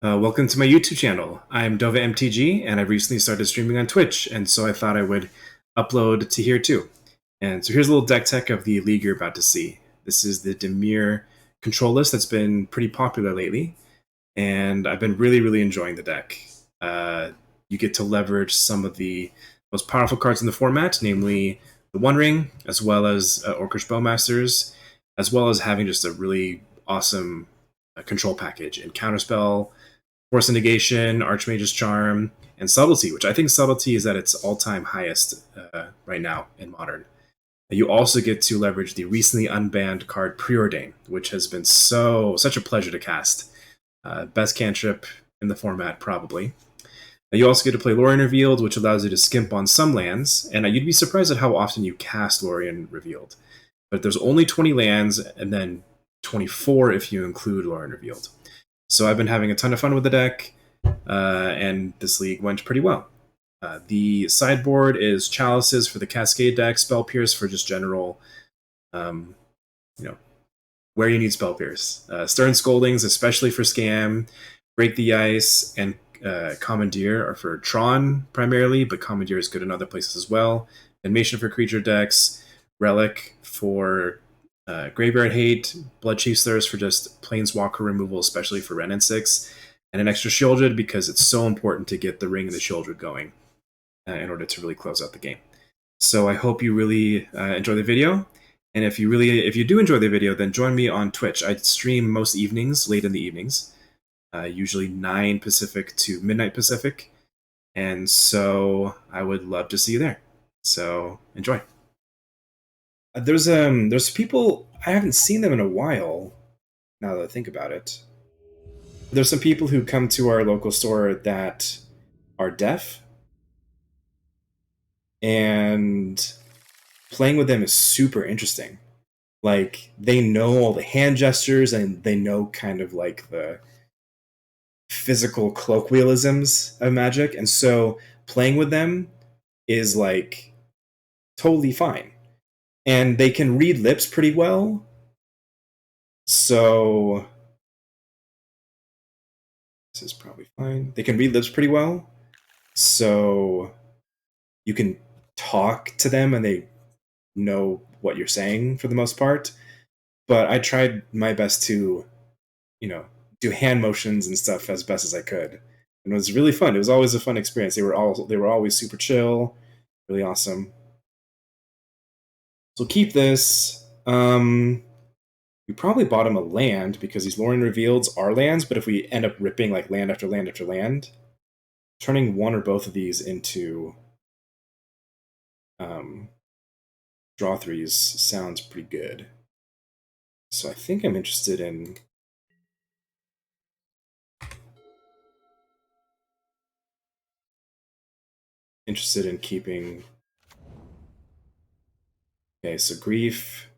Welcome to my YouTube channel. I'm Dova MTG, and I've recently started streaming on Twitch, and so I thought I would upload to here too. And so here's a little deck tech of the league you're about to see. This is the Dimir control list that's been pretty popular lately, and I've been really enjoying the deck. You get to leverage some of the most powerful cards in the format, namely the One Ring, as well as Orcish Bowmasters, as well as having just a really awesome control package and Counterspell, Force of Negation, Archmage's Charm, and Subtlety, which I think Subtlety is at its all-time highest right now in Modern. You also get to leverage the recently unbanned card Preordain, which has been such a pleasure to cast. Best cantrip in the format, probably. You also get to play Lorien Revealed, which allows you to skimp on some lands, and you'd be surprised at how often you cast Lorien Revealed. But there's only 20 lands, and then 24 if you include Lorien Revealed. So I've been having a ton of fun with the deck, and this league went pretty well. The sideboard is Chalices for the Cascade deck, Spell Pierce for just general, um, you know, where you need Spell Pierce. Stern Scoldings, especially for Scam, Break the Ice, and Commandeer are for Tron primarily, but Commandeer is good in other places as well. Animation for creature decks, Relic for Graveyard Hate, Bloodchief's Thirst for just Planeswalker removal, especially for Ren and 6, and an extra Shieldred because it's so important to get the Ring and the Shieldred going in order to really close out the game. So I hope you really enjoy the video. And if you do enjoy the video, then join me on Twitch. I stream most evenings, late in the evenings, usually 9 Pacific to midnight Pacific. And so I would love to see you there. So enjoy. There's people I haven't seen them in a while. Now that I think about it, there's some people who come to our local store that are deaf, and playing with them is super interesting. Like, they know all the hand gestures and they know kind of like the physical colloquialisms of Magic, and so playing with them is like totally fine. And they can read lips pretty well, so this is probably fine. They can read lips pretty well, so you can talk to them and they know what you're saying for the most part. But I tried my best to, do hand motions and stuff as best as I could. And it was really fun. It was always a fun experience. They were always super chill, really awesome. So keep this. We probably bought him a land because these Lorien Revealeds are lands, but if we end up ripping like land after land after land, turning one or both of these into draw threes sounds pretty good. So I think I'm interested in keeping. Okay, so Grief.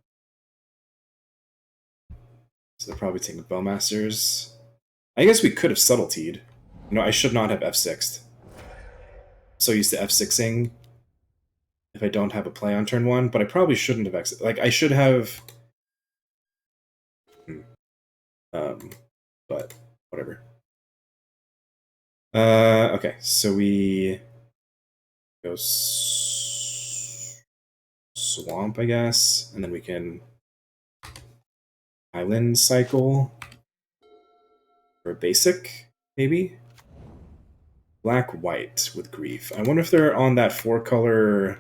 So they're probably taking Bowmasters. I guess we could have Subtletied. No, I should not have F6'd. So used to F6ing if I don't have a play on turn 1, but I probably shouldn't have X. Like, I should have. But whatever. Okay, so we go Swamp, I guess, and then we can Island Cycle for a basic, maybe? Black-white with Grief. I wonder if they're on that 4-color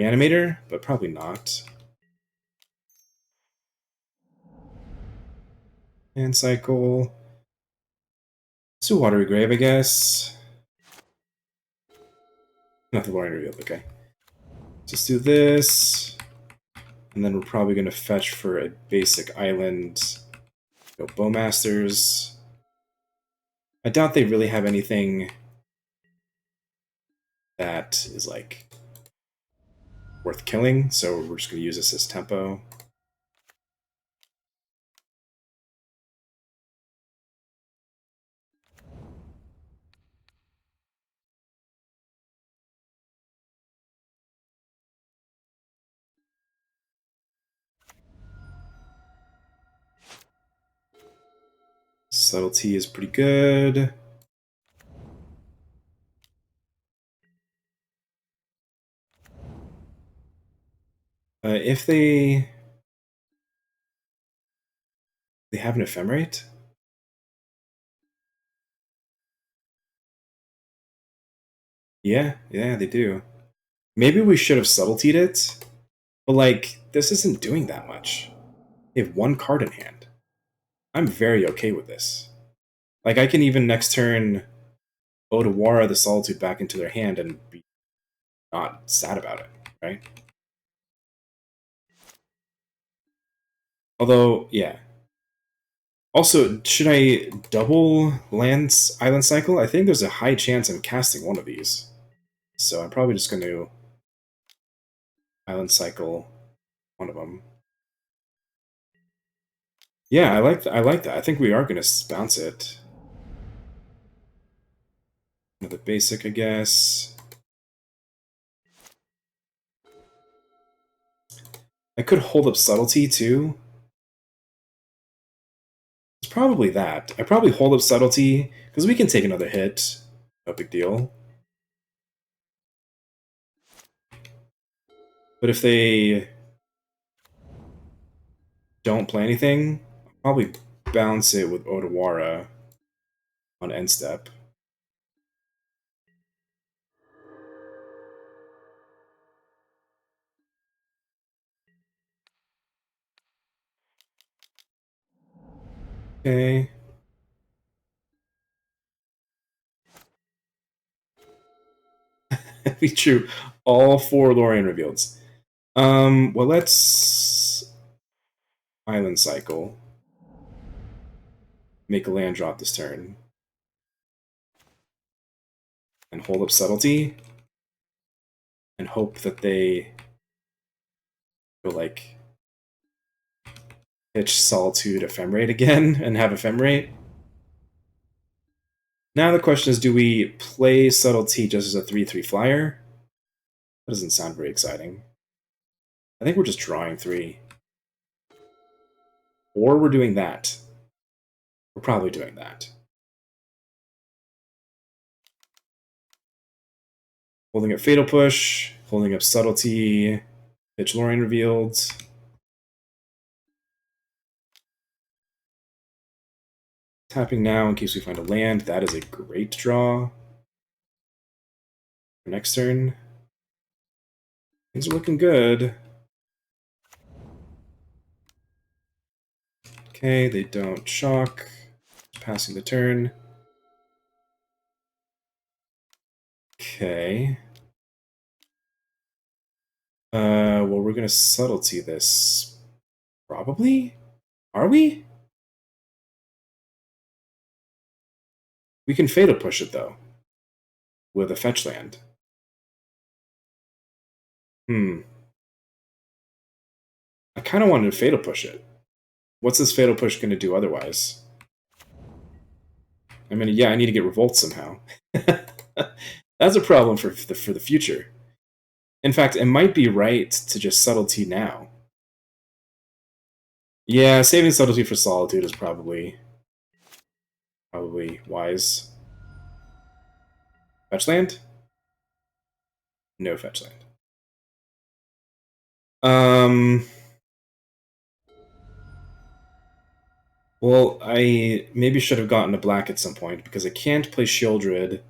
Reanimator, but probably not. And cycle. Let's do Watery Grave, I guess. Not the Lorien Revealed, okay. Just do this. And then we're probably going to fetch for a basic island. Go Bowmasters. I doubt they really have anything that is, like, worth killing, so we're just going to use this as tempo. Subtlety is pretty good. If they have an ephemerate? Yeah, they do. Maybe we should have subtletied it, but like, this isn't doing that much. They have one card in hand. I'm very okay with this. Like, I can even next turn Odawara the Solitude back into their hand and be not sad about it, right? Although, yeah. Also, should I double lands Island Cycle? I think there's a high chance I'm casting one of these. So I'm probably just going to Island Cycle one of them. Yeah, I like that. I think we are going to bounce it. Another basic, I guess. I could hold up Subtlety, too. It's probably that. I probably hold up Subtlety, because we can take another hit. No big deal. But if they don't play anything, I'll probably bounce it with Odawara on end step. Okay. Be true. All four Lorraine reveals. Well, let's Island Cycle. Make a land drop this turn. And hold up Subtlety. And hope that they go like pitch Solitude Ephemerate again and have Ephemerate. Now the question is, do we play Subtlety just as a 3/3 flyer? That doesn't sound very exciting. I think we're just drawing 3. Or we're doing that. We're probably doing that. Holding up Fatal Push, holding up Subtlety, pitch Lorraine revealed. Tapping now in case we find a land. That is a great draw. For next turn. Things are looking good. Okay, they don't shock. Passing the turn. Okay. Well, we're gonna Subtlety this. Probably? Are we? We can Fatal Push it, though. With a fetch land. I kind of wanted to Fatal Push it. What's this Fatal Push going to do otherwise? I mean, yeah, I need to get Revolt somehow. That's a problem for the future. In fact, it might be right to just Subtlety now. Yeah, saving Subtlety for Solitude is probably wise. Fetch land? No fetch land. Well, I maybe should have gotten a black at some point because I can't play Shieldred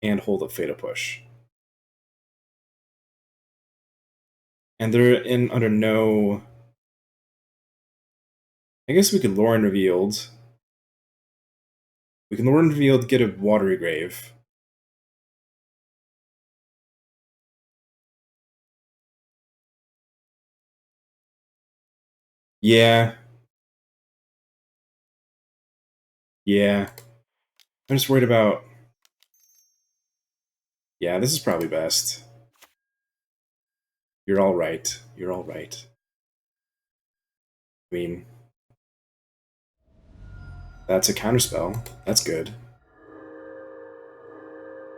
and hold up Fatal Push. And they're in under no. I guess we could Lauren Revealed. We can Lauren Revealed, get a Watery Grave. Yeah. Yeah. I'm just worried about. Yeah, this is probably best. You're all right. You're all right. I mean, that's a counterspell. That's good.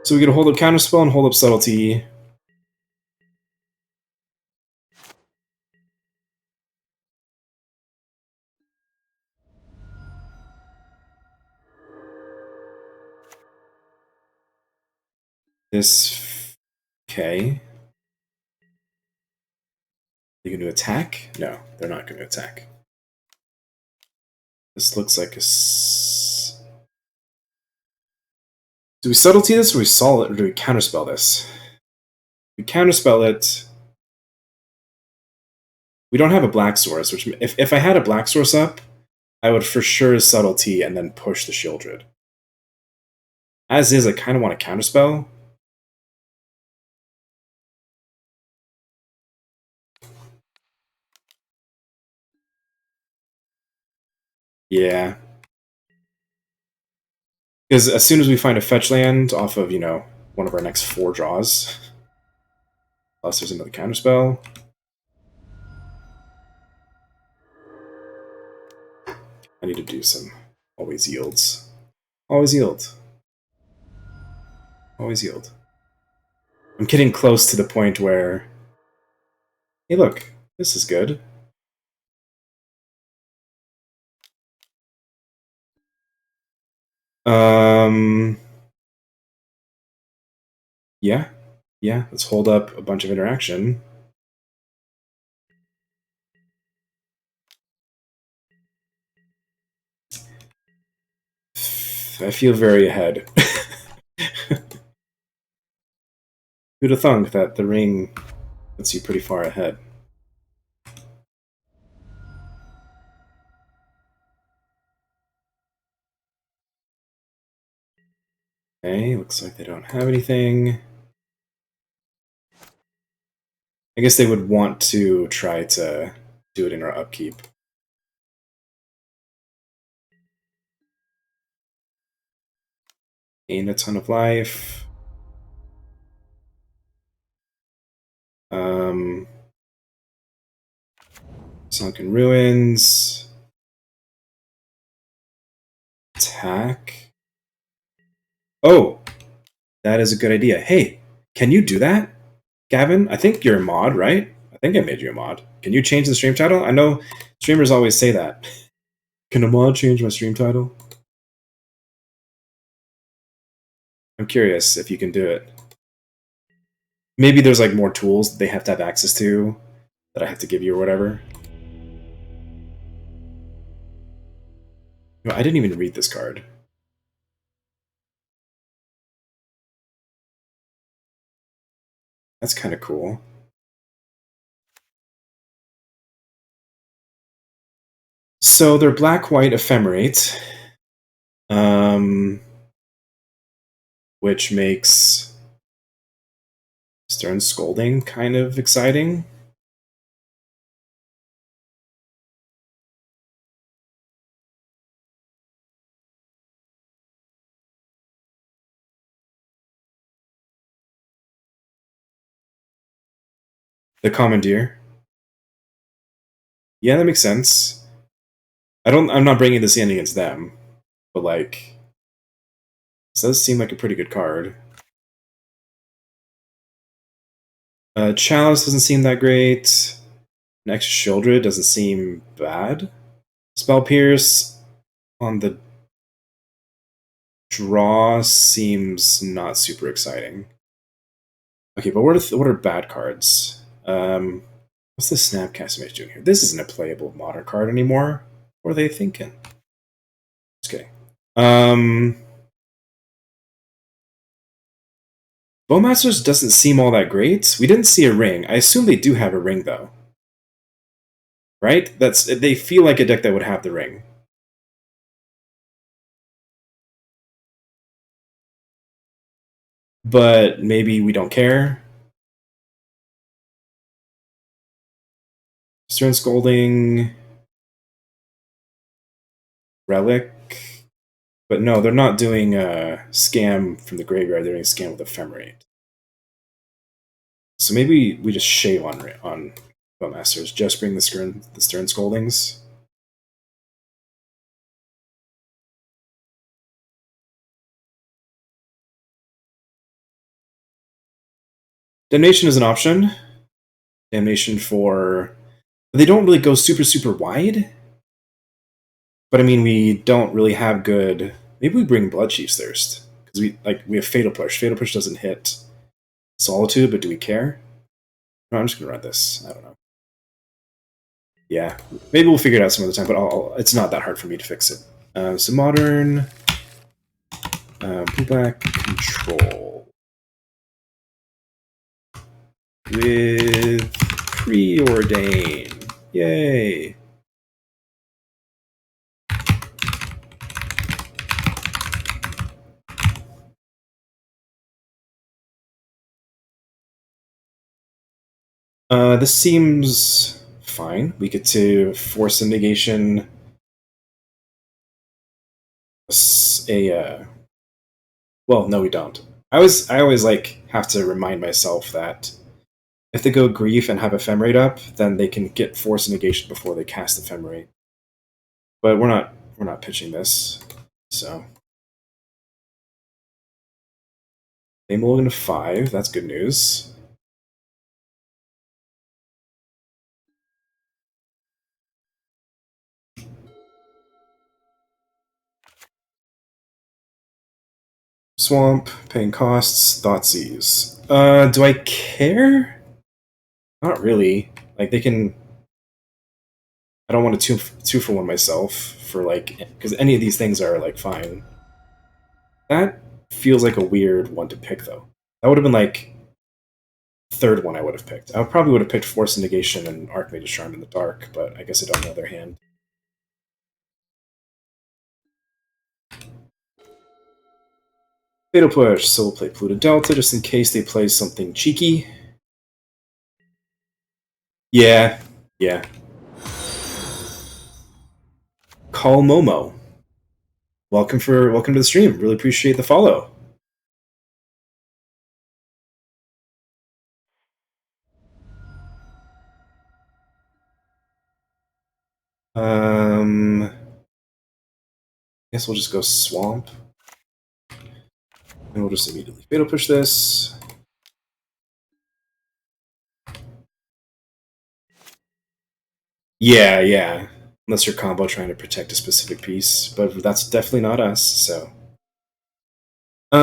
So we get a hold up counterspell and hold up subtlety. This... Okay. Are they going to attack? No, they're not going to attack. This looks like a... Do we subtlety this, or do we counterspell this? We counterspell it... We don't have a black source, which if I had a black source up, I would for sure subtlety and then push the Shieldred. As is, I kind of want to counterspell. Yeah. Because as soon as we find a fetch land off of, one of our next 4 draws, plus there's another counterspell. I need to do some always yields. Always yield. Always yield. I'm getting close to the point where... Hey look, this is good. Yeah. Yeah, let's hold up a bunch of interaction. I feel very ahead. Who'd have thunk that the ring puts you pretty far ahead? Okay, looks like they don't have anything. I guess they would want to try to do it in our upkeep. Gain a ton of life. Sunken Ruins. Attack. Oh! That is a good idea. Hey, can you do that? Gavin, I think you're a mod, right? I think I made you a mod. Can you change the stream title? I know streamers always say that. Can a mod change my stream title? I'm curious if you can do it. Maybe there's like more tools that they have to have access to that I have to give you or whatever. No, I didn't even read this card. That's kind of cool. So they're black-white ephemerate, which makes Stern Scolding kind of exciting. The Commandeer. Yeah, that makes sense. I'm not bringing this in against them, but like, this does seem like a pretty good card. Chalice doesn't seem that great. Next Shieldred doesn't seem bad. Spell Pierce on the draw seems not super exciting. Okay, but what are bad cards? What's the Snapcast Mage doing here? This isn't a playable modern card anymore. What are they thinking? Just kidding. Bowmasters doesn't seem all that great. We didn't see a ring. I assume they do have a ring, though. Right? They feel like a deck that would have the ring. But maybe we don't care. Stern Scolding... Relic... But no, they're not doing a scam from the graveyard. They're doing a scam with Ephemerate. So maybe we just shave on Bowmasters. Just bring the Stern Scoldings. Damnation is an option. Damnation for... They don't really go super, super wide. But I mean, we don't really have good... Maybe we bring Bloodchief's Thirst. Because we have Fatal Push. Fatal Push doesn't hit Solitude, but do we care? No, I'm just gonna run this. I don't know. Yeah, maybe we'll figure it out some other time, but it's not that hard for me to fix it. So modern, pullback control with preordain. Yay! This seems fine. We get to force a negation. Well, no, we don't. I always like have to remind myself that if they go grief and have ephemerate up, then they can get force negation before they cast ephemerate. But we're not pitching this, so they mulligan to 5. That's good news. Swamp, paying costs, Thoughtseize. Do I care? Not really. Like, they can... I don't want to two for one myself for, like... Because any of these things are, like, fine. That feels like a weird one to pick, though. That would have been, like... Third one I would have picked. I probably would have picked Force Negation and Archmage's Charm in the dark, but I guess I don't know their hand. Fatal Push, so we'll play Pluto Delta just in case they play something cheeky. Yeah, yeah. Call Momo. Welcome to the stream. Really appreciate the follow. I guess we'll just go Swamp. And we'll just immediately Fatal Push this. Yeah, yeah. Unless you're combo trying to protect a specific piece. But that's definitely not us, so. We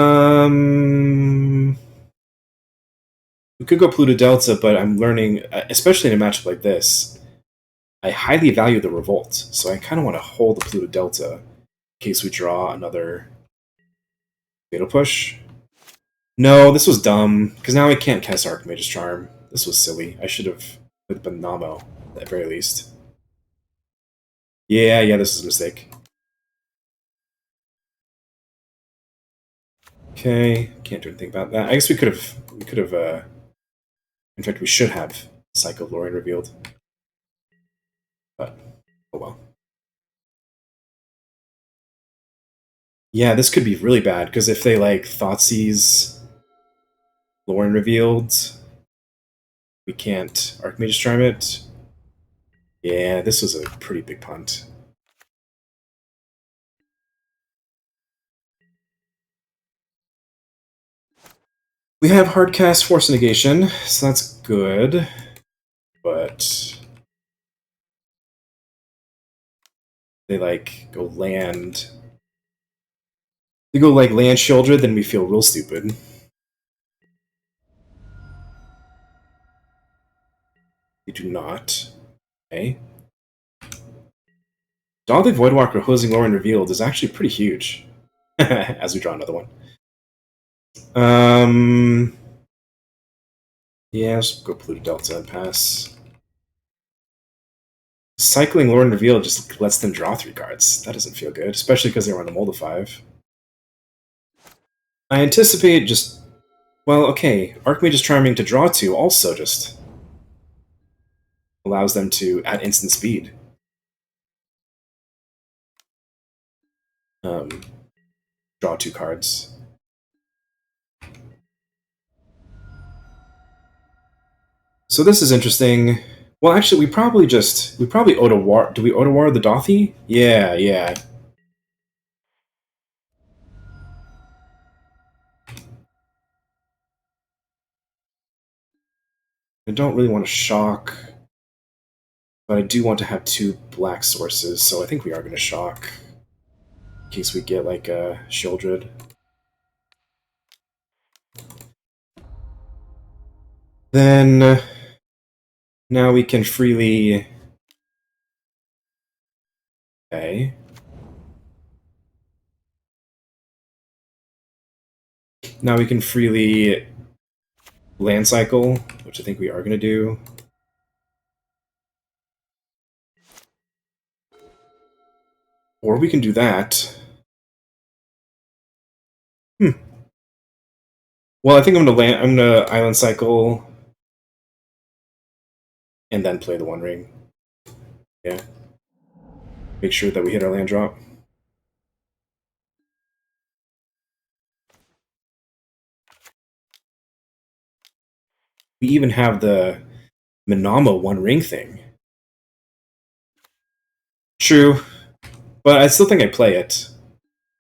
could go Pluto Delta, but I'm learning, especially in a matchup like this, I highly value the Revolt, so I kind of want to hold the Pluto Delta in case we draw another Fatal Push. No, this was dumb, because now I can't cast Archmage's Charm. This was silly. I should have been Namo, at the very least. Yeah, this is a mistake. Okay, can't do anything about that. I guess we could have, in fact, we should have Psycho Lorien revealed. But, oh well. Yeah, this could be really bad, because if they, like, Thoughtseize Lorien revealed, we can't Archmage's Charm it. Yeah, this was a pretty big punt. We have Hardcast Force Negation, so that's good. But they, like, go land... They go, like, land Shieldred, then we feel real stupid. They do not. Okay. Dauntless Voidwalker Hosing Lorien revealed is actually pretty huge. As we draw another one. Yeah, let's go Pluto Delta and pass. Cycling Lorien revealed just lets them draw 3 cards. That doesn't feel good, especially because they were on a Mold 5. I anticipate just... Well, okay, Archmage is Charming to draw 2 also just allows them to add instant speed. Draw 2 cards. So this is interesting. Well, actually, we probably Otawar... Do we Otawar the Dothy? Yeah. I don't really want to shock, but I do want to have 2 black sources, so I think we are going to shock in case we get, like, a Shieldred. Then now we can freely. Okay. Now we can freely land cycle, which I think we are going to do. Or we can do that. Well, I think I'm gonna island cycle and then play the One Ring. Yeah. Make sure that we hit our land drop. We even have the Minamo One Ring thing. True, but I still think I play it.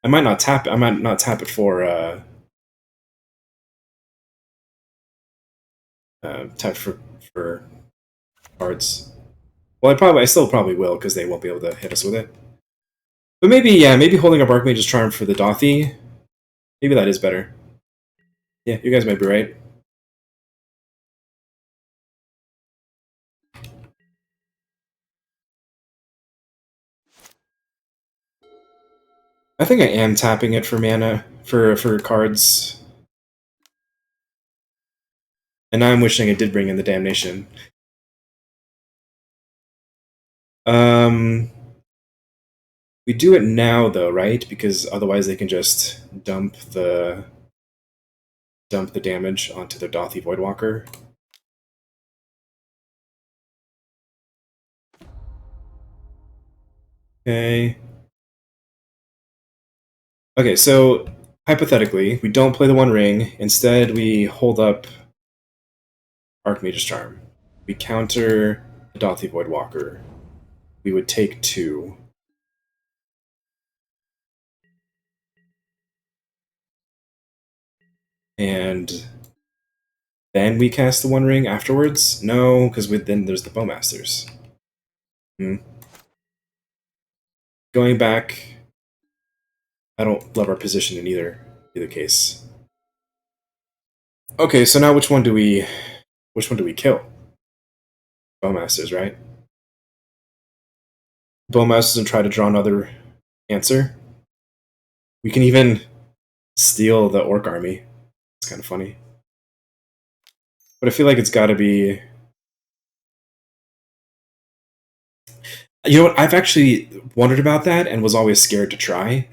I might not tap. I might not tap it for tap for cards. Well, I still probably will because they won't be able to hit us with it. But maybe, yeah, maybe holding up Archmage's Charm for the Dothy. Maybe that is better. Yeah, you guys might be right. I think I am tapping it for mana for cards. And now I'm wishing I did bring in the Damnation. Um, we do it now though, right? Because otherwise they can just dump the damage onto their Dothy Voidwalker. Okay. Okay, so hypothetically, we don't play the One Ring. Instead, we hold up Archmage's Charm. We counter the Dothy Voidwalker. We would take 2. And then we cast the One Ring afterwards? No, because then there's the Bowmasters. Going back, I don't love our position in either case. Okay, so now which one do we kill? Bowmasters, right? Bowmasters and try to draw another answer. We can even steal the Orc army. It's kind of funny. But I feel like it's got to be. You know what? I've actually wondered about that and was always scared to try.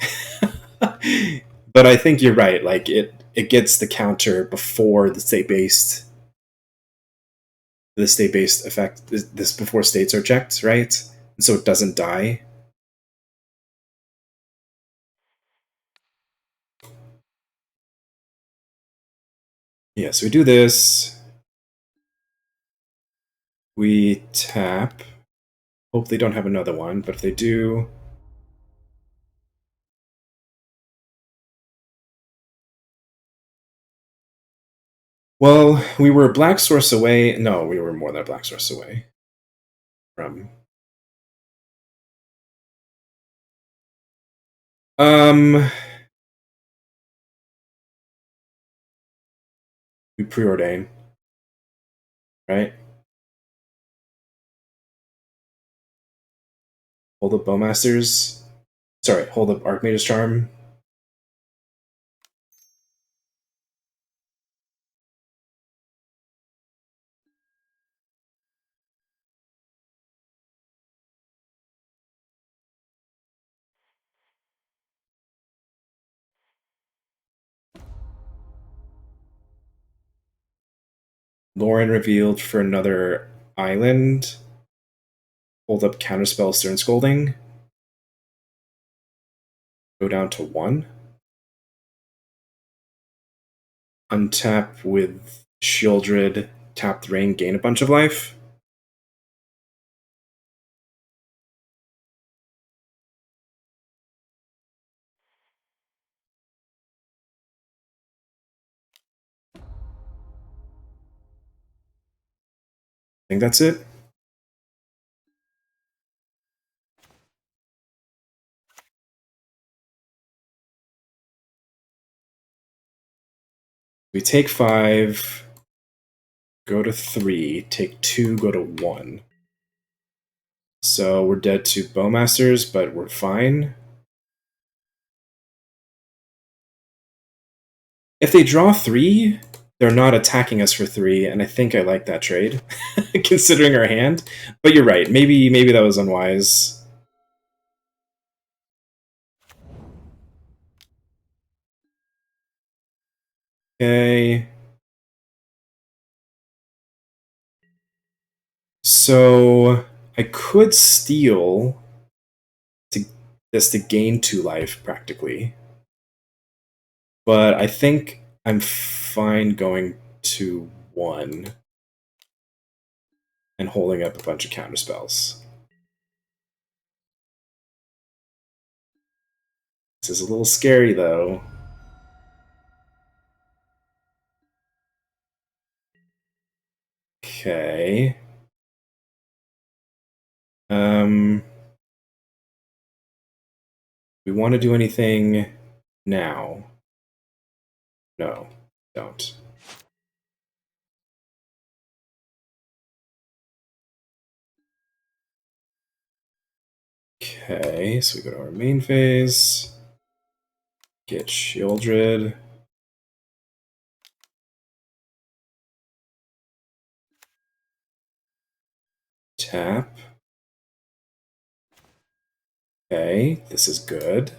But I think you're right. Like it gets the counter before the state-based effect. This before states are checked, right? And so it doesn't die. Yeah, so we do this. We tap. Hope they don't have another one, but if they do. Well, we were a black source away. No, we were more than a black source away from. We preordain, right? Hold up Bowmasters. Sorry, hold up Archmage's Charm. Lauren revealed for another island. Hold up Counterspell Stern Scolding. Go down to 1. Untap with Shieldred. Tap the Rain, gain a bunch of life. I think that's it. We take 5. go to 3, take 2, go to 1. So we're dead to Bowmasters, but we're fine. If they draw 3, they're not attacking us for 3, and I think I like that trade, considering our hand. But you're right, maybe that was unwise. Okay. So I could steal this to gain 2 life, practically. But I think I'm fine going to 1 and holding up a bunch of counterspells. This is a little scary, though. Okay. We want to do anything now? No, don't. Okay, so we go to our main phase. Get Shieldred. Tap. Okay, this is good.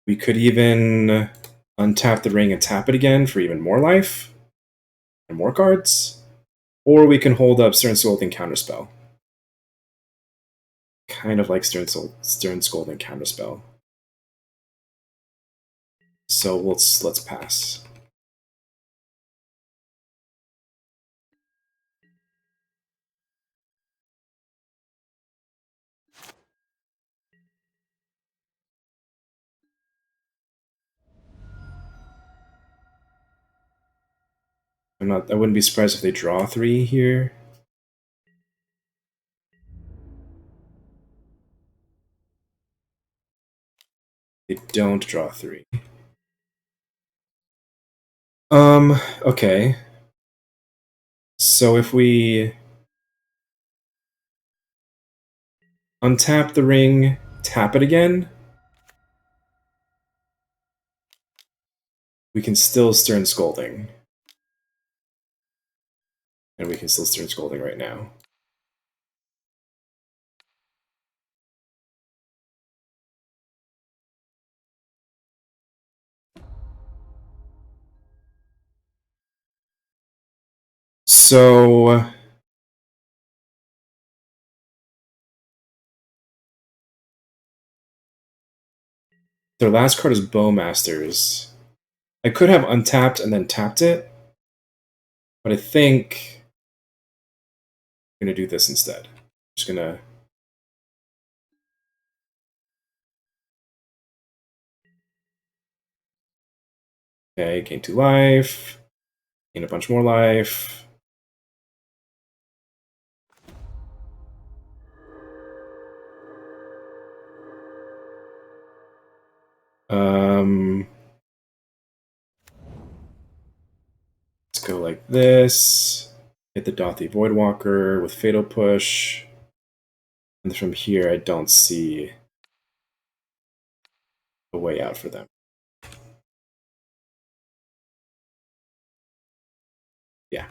We could even untap the ring and tap it again for even more life and more cards. Or we can hold up Stern Scolding Counterspell. Kind of like Stern Scolding Counterspell. So let's pass. I wouldn't be surprised if they draw 3 here. They don't draw 3. Okay. So if we untap the ring, tap it again, we can still Stern Scolding. And we can still Stern Scolding right now. So their last card is Bowmasters. I could have untapped and then tapped it, but I think I'm gonna do this instead. Just gonna gain 2 life, gain a bunch more life. Let's go like this. Hit the Dothy Voidwalker with Fatal Push. And from here, I don't see a way out for them. Yeah.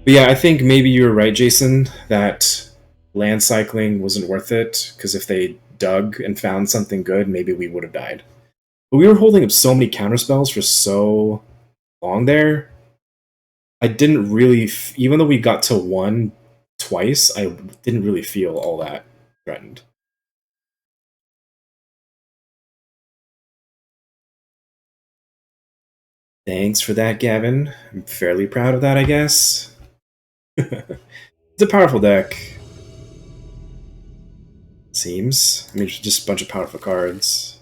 But yeah, I think maybe you were right, Jason, that land cycling wasn't worth it, because if they dug and found something good, maybe we would have died. But we were holding up so many counterspells for so long there. I didn't really, even though we got to 1 twice, I didn't really feel all that threatened. Thanks for that, Gavin. I'm fairly proud of that, I guess. It's a powerful deck. Seems. I mean, just a bunch of powerful cards.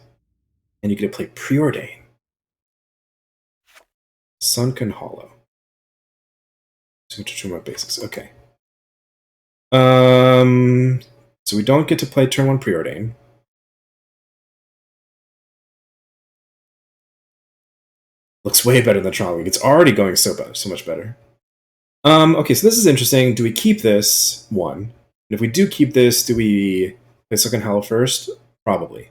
And you get to play Preordain. Sunken Hollow. Switch to my basics. Okay. So we don't get to play turn 1 Preordain. Looks way better than Tron League. It's already going so much better. Okay, so this is interesting. Do we keep this? One. And if we do keep this, do we play Second Hollow first? Probably.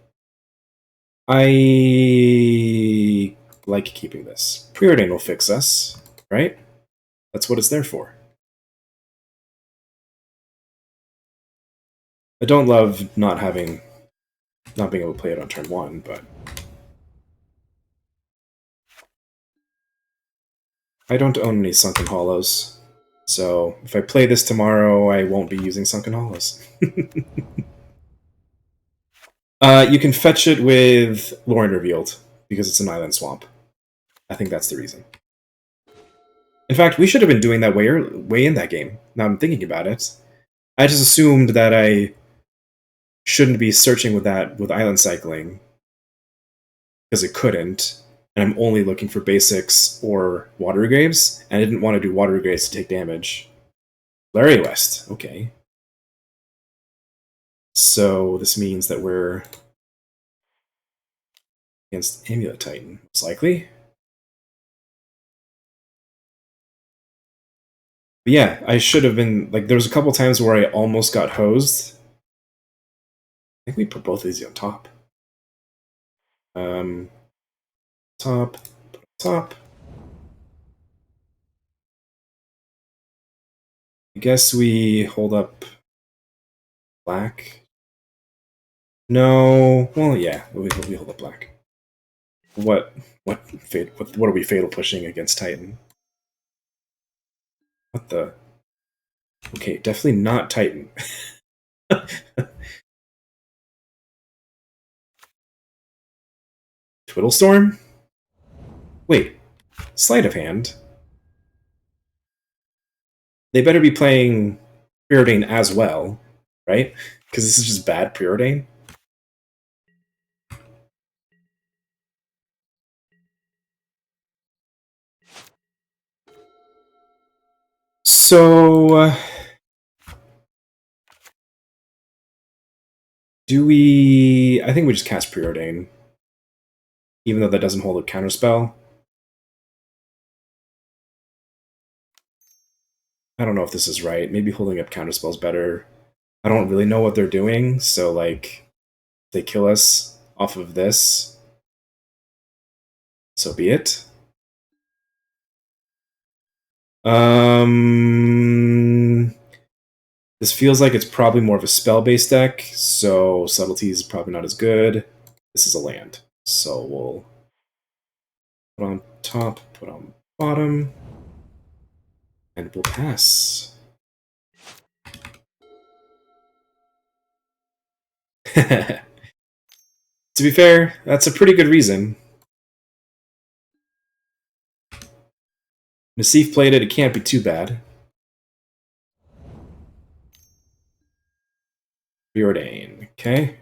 I like keeping this. Preordain will fix us, right? That's what it's there for. I don't love not being able to play it on turn 1, but I don't own any Sunken Hollows. So if I play this tomorrow, I won't be using Sunken Hollows. You can fetch it with Lorien Revealed, because it's an island swamp. I think that's the reason. In fact, we should have been doing that way in that game. Now I'm thinking about it. I just assumed that I shouldn't be searching with island cycling, because it couldn't, and I'm only looking for basics or watery graves, and I didn't want to do watery graves to take damage. Larry West, okay. So this means that we're against Amulet Titan, most likely. But yeah, I should have been, like, there was a couple times where I almost got hosed. I think we put both of these on top. Top. I guess we hold up black. No, well, yeah, we hold up black. What are we fatal pushing against Titan? What the? Okay, definitely not Titan. Twiddlestorm? Wait, sleight of hand. They better be playing Preordain as well, right? Because this is just bad Preordain. So, do we... I think we just cast Preordain. Even though that doesn't hold a counterspell. I don't know if this is right. Maybe holding up counterspell is better. I don't really know what they're doing, so, like, they kill us off of this. So be it. This feels like it's probably more of a spell-based deck, so Subtlety is probably not as good. This is a land, so we'll put on top, put on bottom, and we'll pass. To be fair, that's a pretty good reason. Nassif played it, it can't be too bad. Preordain, okay?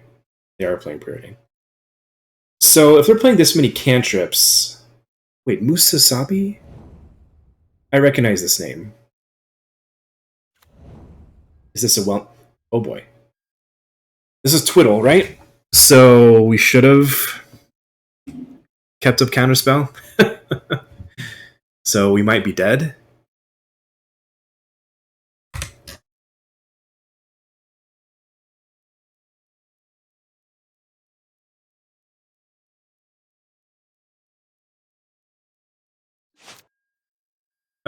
They are playing Preordain. So if they're playing this many cantrips... Wait, Musasabi? I recognize this name. Is this a well... Oh boy. This is Twiddle, right? So we should have kept up Counterspell. So we might be dead.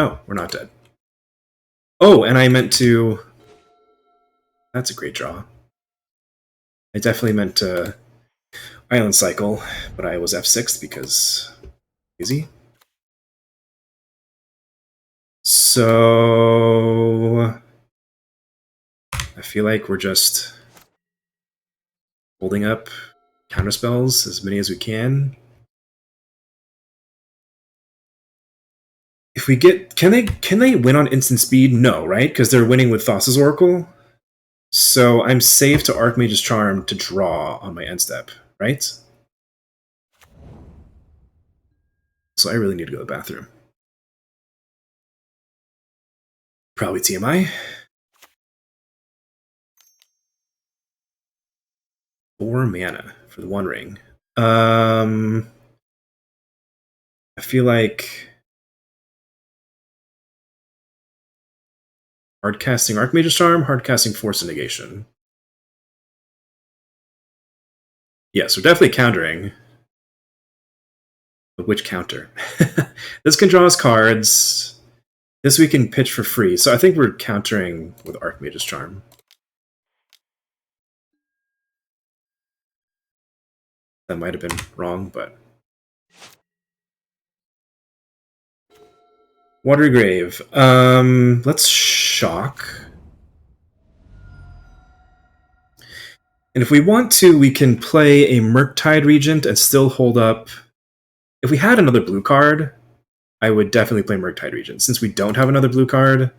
Oh, we're not dead. Oh, and I meant to... That's a great draw. I definitely meant to Island Cycle, but I was F6 because... Easy. So... I feel like we're just holding up counterspells, as many as we can. If we get... Can they win on instant speed? No, right? Because they're winning with Thassa's Oracle. So I'm safe to Archmage's Charm to draw on my end step, right? So I really need to go to the bathroom. Probably TMI. 4 mana for the One Ring. I feel like hard casting Archmage's Charm, hard casting Force of Negation. Yes, we're definitely countering. But which counter? This can draw us cards. This we can pitch for free. So I think we're countering with Archmage's Charm. That might have been wrong, but... Watery Grave. Let's shock. And if we want to, we can play a Murktide Regent and still hold up. If we had another blue card, I would definitely play Murktide Regent. Since we don't have another blue card,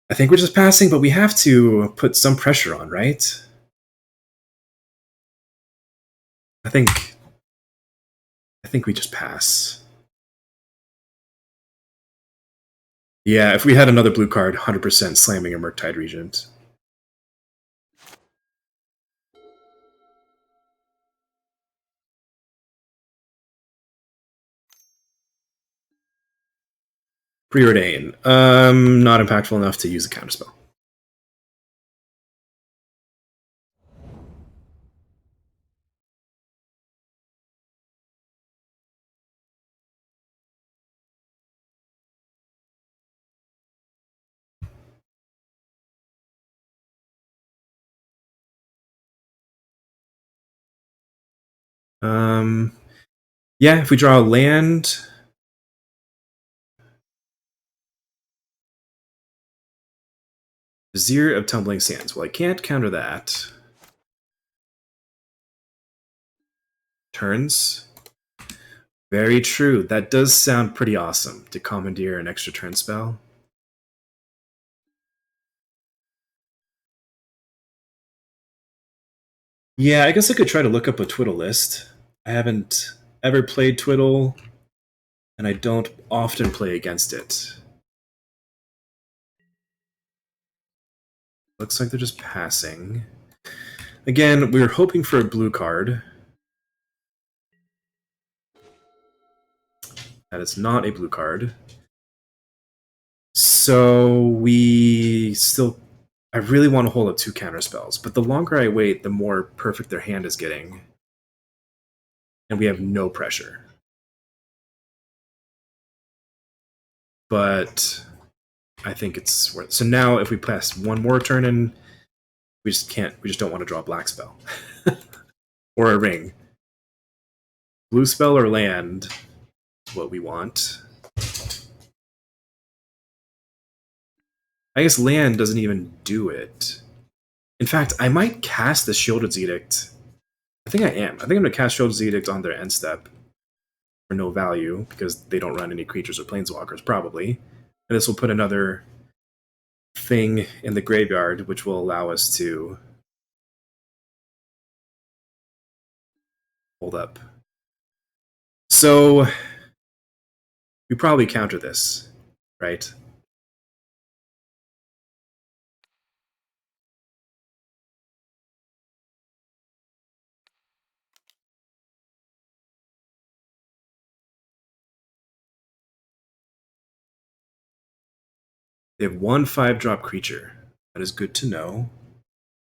I think we're just passing, but we have to put some pressure on, right? I think we just pass. Yeah, if we had another blue card, 100% slamming a Murktide Regent. Preordain. Not impactful enough to use a counterspell. Yeah, if we draw a land... Vizier of Tumbling Sands. Well, I can't counter that. Turns. Very true. That does sound pretty awesome, to commandeer an extra turn spell. Yeah, I guess I could try to look up a Twiddle list. I haven't ever played Twiddle, and I don't often play against it. Looks like they're just passing. Again, we were hoping for a blue card. That is not a blue card. So we still... I really want to hold up 2 counter spells, but the longer I wait, the more perfect their hand is getting. And we have no pressure. But I think it's worth it. So now if we pass one more turn in, we just don't want to draw a black spell. Or a ring. Blue spell or land is what we want. I guess land doesn't even do it. In fact, I might cast the Shielded's Edict. I think I am. I think I'm going to cast Shielded's Edict on their end step for no value, because they don't run any creatures or planeswalkers, probably. And this will put another thing in the graveyard, which will allow us to hold up. So we probably counter this, right? They have 1 5-drop creature. That is good to know.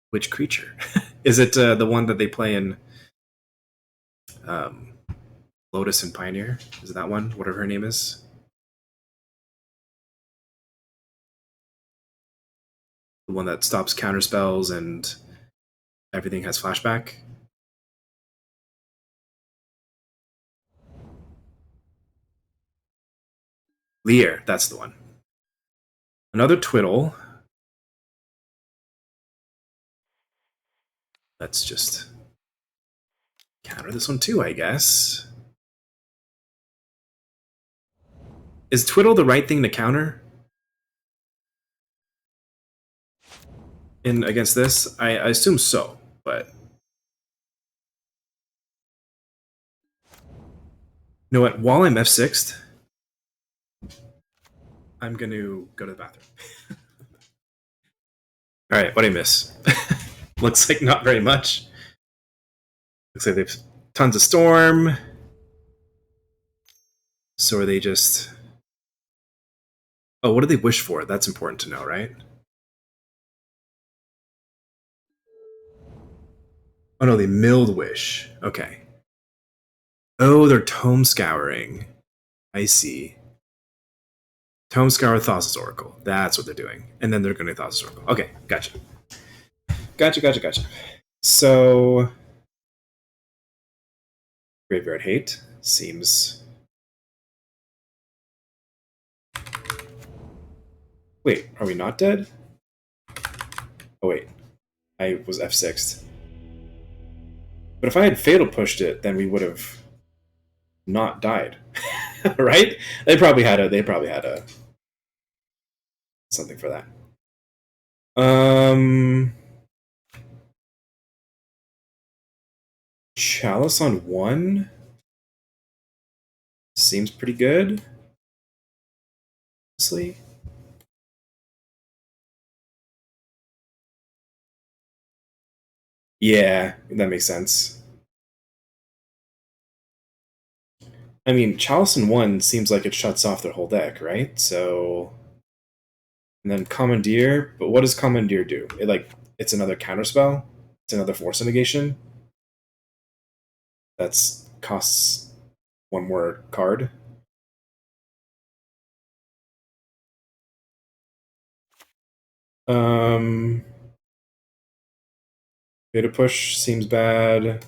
Which creature? Is it the one that they play in Lotus and Pioneer? Is it that one? Whatever her name is? The one that stops counter spells and everything has flashback? Lear, that's the one. Another Twiddle. Let's just counter this one too, I guess. Is Twiddle the right thing to counter? Against this? I assume so, but... You know what? While I'm F6'd, I'm going to go to the bathroom. Alright, what did I miss? Looks like not very much. Looks like they've tons of storm. So are they just... Oh, what do they wish for? That's important to know, right? Oh no, they milled wish. Okay. Oh, they're tome scouring. I see. Tome scour Thassa's Oracle. That's what they're doing. And then they're going to Thassa's Oracle. Okay, gotcha. Gotcha. So, Graveyard Hate seems... Wait, are we not dead? Oh wait, I was F6'd. But if I had Fatal pushed it, then we would have not died. Right? They probably had a something for that. Chalice on 1 seems pretty good. Honestly. Yeah, that makes sense. I mean, Chalice in 1 seems like it shuts off their whole deck, right? So, and then Commandeer, but what does Commandeer do? It's another counterspell. It's another Force negation. That's costs 1 more card. Um, Beta push seems bad.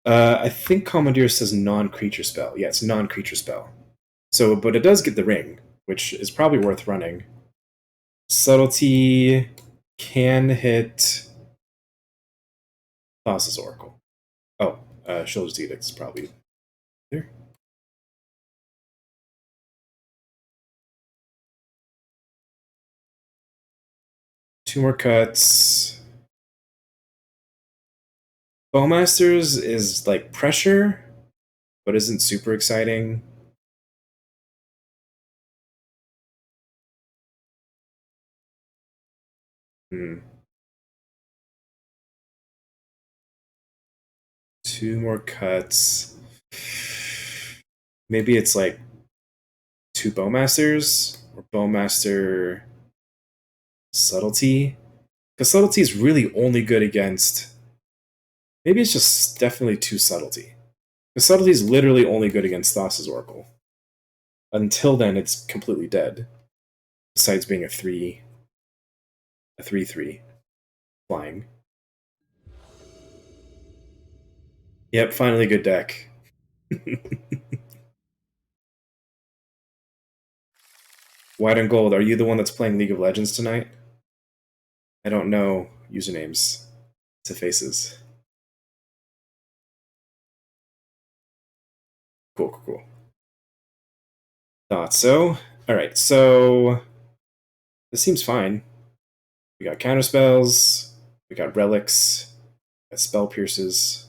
I think Commandeer says non-creature spell. Yeah, it's non-creature spell. So, but it does get the ring, which is probably worth running. Subtlety can hit Thassa's Oracle. Oh, Shield's Edict is probably there. Two more cuts. Bowmasters is like pressure, but isn't super exciting. Hmm. Two more cuts. Maybe it's like 2 Bowmasters or Bowmaster Subtlety. Because Subtlety is really only good against. Maybe it's just definitely 2 Subtlety. Because Subtlety is literally only good against Thassa's Oracle. Until then, it's completely dead. Besides being a 3/3 flying. Yep, finally good deck. White and Gold, are you the one that's playing League of Legends tonight? I don't know usernames to faces. Cool. Thought so. Alright, so this seems fine. We got counterspells, we got relics, we got spell pierces.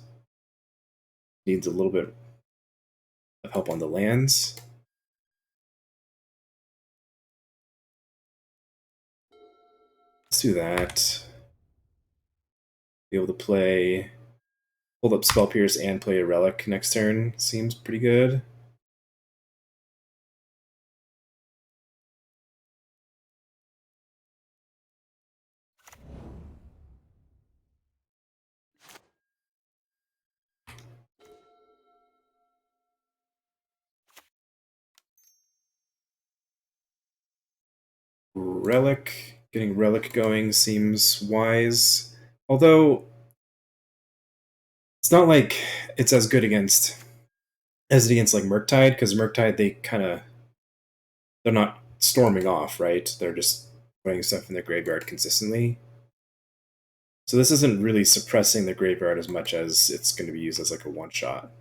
Needs a little bit of help on the lands. Let's do that. Be able to play, hold up spell pierce and play a relic next turn. Seems pretty good. Relic, getting relic going seems wise. Although it's not like it's as good as it against like Murktide, because Murktide they're not storming off, right? They're just putting stuff in their graveyard consistently. So this isn't really suppressing the graveyard as much as it's going to be used as like a one shot.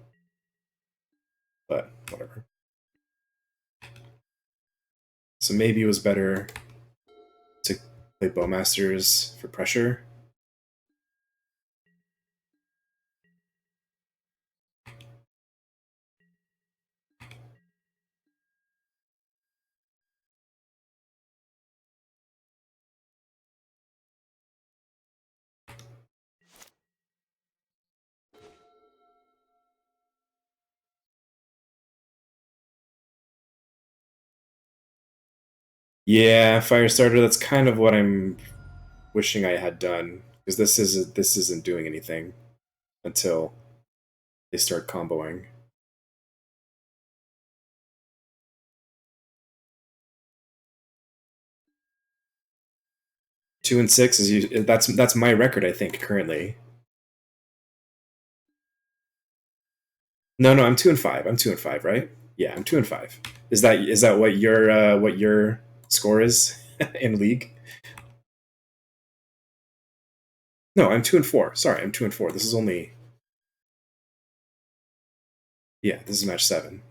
But whatever. So maybe it was better to play Bowmasters for pressure. Yeah, Firestarter. That's kind of what I'm wishing I had done because this isn't doing anything until they start comboing. 2-6 is that's my record I think currently. No, I'm 2-5. I'm 2-5, right? Yeah, I'm 2-5. Is that what your score is in league? No, I'm 2-4. Sorry, I'm 2-4. This is only yeah. This is match 7.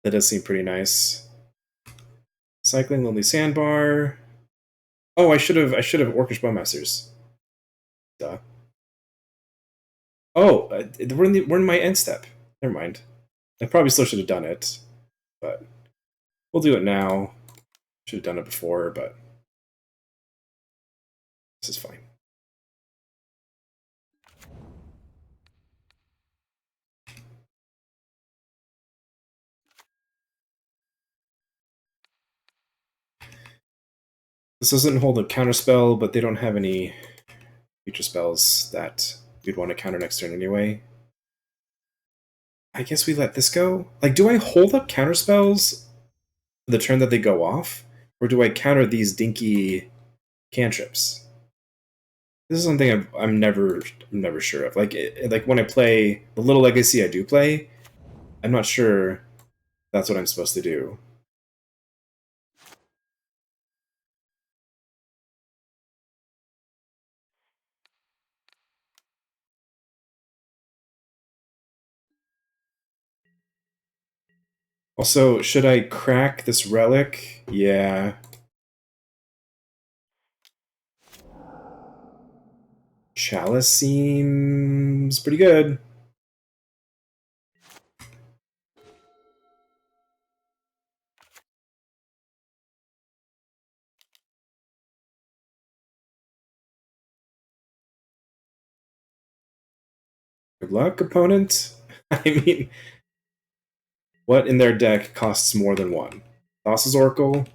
That does seem pretty nice. Cycling Lonely Sandbar. Oh, I should have Orcish Bowmasters. Duh. Oh, we're in my end step. Never mind. I probably still should have done it, but we'll do it now. Should have done it before, but this is fine. This doesn't hold a counterspell, but they don't have any future spells that we'd want to counter next turn anyway. I guess we let this go. Like, do I hold up counterspells the turn that they go off, or do I counter these dinky cantrips? This is something I'm never sure of. Like when I play the little legacy I do play, I'm not sure that's what I'm supposed to do. Also, should I crack this relic? Yeah. Chalice seems pretty good. Good luck, opponent. I mean, what in their deck costs more than one? Thassa's Oracle,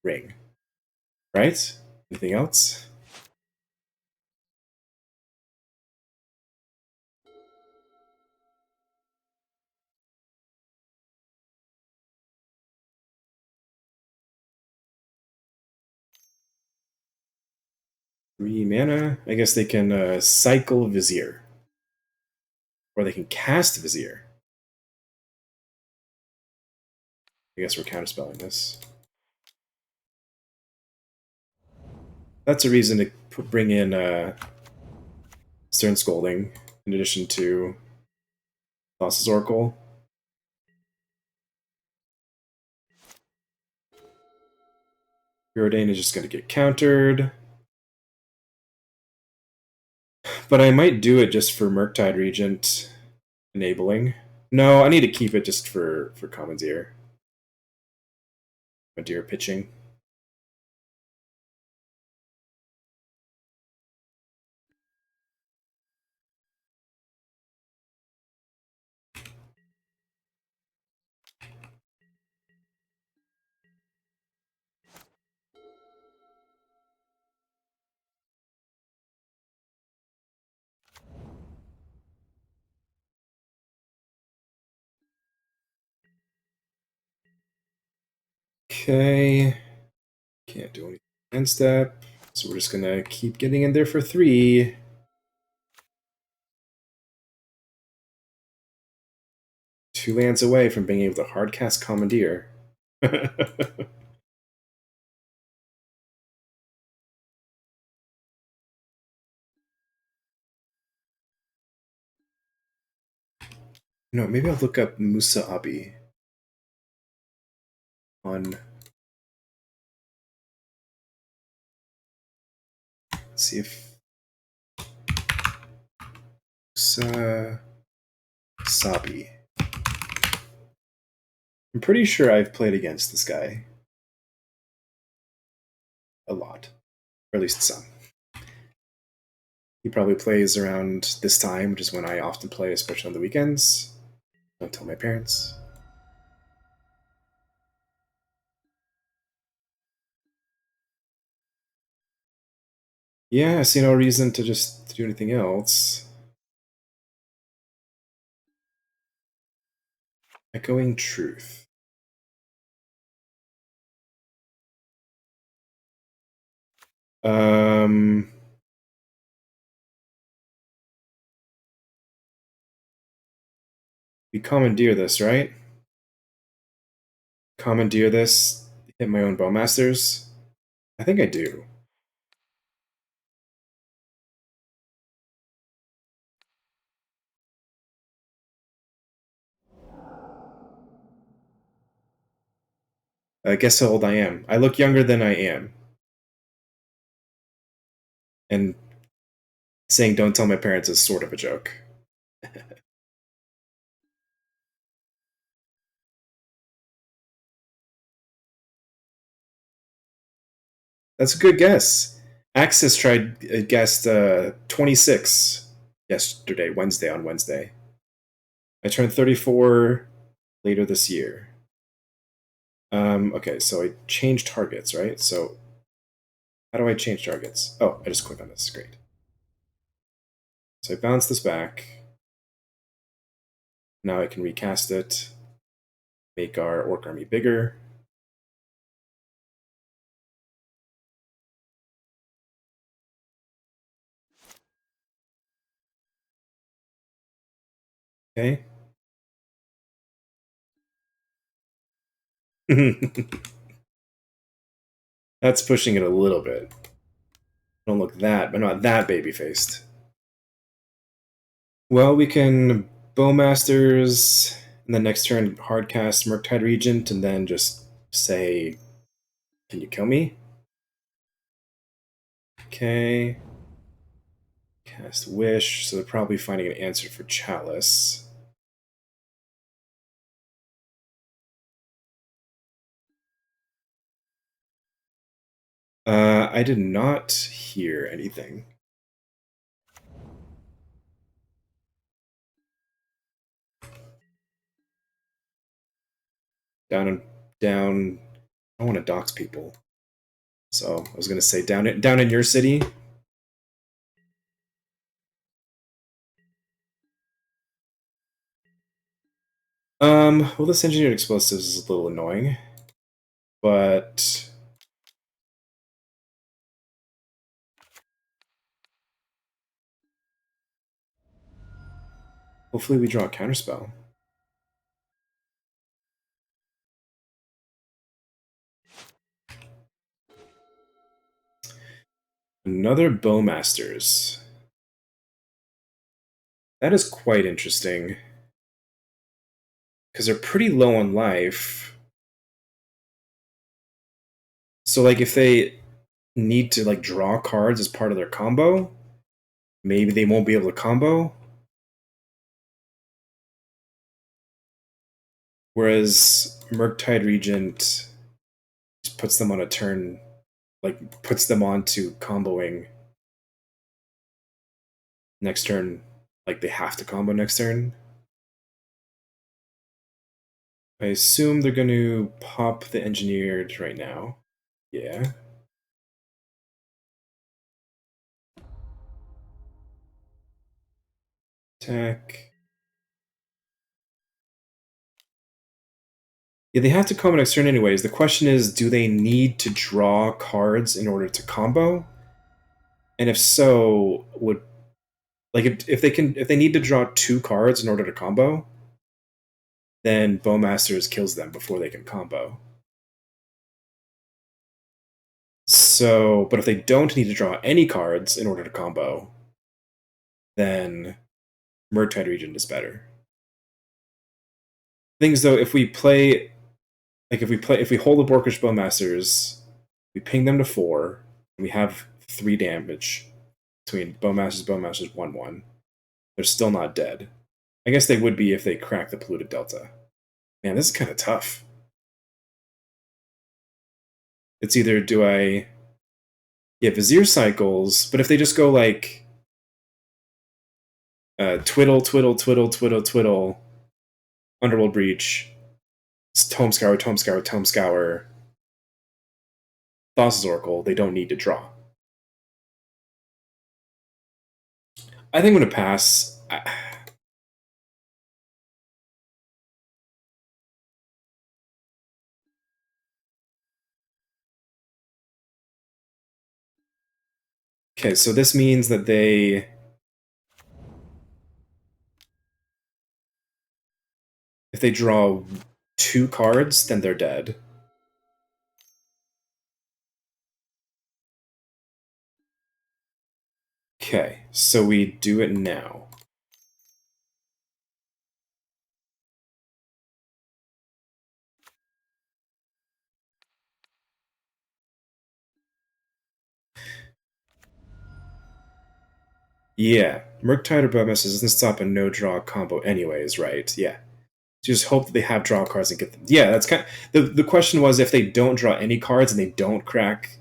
Ring. Right? Anything else? Three mana. I guess they can cycle Vizier. Or they can cast Vizier. I guess we're counterspelling this. That's a reason to bring in Stern Scolding in addition to Thassa's Oracle. Urodane is just going to get countered. But I might do it just for Murktide Regent enabling. No, I need to keep it just for Commandeer. Commandeer pitching. Okay. Can't do anything end step. So we're just gonna keep getting in there for 3. Two lands away from being able to hardcast Commandeer. No, maybe I'll look up Musa Abi on. Let's see if Musa Sabi. I'm pretty sure I've played against this guy a lot, or at least some. He probably plays around this time, which is when I often play, especially on the weekends. Don't tell my parents. Yeah, I see no reason to just do anything else. Echoing truth. Um, we commandeer this, right? Commandeer this, hit my own bowmasters. I think I do. Guess how old I am. I look younger than I am. And saying don't tell my parents is sort of a joke. That's a good guess. Axis tried guessed 26 yesterday, Wednesday. I turned 34 later this year. Okay, so I changed targets, right? So how do I change targets? Oh, I just click on this. Great. So I bounce this back. Now I can recast it, make our orc army bigger. Okay. That's pushing it a little bit. Don't look that, but not that baby faced. Well, we can Bowmasters, and then next turn hardcast Murktide Regent, and then just say, "Can you kill me?" Okay. Cast Wish, so they're probably finding an answer for Chalice. I did not hear anything. Down and down. I don't want to dox people, so I was gonna say down in your city. Well, this engineered explosives is a little annoying, but hopefully we draw a counterspell. Another Bowmasters. That is quite interesting because they're pretty low on life. So, like, if they need to like draw cards as part of their combo, maybe they won't be able to combo. Whereas Murktide Regent just puts them on a turn, like puts them onto comboing next turn. Like they have to combo next turn. I assume they're going to pop the engineered right now. Yeah. Attack. Yeah, they have to combo next turn anyways. The question is, do they need to draw cards in order to combo? And if so, would like if they need to draw 2 cards in order to combo, then Bowmasters kills them before they can combo. So, but if they don't need to draw any cards in order to combo, then Murktide Regent is better. Things though, if we play if we hold the Borkish Bowmasters, we ping them to 4, and we have 3 damage between Bowmasters 1/1. They're still not dead. I guess they would be if they crack the polluted delta. Man, this is kind of tough. It's either do I Vizier cycles, but if they just go like twiddle, twiddle, twiddle, twiddle, twiddle, Underworld Breach, Tome Scour, Tome Scour, Tome Scour, Thassa's Oracle, they don't need to draw. I think I'm gonna pass. Okay, so this means that if they draw 2 cards, then they're dead. Okay, so we do it now. Yeah, Murktide or Bowmaster doesn't stop a no-draw combo anyways, right? Yeah. Just hope that they have draw cards and get them. Yeah, that's kind of, the question was if they don't draw any cards and they don't crack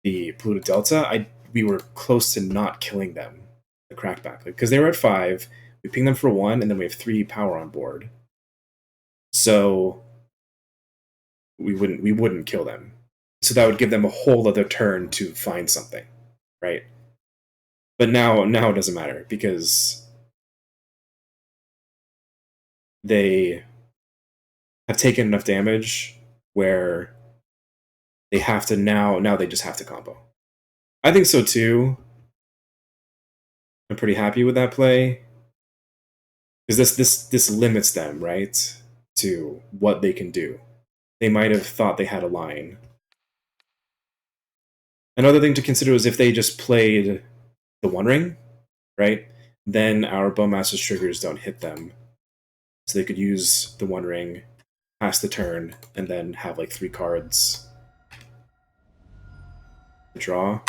the Polluted Delta, we were close to not killing them, the crackback. Because they were at 5, we ping them for 1, and then we have 3 power on board. So we wouldn't kill them. So that would give them a whole other turn to find something, right? But now it doesn't matter because they have taken enough damage where they have to now they just have to combo. I think so too. I'm pretty happy with that play because this limits them, right, to what they can do. They might have thought they had a line. Another thing to consider is if they just played the One Ring, right, then our Bowmaster's triggers don't hit them. So they could use the One Ring, pass the turn, and then have like 3 cards to draw.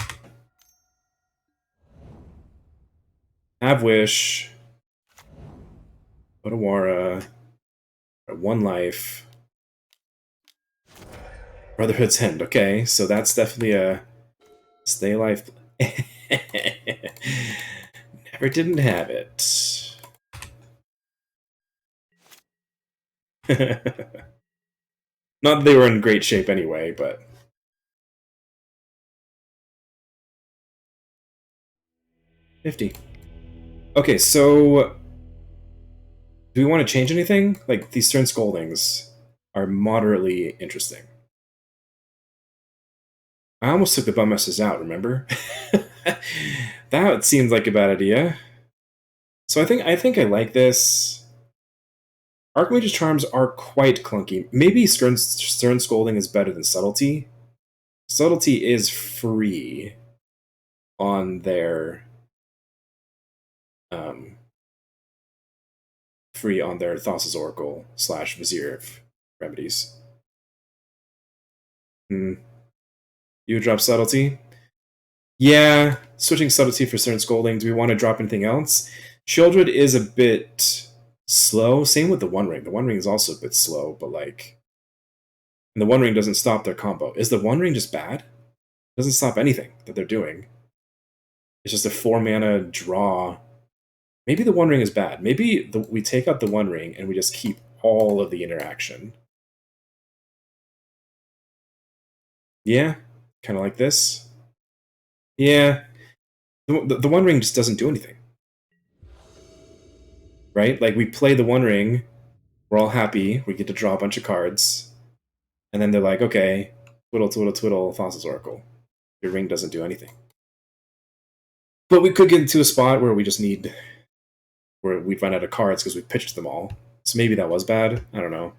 Have Wish, Otawara, 1 life, Brotherhood's End. Okay, so that's definitely a stay life. Never didn't have it. Not that they were in great shape anyway, but 50. Okay, so do we want to change anything? Like these turn scoldings are moderately interesting. I almost took the Bummasters out, remember? That seemed like a bad idea. So I think I like this. Archmage's Charms are quite clunky. Maybe Stern Scolding is better than Subtlety. Subtlety is free on their Thassa's Oracle / Vizier of Remedies. You would drop Subtlety? Yeah, switching Subtlety for Stern Scolding. Do we want to drop anything else? Shieldred is a bit slow. Same with the One Ring. The One Ring is also a bit slow, but like, and the One Ring doesn't stop their combo. Is the One Ring just bad? It doesn't stop anything that they're doing. It's just a 4-mana draw. Maybe the One Ring is bad. Maybe we take out the One Ring and we just keep all of the interaction. Yeah, kind of like this. Yeah, the One Ring just doesn't do anything. Right? Like, we play the One Ring, we're all happy, we get to draw a bunch of cards, and then they're like, okay, twiddle, twiddle, twiddle, Thassa's Oracle. Your ring doesn't do anything. But we could get into a spot where where we'd run out of cards because we pitched them all. So maybe that was bad. I don't know.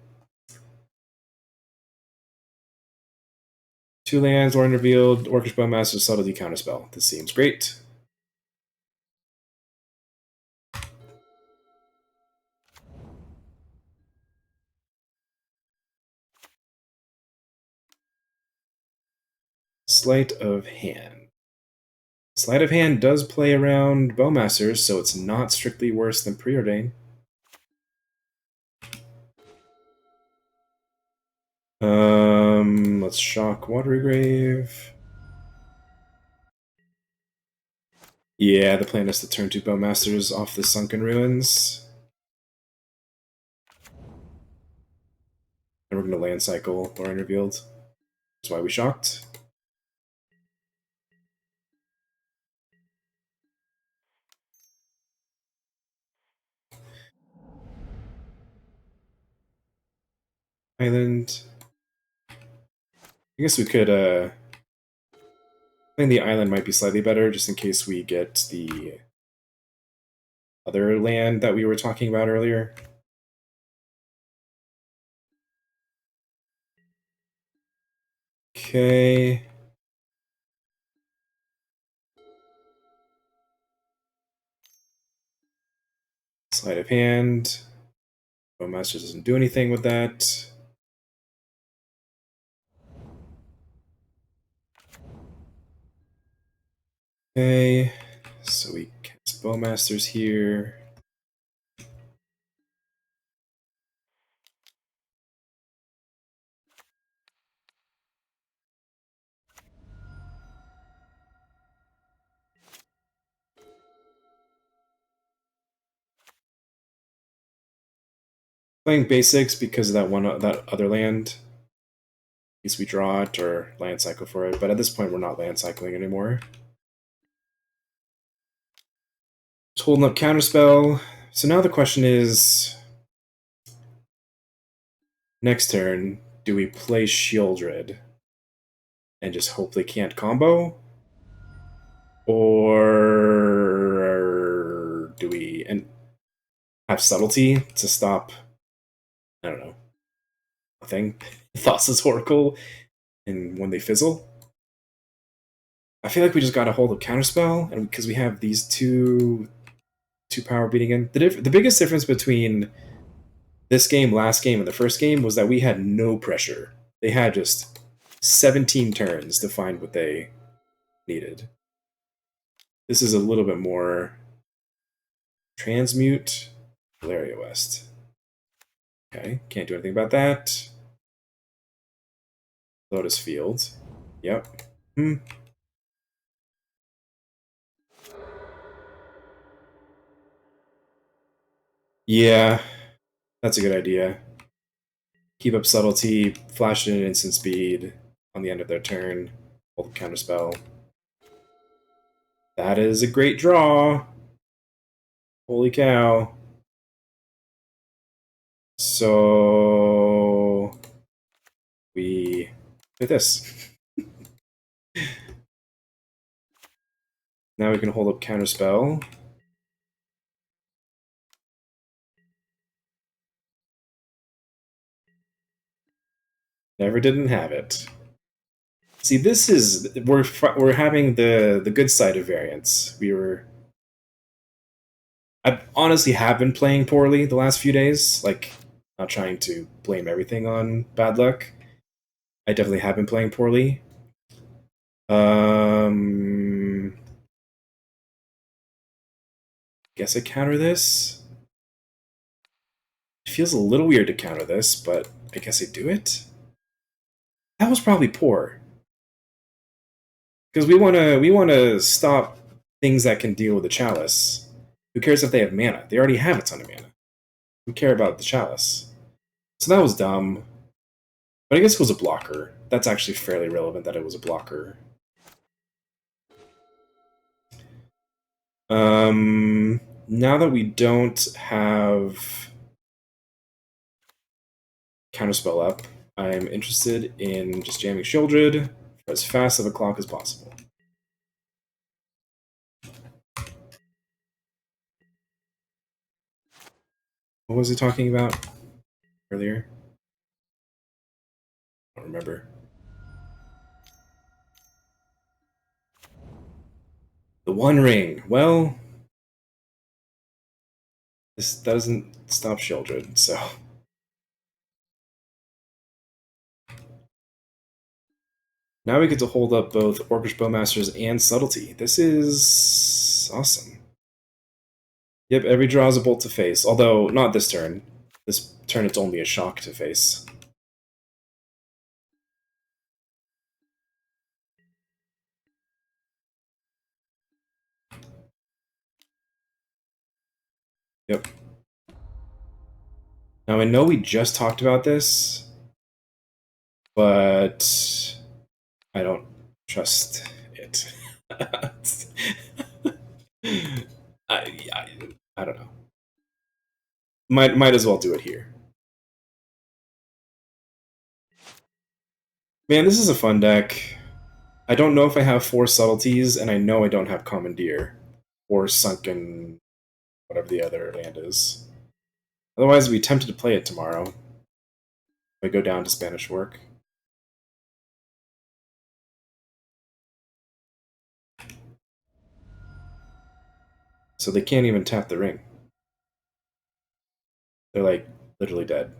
2 lands, Orin revealed, Orcish Bowmaster, Subtlety Counterspell. This seems great. Sleight of Hand. Sleight of Hand does play around Bowmasters, so it's not strictly worse than Preordain. Let's shock Watery Grave. Yeah, the plan is to turn 2 Bowmasters off the Sunken Ruins. And we're going to land cycle or Revealed. That's why we shocked. Island. I guess we could, I think the island might be slightly better, just in case we get the other land that we were talking about earlier. Okay. Sleight of hand. Bowmaster doesn't do anything with that. Okay. So we cast Bowmasters here. Playing basics because of that other land. In case we draw it or land cycle for it, but at this point we're not land cycling anymore. Just holding up counterspell. So now the question is, next turn, do we play Shieldred and just hope they can't combo? Or do we have subtlety to stop, I don't know, a thing? Thassa's Oracle, and when they fizzle? I feel like we just gotta hold up counterspell, and because we have these two power beating in. The biggest difference between this game, last game, and the first game was that we had no pressure. They had just 17 turns to find what they needed. This is a little bit more transmute. Valeria West. Okay, can't do anything about that. Lotus Field. Yep. Yeah, that's a good idea. Keep up subtlety, flash it in instant speed on the end of their turn. Hold the counterspell. That is a great draw. Holy cow. So we do this. Now we can hold up counterspell. Never didn't have it. See, this is we're having the good side of variance. I honestly have been playing poorly the last few days. Like, not trying to blame everything on bad luck. I definitely have been playing poorly. Guess I counter this. It feels a little weird to counter this, but I guess I do it. That was probably poor. Because we wanna stop things that can deal with the chalice. Who cares if they have mana? They already have a ton of mana. We care about the chalice. So that was dumb. But I guess it was a blocker. That's actually fairly relevant that it was a blocker. Now that we don't have counterspell up, I'm interested in just jamming Shieldred for as fast of a clock as possible. What was he talking about earlier? I don't remember. The One Ring. Well, this doesn't stop Shieldred, so. Now we get to hold up both Orcish Bowmasters and Subtlety. This is awesome. Yep, every draw is a bolt to face, although not this turn. This turn it's only a shock to face. Yep. Now I know we just talked about this, but I don't trust it. I don't know. Might as well do it here. Man, this is a fun deck. I don't know if I have 4 subtleties, and I know I don't have Commandeer. Or Sunken, whatever the other land is. Otherwise, I'd be tempted to play it tomorrow. If I go down to Spanish work. So they can't even tap the ring. They're like literally dead.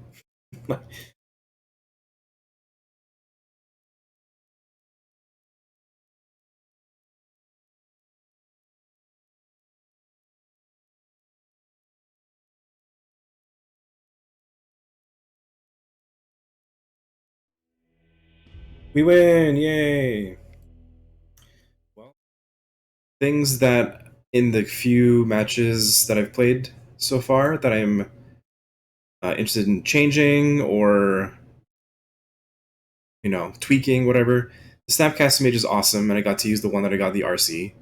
We win! Yay! Well, things that in the few matches that I've played so far that I'm interested in changing or tweaking, whatever. The Snapcaster Mage is awesome, and I got to use the one that I got the RC,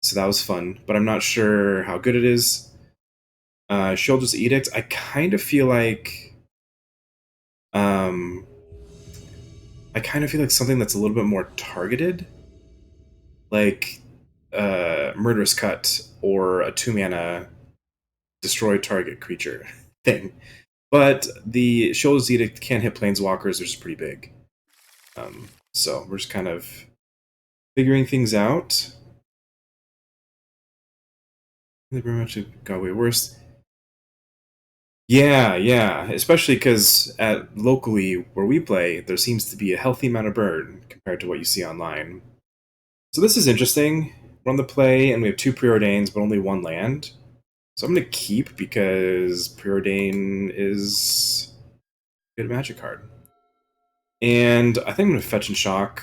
so that was fun. But I'm not sure how good it is. Shoulder's Edict, I kind of feel like, um, something that's a little bit more targeted, like Murderous Cut or a 2-mana destroy target creature thing. But the Shoulder's Edict can't hit planeswalkers, which is pretty big. So we're just kind of figuring things out. They very much got way worse. Yeah, especially because at locally where we play, there seems to be a healthy amount of burn compared to what you see online. So this is interesting. We're on the play, and we have 2 preordains, but only 1 land. So I'm going to keep because preordain is a good magic card. And I think I'm going to fetch and shock.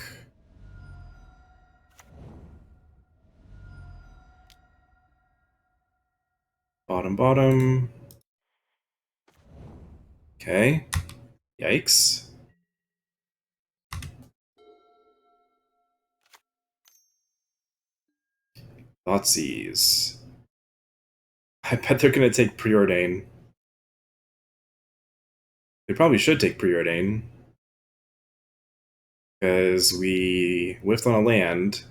Bottom. Okay. Yikes. Thoughtseize. I bet they're going to take preordain. They probably should take preordain. Because we whiffed on a land.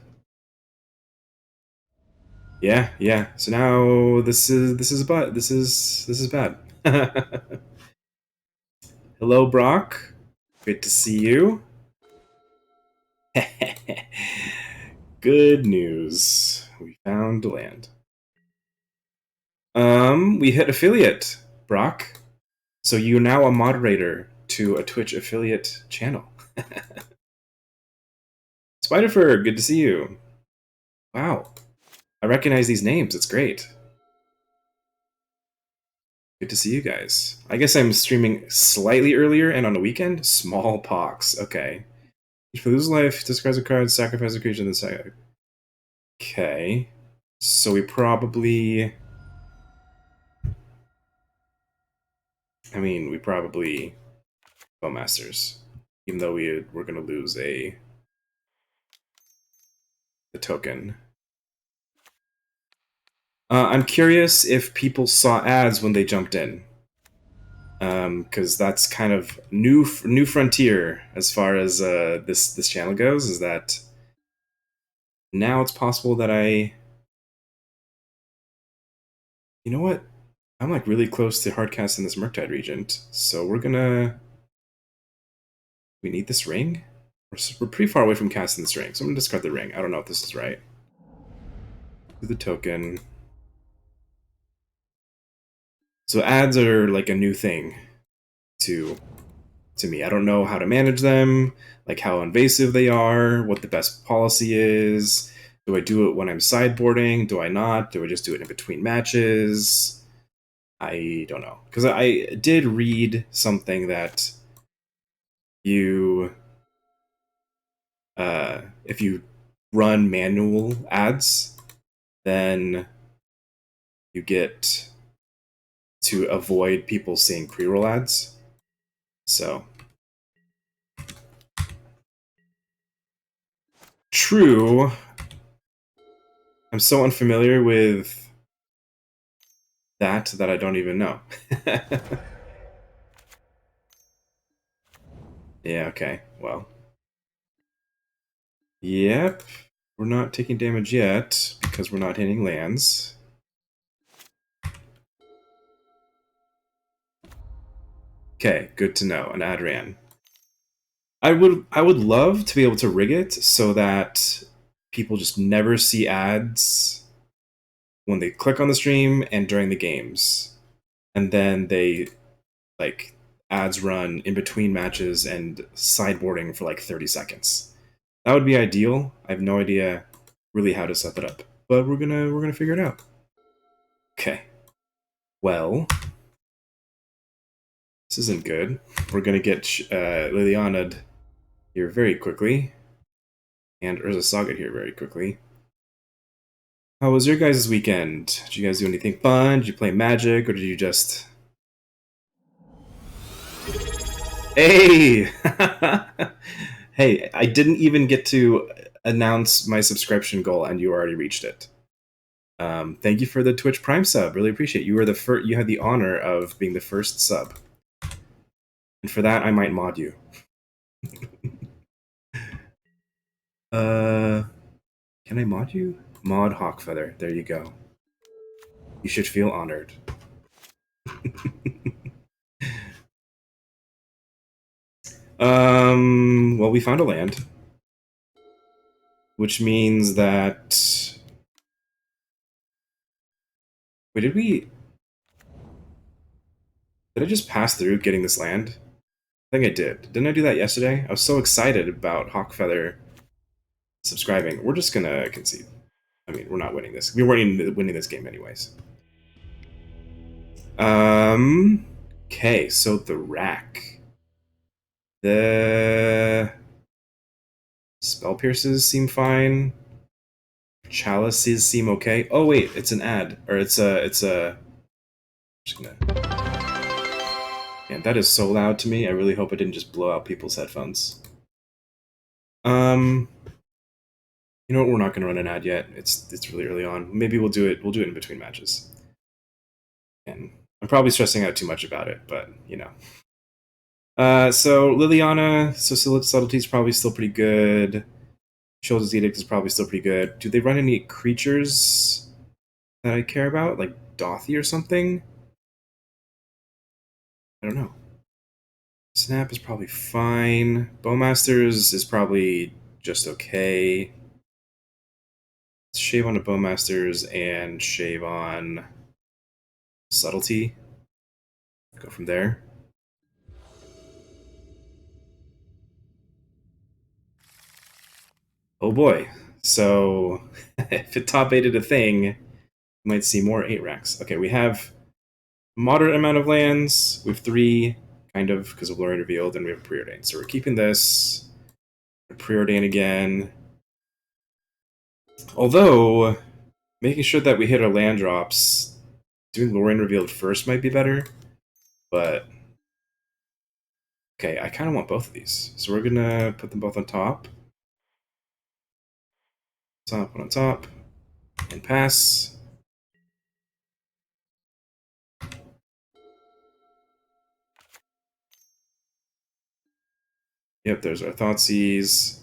Yeah. So now this is bad. Hello, Brock. Good to see you. Good news. We found land. We hit affiliate, Brock. So you're now a moderator to a Twitch affiliate channel. Spiderfur, good to see you. Wow. I recognize these names. It's great. Good to see you guys. I guess I'm streaming slightly earlier and on a weekend. Smallpox. Okay. If you lose life, discard a card, sacrifice a creature, then sacrifice. Okay. So we probably. We probably Bowmasters, even though we're gonna lose the token. I'm curious if people saw ads when they jumped in, because that's kind of new frontier as far as this channel goes. Is that now it's possible that you know what? I'm like really close to hardcast in this Murktide Regent, so we're gonna. We need this ring. We're pretty far away from casting this ring, so I'm gonna discard the ring. I don't know if this is right. Do the token. So ads are like a new thing to me. I don't know how to manage them, like how invasive they are, what the best policy is. Do I do it when I'm sideboarding? Do I not? Do I just do it in between matches? I don't know. Because I did read something that you, if you run manual ads, then you get to avoid people seeing pre-roll ads. So true. I'm so unfamiliar with that I don't even know. Yeah, okay. Well, Yep. We're not taking damage yet because we're not hitting lands. Okay, good to know. An ad ran. I would love to be able to rig it so that people just never see ads when they click on the stream and during the games. And then they like ads run in between matches and sideboarding for like 30 seconds. That would be ideal. I have no idea really how to set that up, but we're gonna figure it out. Okay. Well, this isn't good. We're gonna get Liliana'd here very quickly, and Urza Saga here very quickly. How was your guys' weekend? Did you guys do anything fun? Did you play Magic, or did you just... Hey! Hey, I didn't even get to announce my subscription goal, and you already reached it. Thank you for the Twitch Prime sub. Really appreciate it. You were the first. You had the honor of being the first sub, and for that, I might mod you. Can I mod you? Mod Hawkfeather. There you go. You should feel honored. Well, we found a land, which means that... Wait, did we... Did I just pass through getting this land? I think I did. Didn't I do that yesterday? I was so excited about Hawkfeather subscribing. We're just gonna concede. I mean, we're not winning this. We weren't winning this game anyways. Okay, so the rack. The spell pierces seem fine. Chalices seem okay. Oh wait, it's an ad. Or it's a I'm just gonna... Man, that is so loud to me. I really hope I didn't just blow out people's headphones. You know what? We're not gonna run an ad yet. It's really early on. Maybe we'll do it. We'll do it in between matches. And I'm probably stressing out too much about it, but you know. So Liliana, so Subtlety is probably still pretty good. Shoulder's Edict is probably still pretty good. Do they run any creatures that I care about, like Dothy or something? I don't know. Snap is probably fine. Bowmasters is probably just okay. Let's shave on the Bowmasters and shave on Subtlety. Go from there. Oh boy. So if it top 8'd a thing, you might see more 8 racks. Okay, we have a moderate amount of lands. We have 3, kind of, because of Lorien Revealed, and we have Preordain. So we're keeping this. Preordain again. Although, making sure that we hit our land drops, doing Lorien Revealed first might be better. But, okay, I kind of want both of these. So we're going to put them both on top. Top, one on top. And pass. Yep, there's our Thoughtseize.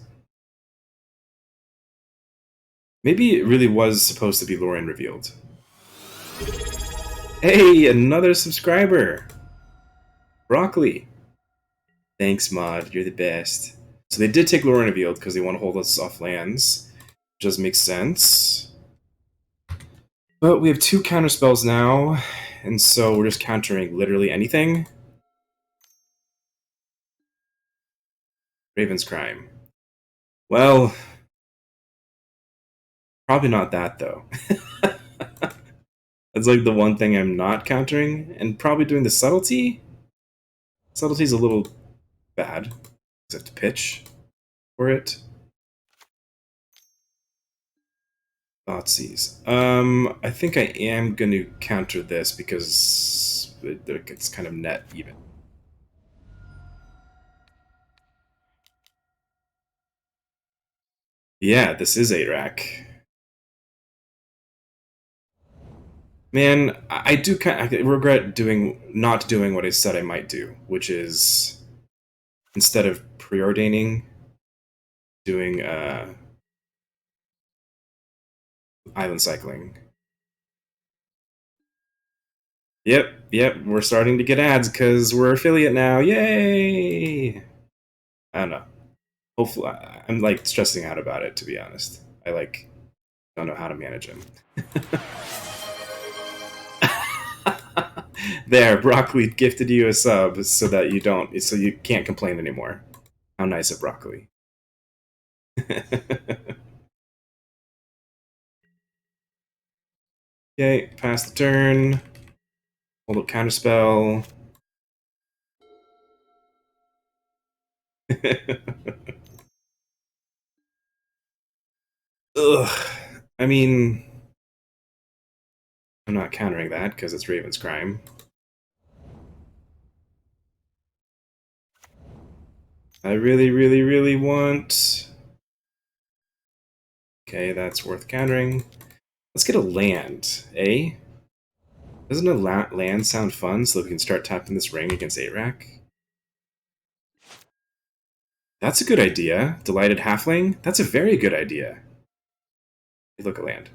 Maybe it really was supposed to be Lorien Revealed. Hey, another subscriber! Broccoli! Thanks, Mod. You're the best. So they did take Lorien Revealed because they want to hold us off lands. Which does make sense. But we have 2 counter spells now, and so we're just countering literally anything. Raven's Crime. Well, probably not that, though. That's like the one thing I'm not countering, and probably doing the Subtlety. Subtlety's a little bad, because I have to pitch for it. Thoughtseize. I think I am going to counter this because it's kind of net even. Yeah, this is 8 rack. Man, I do kind of regret not doing what I said I might do, which is instead of preordaining, doing Island cycling. Yep. We're starting to get ads because we're affiliate now. Yay! I don't know. Hopefully, I'm like stressing out about it. To be honest, I like don't know how to manage him. There, broccoli gifted you a sub so that so you can't complain anymore. How nice of broccoli. Okay, pass the turn. Hold up counterspell. Ugh. I mean, I'm not countering that because it's Raven's Crime. I really want. Okay, that's worth countering. Let's get a land, eh? Doesn't a land sound fun so we can start tapping this ring against 8-rack? That's a good idea. Delighted Halfling? That's a very good idea. Hey, look at land.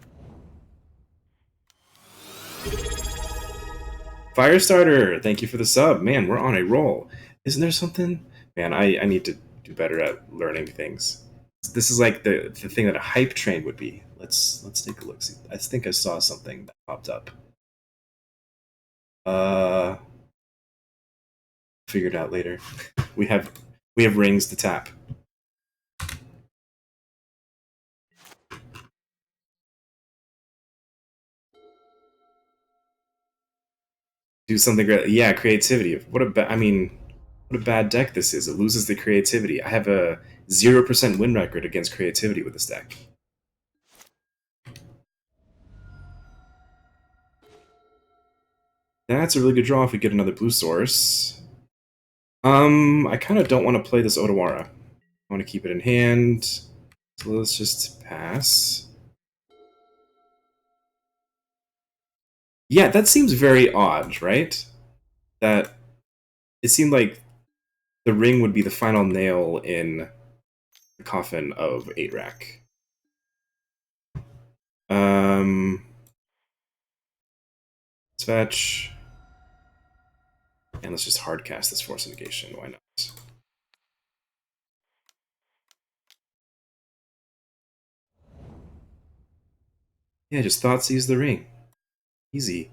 Firestarter, thank you for the sub. Man, we're on a roll. Isn't there something? Man, I need to do better at learning things. This is like the thing that a hype train would be. Let's take a look. See, I think I saw something that popped up. Figure it out later. we have rings to tap. Do something great. Yeah, creativity. What a bad deck this is. It loses the creativity. I have a 0% win record against creativity with this deck. That's a really good draw if we get another blue source. I kind of don't want to play this Odawara. I want to keep it in hand. So let's just pass. Yeah, that seems very odd, right? That it seemed like the ring would be the final nail in the coffin of 8-rack. Let's fetch. And let's just hardcast this Force Negation. Why not? Yeah, just thought seize the ring. Easy.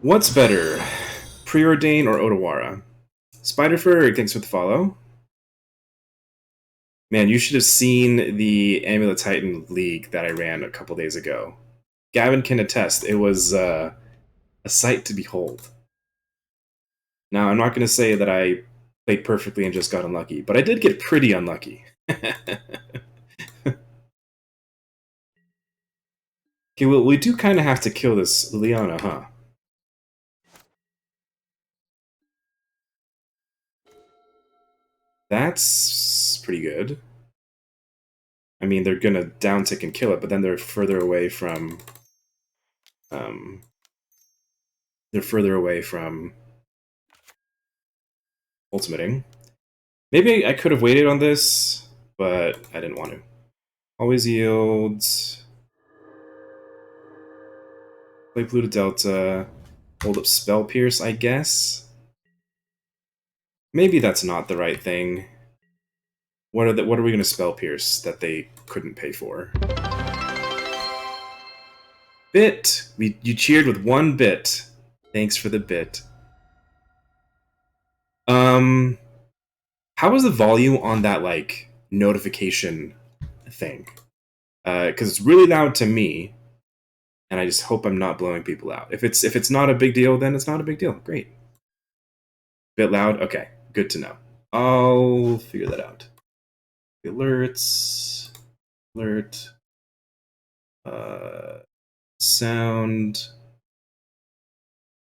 What's better, Preordain or Odawara? Spiderfur, thanks for the follow. Man, you should have seen the Amulet Titan League that I ran a couple days ago. Gavin can attest, it was a sight to behold. Now, I'm not going to say that I played perfectly and just got unlucky, but I did get pretty unlucky. Okay, well, we do kind of have to kill this Liliana, huh? That's pretty good. I mean, they're gonna downtick and kill it, but then they're further away from. They're further away from ultimating. Maybe I could have waited on this, but I didn't want to. Always yields. Play Pluto Delta. Hold up Spell Pierce, I guess. Maybe that's not the right thing. What are we gonna Spell Pierce that they couldn't pay for? Bit! You cheered with 1 bit. Thanks for the bit. How is the volume on that like notification thing? Because it's really loud to me, and I just hope I'm not blowing people out. If it's not a big deal, then it's not a big deal. Great. Bit loud. Okay, good to know. I'll figure that out. Alerts. Alert. Sound.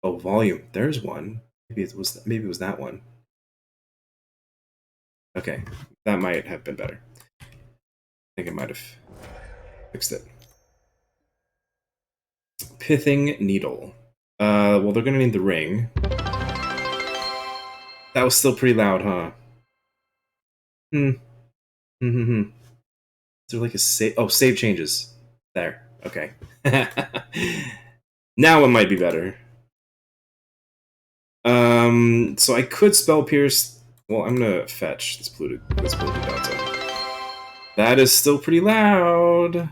Oh, volume. There's one. Maybe it was that one. Okay, that might have been better. I think I might have fixed it. Pithing Needle. Well, they're gonna need the ring. That was still pretty loud, huh? Hmm. Is there like a save? Oh, save changes. There. Okay. Now it might be better. So I could spell pierce. Well, I'm gonna fetch this polluted delta. That is still pretty loud.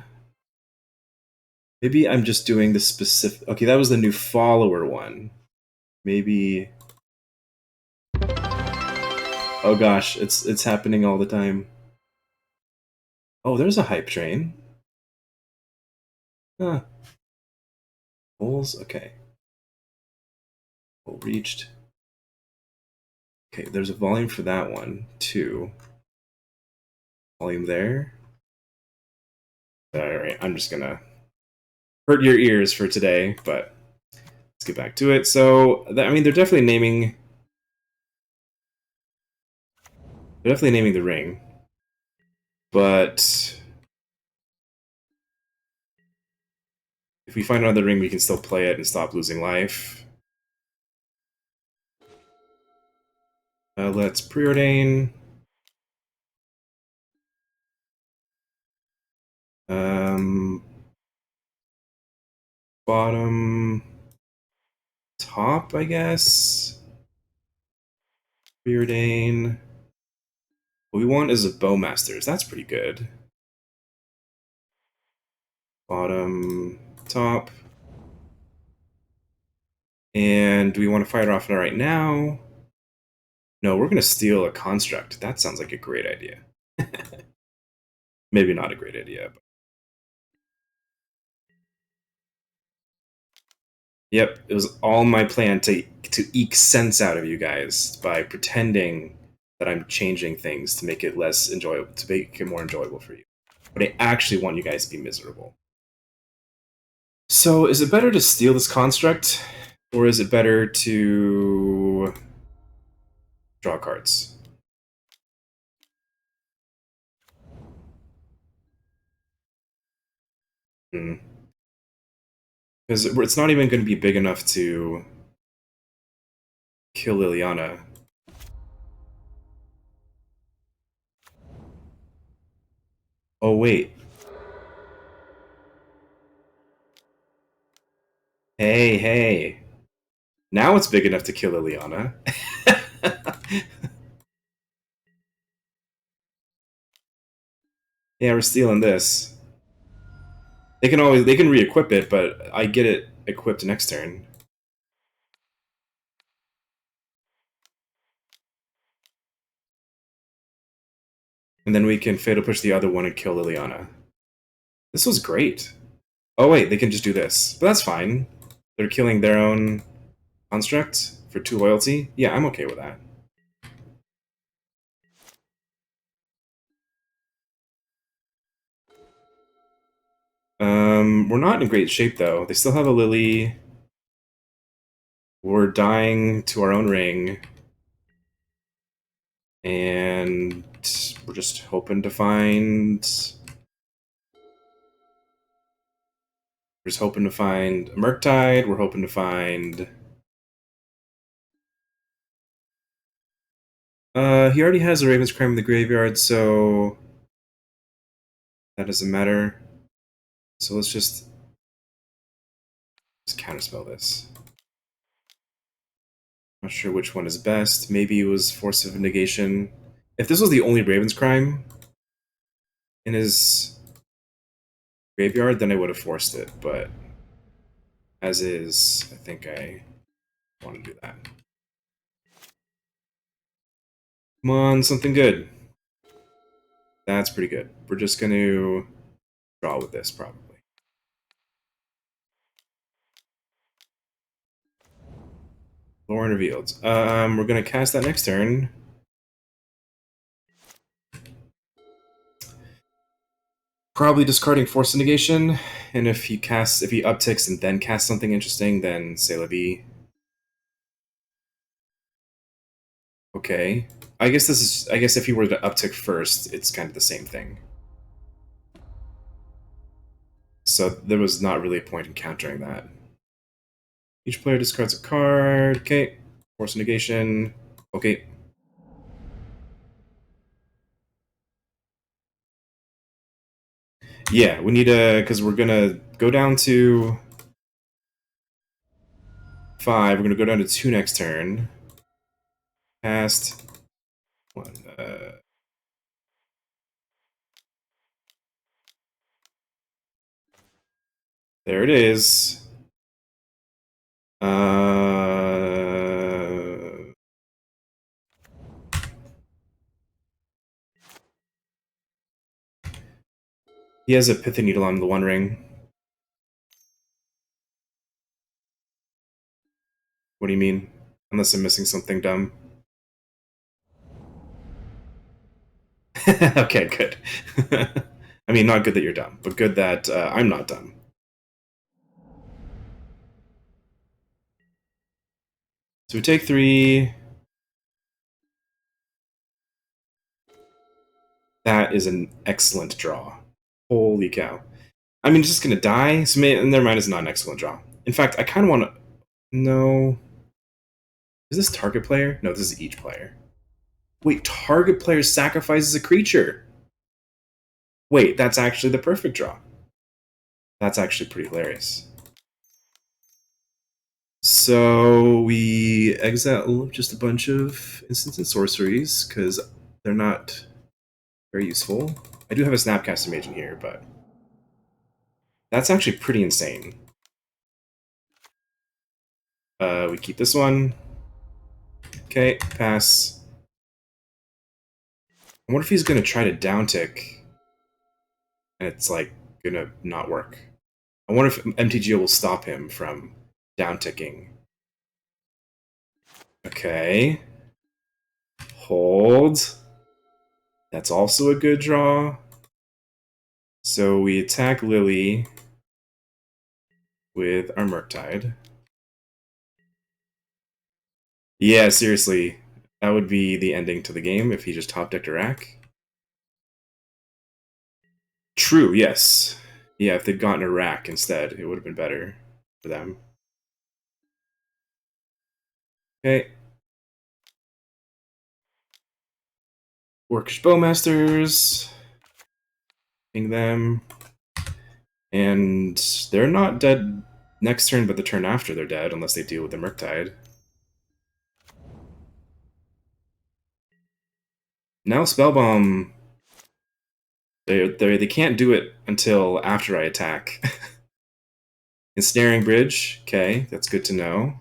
Maybe I'm just doing the specific. Okay, that was the new follower one. Maybe. Oh gosh, it's happening all the time. Oh, there's a hype train. Huh. Holes. Okay. Hole reached. Okay, there's a volume for that one too. Volume there. All right, I'm just gonna hurt your ears for today, but let's get back to it. So, I mean, they're definitely naming. They're definitely naming the ring, but if we find another ring, we can still play it and stop losing life. Let's preordain. Um, bottom, top, I guess. Preordain. What we want is a Bowmasters. That's pretty good. Bottom, top. And do we want to fire it off right now? No, we're going to steal a construct. That sounds like a great idea. Maybe not a great idea. But... Yep, it was all my plan to eke sense out of you guys by pretending that I'm changing things to make it less enjoyable, to make it more enjoyable for you. But I actually want you guys to be miserable. So, is it better to steal this construct, or is it better to draw cards? Hmm. Because it's not even going to be big enough to kill Liliana. Oh, wait. Hey, hey. Now it's big enough to kill Liliana. Yeah, we're stealing this. They can re-equip it, but I get it equipped next turn. And then we can fatal push the other one and kill Liliana. This was great. Oh wait, they can just do this. But that's fine. They're killing their own construct for 2 loyalty. Yeah, I'm okay with that. We're not in great shape though. They still have a Lily. We're dying to our own ring. And we're just hoping to find... We're just hoping to find Murktide. We're hoping to find... he already has a Raven's Crime in the graveyard, so... That doesn't matter. So let's just counterspell this. Not sure which one is best. Maybe it was Force of Negation. If this was the only Raven's Crime in his graveyard, then I would have forced it, but as is, I think I want to do that. Come on, something good. That's pretty good. We're just going to draw with this, probably. Lauren revealed. We're going to cast that next turn. Probably discarding Force of Negation, and if he upticks and then casts something interesting, then C'est la vie. Okay. I guess if he were to uptick first, it's kind of the same thing. So there was not really a point in countering that. Each player discards a card. Okay. Force negation. Okay. Yeah, we need to, because we're gonna go down to 5. We're gonna go down to 2 next turn. Past 1. There it is. He has a Pithy Needle on the One Ring. What do you mean? Unless I'm missing something dumb. Okay, good. I mean, not good that you're dumb, but good that I'm not dumb. So we take 3. That is an excellent draw. Holy cow. I mean, it's just going to die. So never mind, it's not an excellent draw. In fact, I kind of want to... No. Is this target player? No, this is each player. Wait, target player sacrifices a creature. Wait, that's actually the perfect draw. That's actually pretty hilarious. So we exile just a bunch of instants and sorceries, because they're not very useful. I do have a Snapcaster Mage in here, but that's actually pretty insane. We keep this one. Okay, pass. I wonder if he's going to try to downtick, and it's, like, going to not work. I wonder if MTGO will stop him from downticking. Okay. Hold. That's also a good draw. So we attack Lily with our Murktide. Yeah, seriously. That would be the ending to the game if he just top-decked a rack. True, yes. Yeah, if they'd gotten a rack instead, it would have been better for them. Okay. Orcish Bowmasters. Ping them. And they're not dead next turn, but the turn after they're dead, unless they deal with the Murktide. Now Spellbomb... They can't do it until after I attack. Ensnaring Bridge, okay, that's good to know.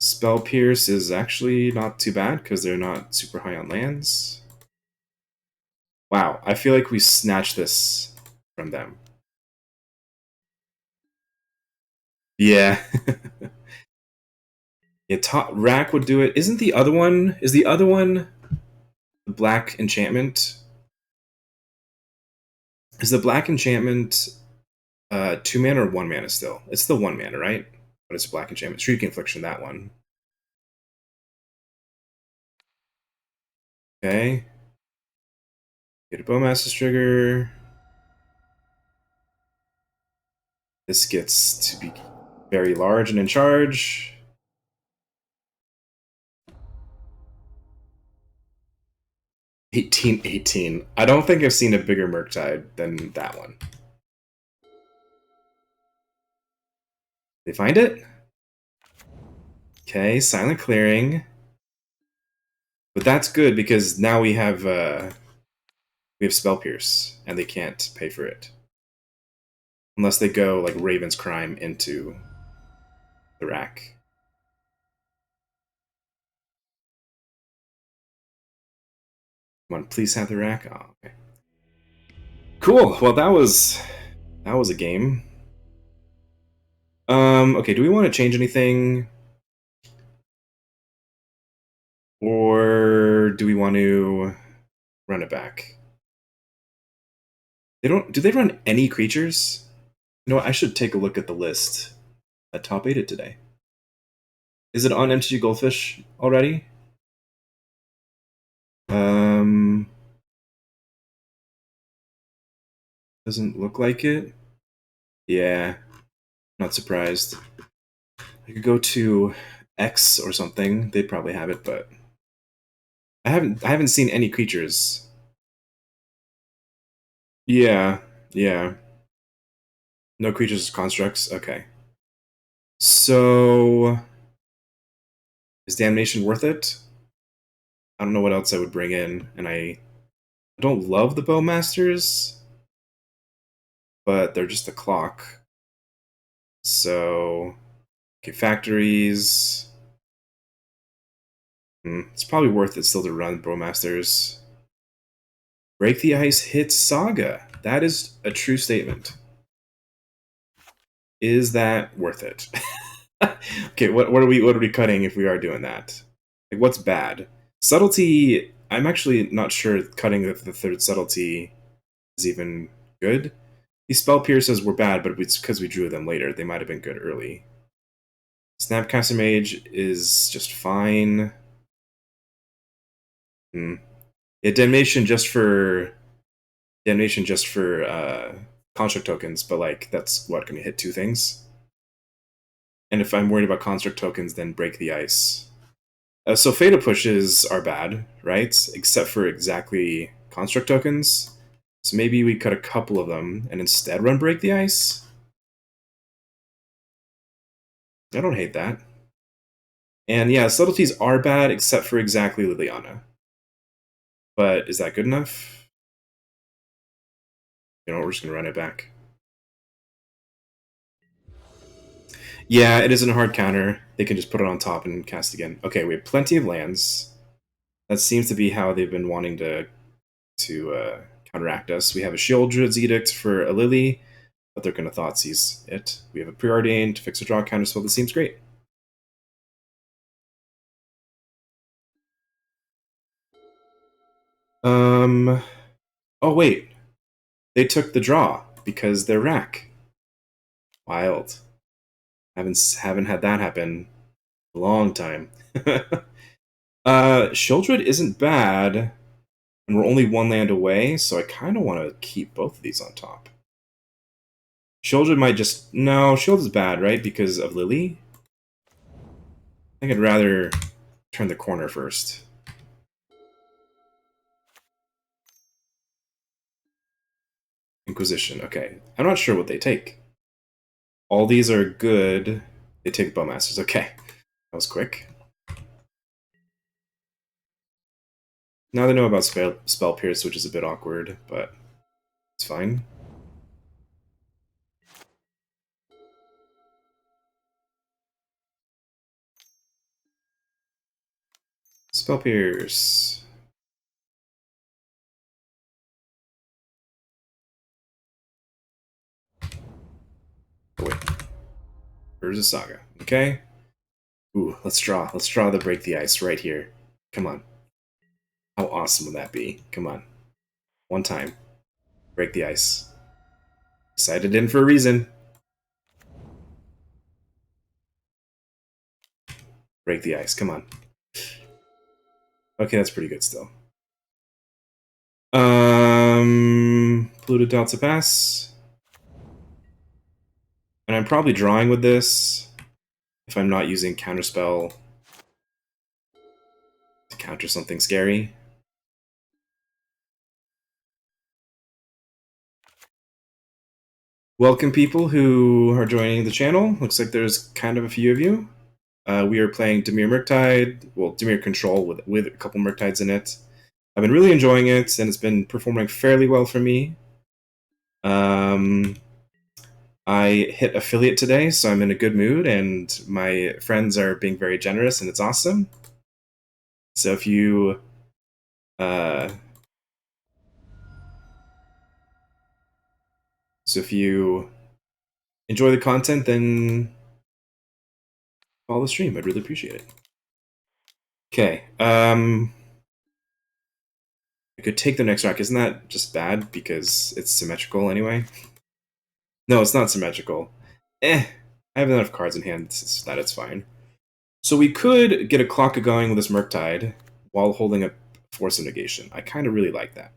Spell Pierce is actually not too bad because they're not super high on lands. Wow, I feel like we snatched this from them. Yeah. Yeah, top rack would do it. Isn't the other one? Is the other one the black enchantment? Is the black enchantment 2 mana or 1 mana still? It's the 1 mana, right? But it's a black enchantment. Shriek Infliction, that one. Okay. Get a Bowmaster's Trigger. This gets to be very large and in charge. 1818. I don't think I've seen a bigger Murktide than that one. They find it? Okay, Silent Clearing. But that's good because now we have Spell Pierce, and they can't pay for it. Unless they go like Raven's Crime into the rack. Come on, please have the rack. Oh, okay. Cool. Well, that was a game. Okay, do we want to change anything? Or do we want to run it back? They don't. Do they run any creatures? You know what? I should take a look at the list that top 8'd today. Is it on MTG Goldfish already? Doesn't look like it. Yeah, not surprised. I could go to X or something. They'd probably have it, but I haven't seen any creatures. Yeah. Yeah. No creatures, constructs. Okay. So, is Damnation worth it? I don't know what else I would bring in, and I don't love the Bowmasters, but they're just a clock. So, okay, factories. It's probably worth it still to run Bowmasters. Break the Ice hits Saga. That is a true statement. Is that worth it? Okay, what are we cutting if we are doing that? Like, what's bad? Subtlety. I'm actually not sure cutting the third subtlety is even good. These spell pierces were bad, but it's because we drew them later. They might have been good early. Snapcaster Mage is just fine. Yeah, damnation just for construct tokens, but like that's what going to hit two things. And if I'm worried about construct tokens, then break the ice. So Fata pushes are bad, right? Except for exactly construct tokens. So maybe we cut a couple of them and instead run break the ice. I don't hate that. And yeah, subtleties are bad except for exactly Liliana. But is that good enough? You know, we're just gonna run it back. Yeah, it isn't a hard counter. They can just put it on top and cast again. Okay, we have plenty of lands. That seems to be how they've been wanting to counteract us. We have a Sheoldred's Edict for a Lily, but they're going to Thoughtseize it. We have a Preordained to fix a draw counterspell. This seems great. Um. Oh wait, they took the draw because they're rack. Wild. Haven't had that happen a long time. Sheoldred isn't bad, and we're only one land away, so I kind of want to keep both of these on top. Sheoldred might just no. Sheoldred's bad, right? Because of Lily. I think I'd rather turn the corner first. Inquisition. Okay, I'm not sure what they take. All these are good. They take Bowmasters. Okay, that was quick. Now they know about spell Pierce, which is a bit awkward, but it's fine. Spell Pierce. Oh, wait. Here's a Saga. Okay. Ooh, let's draw. Let's draw the Break the Ice right here. Come on. How awesome would that be? Come on. One time. Break the Ice. Decided in for a reason. Break the Ice. Come on. Okay, that's pretty good still. Polluted Delta Pass. And I'm probably drawing with this if I'm not using Counterspell to counter something scary. Welcome, people who are joining the channel. Looks like there's kind of a few of you. We are playing Dimir Murktide, well, Dimir Control with a couple Murktides in it. I've been really enjoying it, and it's been performing fairly well for me. I hit affiliate today, so I'm in a good mood, and my friends are being very generous, and it's awesome. So if you uh, enjoy the content, then follow the stream. I'd really appreciate it. Okay. I could take the next rack. Isn't that just bad because it's symmetrical anyway? No, it's not symmetrical. I have enough cards in hand that it's fine. So we could get a clock going with this Murktide while holding up Force of Negation. I kind of really like that.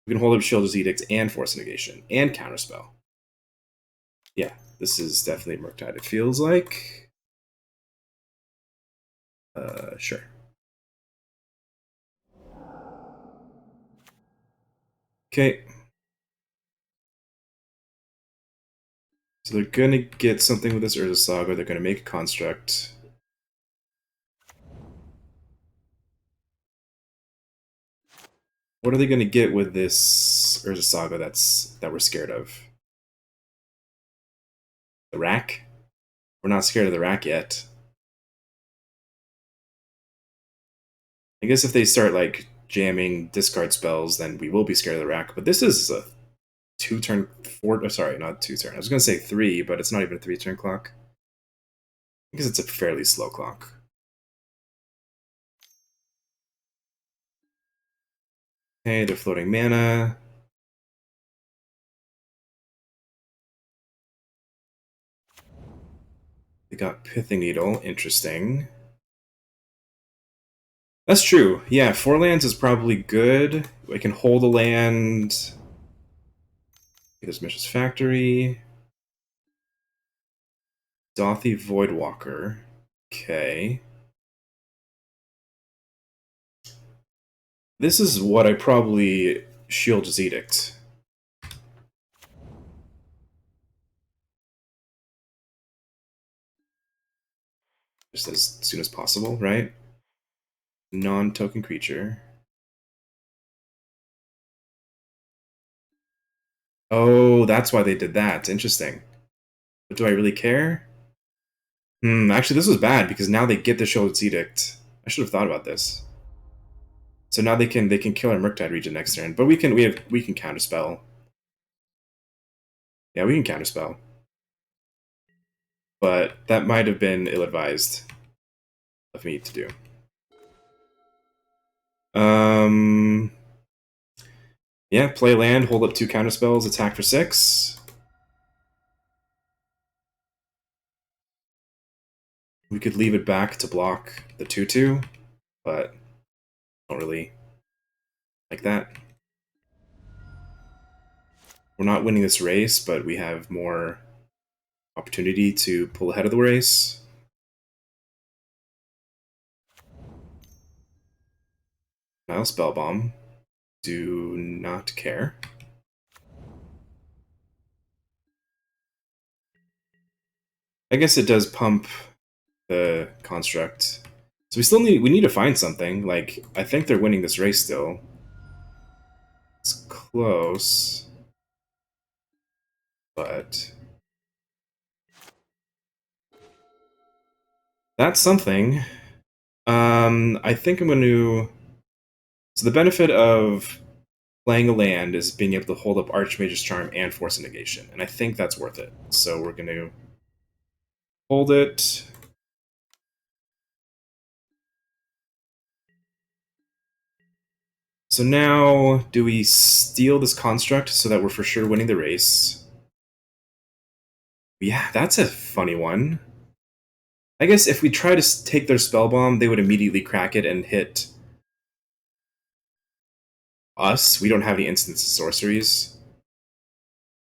We can hold up Sheoldred's Edict and Force of Negation and Counterspell. Yeah, this is definitely Murktide. It feels like. Sure. Okay. So they're gonna get something with this Urza Saga. They're gonna make a construct. What are they gonna get with this Urza Saga that we're scared of? The rack? We're not scared of the rack yet. I guess if they start like jamming discard spells, then we will be scared of the rack. But this is a 2-turn, sorry, not 2-turn. I was gonna say 3, but it's not even a 3-turn clock. I guess it's a fairly slow clock. Okay, they're floating mana. They got Pithing Needle, interesting. That's true. Yeah, 4 lands is probably good. I can hold a land. There's Mishra's Factory. Dothy Voidwalker. Okay. This is what I probably Shield's Edict. Just as soon as possible, right? Non-token creature. Oh, that's why they did that. Interesting. But do I really care? Actually, this was bad because now they get the Shield's Edict. I should have thought about this. So now they can kill our Murktide Regent next turn, but we can counterspell. Yeah, we can counterspell. But that might have been ill-advised of me to do. Yeah, play land, hold up 2 counterspells, attack for 6. We could leave it back to block the 2/2, but don't really like that. We're not winning this race, but we have more opportunity to pull ahead of the race. Now Spellbomb. Do not care. I guess it does pump the construct. So we need to find something. Like, I think they're winning this race still. It's close. But that's something. I think I'm going to... So the benefit of playing a land is being able to hold up Archmage's Charm and Force of Negation, and I think that's worth it. So we're going to hold it. So now, do we steal this construct so that we're for sure winning the race? Yeah, that's a funny one. I guess if we try to take their spell bomb, they would immediately crack it and hit us. We don't have any instant sorceries.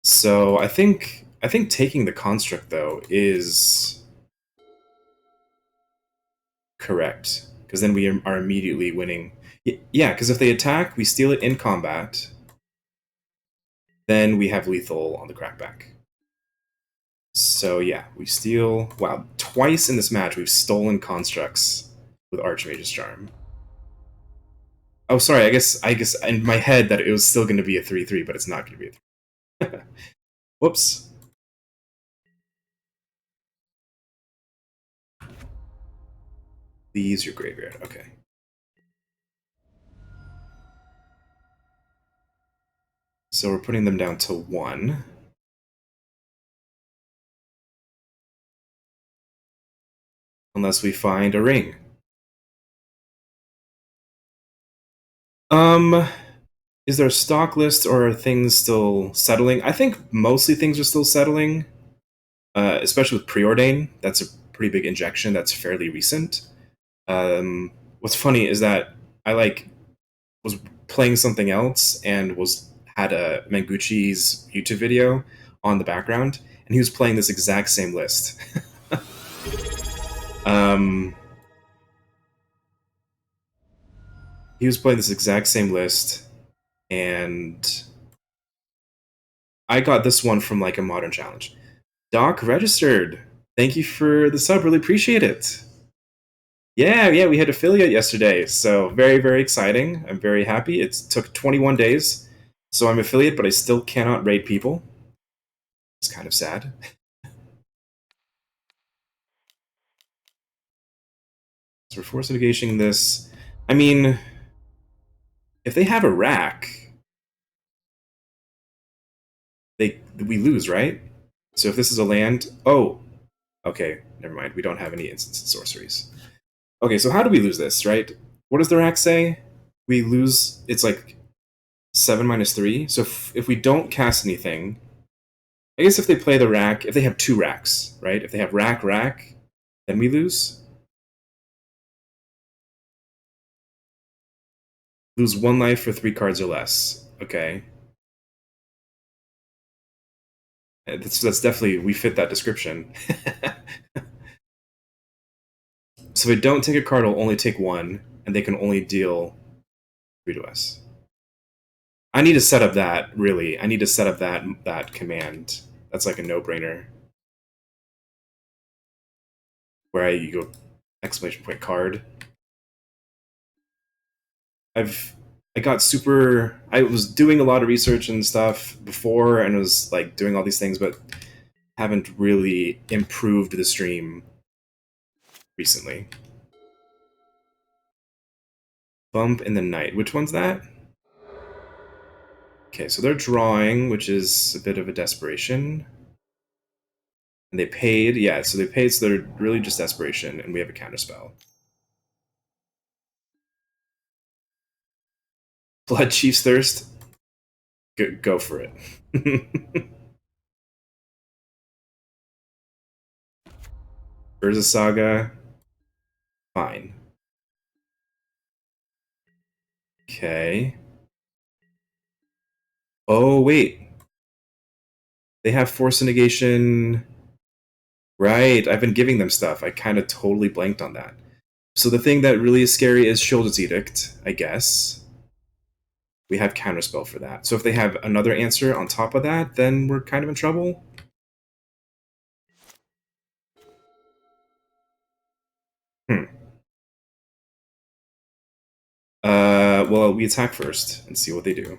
So I think taking the construct though is correct, because then we are immediately winning. Yeah, because if they attack, we steal it in combat. Then we have lethal on the crackback. So yeah, we steal. Wow, twice in this match we've stolen constructs with Archmage's Charm. Oh, sorry. I guess in my head that it was still going to be a 3/3, but it's not going to be a 3. Whoops. These your graveyard. Okay. So we're putting them down to 1. Unless we find a ring. Is there a stock list or are things still settling? I think mostly things are still settling, especially with Preordain. That's a pretty big injection that's fairly recent. What's funny is that I was playing something else and had a Manguchi's YouTube video on the background, and he was playing this exact same list. He was playing this exact same list, and I got this one from like a modern challenge. Doc registered. Thank you for the sub. Really appreciate it. Yeah, we had affiliate yesterday, so very, very exciting. I'm very happy. It took 21 days, so I'm affiliate, but I still cannot raid people. It's kind of sad. So we're force negating this. I mean, if they have a rack, we lose, right? So if this is a land, oh, okay, never mind. We don't have any instant sorceries. Okay, so how do we lose this, right? What does the rack say? We lose. It's like 7 minus 3. So if we don't cast anything, I guess if they play the rack, if they have 2 racks, right? If they have rack, then we lose. Lose 1 life for 3 cards or less. Okay. That's definitely, we fit that description. So if they don't take a card, it'll only take 1, and they can only deal 3 to us. I need to set up that, really. I need to set up that command. That's like a no-brainer. Where you go exclamation point card. I got super. I was doing a lot of research and stuff before, and was like doing all these things, but haven't really improved the stream recently. Bump in the night. Which one's that? Okay, so they're drawing, which is a bit of a desperation. And they paid, yeah, so they paid, so they're really just desperation, and we have a counterspell. Blood Chief's Thirst? Go for it. Urza Saga? Fine. Okay. Oh, wait. They have Force Negation. Right, I've been giving them stuff. I kind of totally blanked on that. So the thing that really is scary is Shield's Edict, I guess. We have Counterspell for that. So if they have another answer on top of that, then we're kind of in trouble. Hmm. Well, we attack first and see what they do.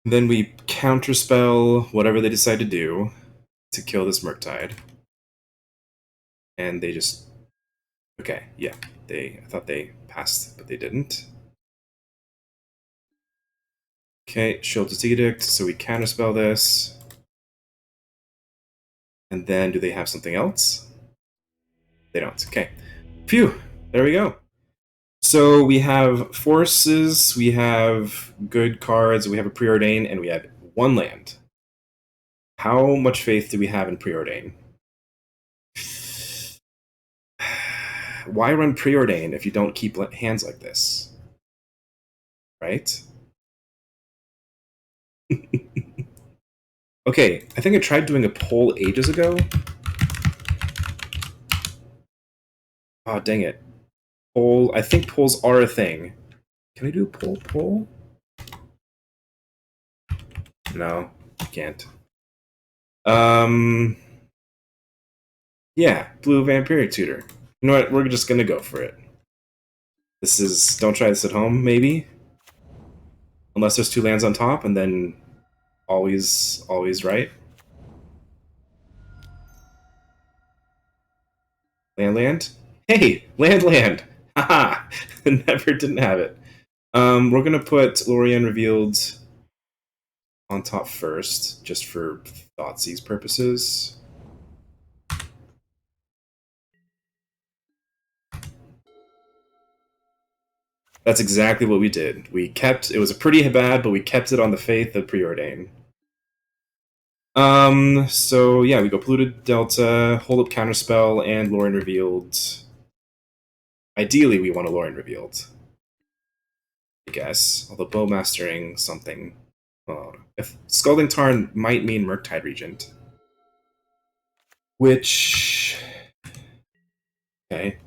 Then we counterspell whatever they decide to do to kill this Murktide. And they just... Okay, yeah. I thought they passed, but they didn't. Okay, Shield's Edict, so we counterspell this. And then do they have something else? They don't. Okay. Phew. There we go. So we have forces, we have good cards, we have a preordain, and we have 1 land. How much faith do we have in preordain? Why run preordain if you don't keep hands like this? Right? Okay, I think I tried doing a poll ages ago. Oh, dang it. Poll. I think polls are a thing. Can I do poll? No, I can't. Yeah, blue vampiric tutor. You know what? We're just gonna go for it. This is... Don't try this at home, maybe? Unless there's 2 lands on top, and then always right. Land. Hey, land. Haha. Never didn't have it. We're gonna put Lorien Revealed on top first, just for Thoughtseize purposes. That's exactly what we did. We kept... It was pretty bad, but we kept it on the faith of Preordain. So yeah, we go Polluted Delta, Hold Up Counterspell, and Lorien Revealed. Ideally, we want a Lorien Revealed, I guess. Although Bowmastering something. If Scalding Tarn might mean Murktide Regent. Which... Okay.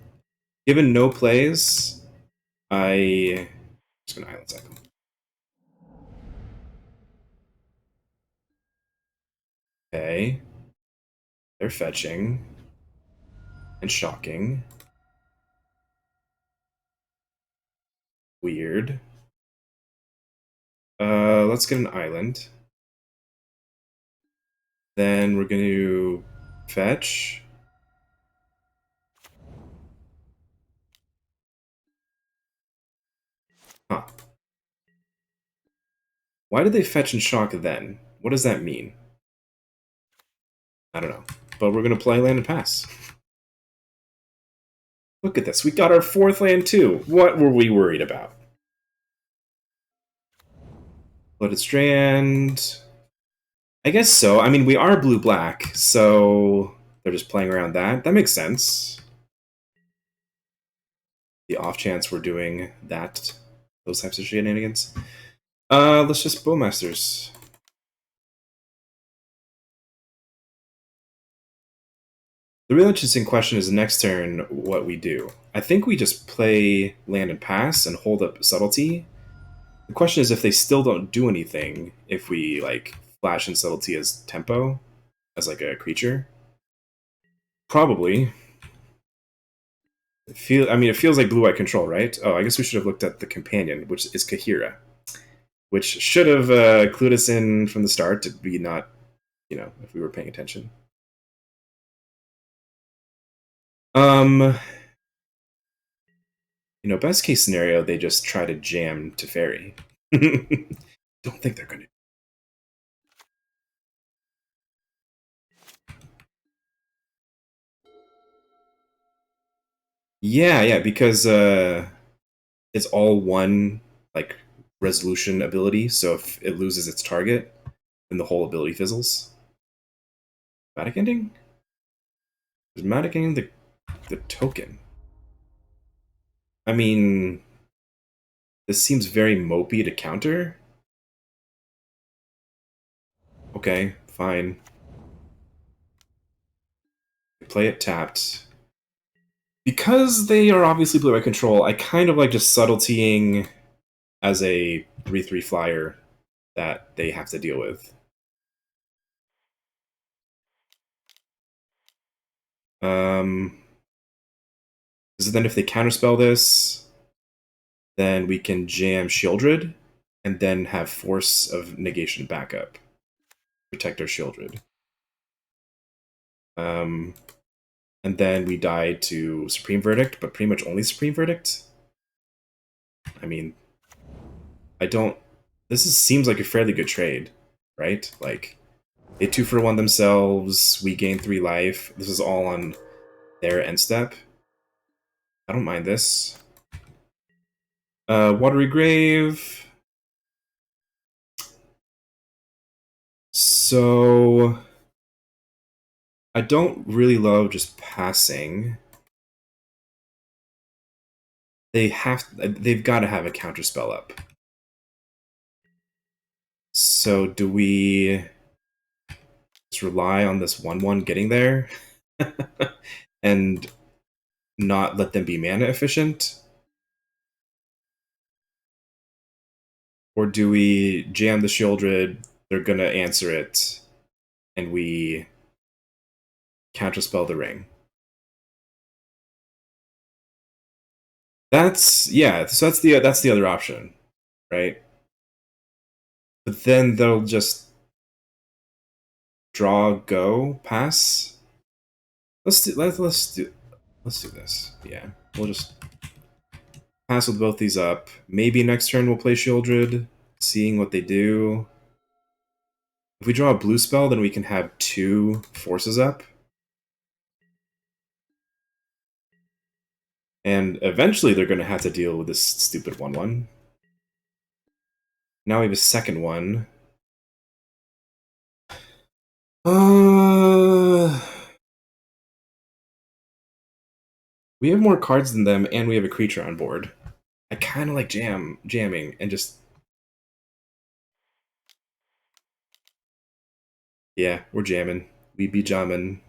Given no plays, I'm just going to Island Cycle. Okay. They're fetching. And shocking. Weird. Let's get an island. Then we're gonna fetch. Huh. Why did they fetch and shock then? What does that mean? I don't know. But we're gonna play land and pass. Look at this. We got our fourth land too. What were we worried about? Blooded Strand. I guess so. I mean, we are blue-black, so they're just playing around that. That makes sense. The off chance we're doing that, those types of shenanigans. Let's just Bowmasters. The real interesting question is next turn what we do. I think we just play land and pass and hold up subtlety. The question is if they still don't do anything, if we like flash in subtlety as tempo, as like a creature. Probably. I mean, it feels like blue-white control, right? Oh, I guess we should have looked at the companion, which is Kahira, which should have clued us in from the start to be not, if we were paying attention. Um, best case scenario, they just try to jam to fairy. Don't think they're gonna. Yeah, because it's all one like resolution ability. So if it loses its target, then the whole ability fizzles. Matic ending? Is Matic ending the token? I mean, this seems very mopey to counter. Okay, fine. Play it tapped. Because they are obviously blue by control, I kind of like just subtletying as a 3/3 flyer that they have to deal with. So then if they counterspell this, then we can jam Shieldred and then have Force of Negation backup. Protect our Shieldred. And then we die to Supreme Verdict, but pretty much only Supreme Verdict. I mean, I don't. Seems like a fairly good trade, right? Like, they 2-for-1 themselves, we gain 3 life. This is all on their end step. I don't mind this. Watery Grave. So I don't really love just passing. They've got to have a counterspell up. So do we just rely on this 1/1 getting there and not let them be mana efficient? Or do we jam the Shieldred, they're gonna answer it, and we counterspell the ring? So that's the other option, right? But then they'll just draw, go, pass. Let's do this. Yeah, we'll just pass with both these up. Maybe next turn we'll play Shieldred, seeing what they do. If we draw a blue spell, then we can have 2 forces up. And eventually they're going to have to deal with this stupid 1/1. Now we have a second one. We have more cards than them, and we have a creature on board. I kind of like jamming, and just... Yeah, we're jamming. We be jamming.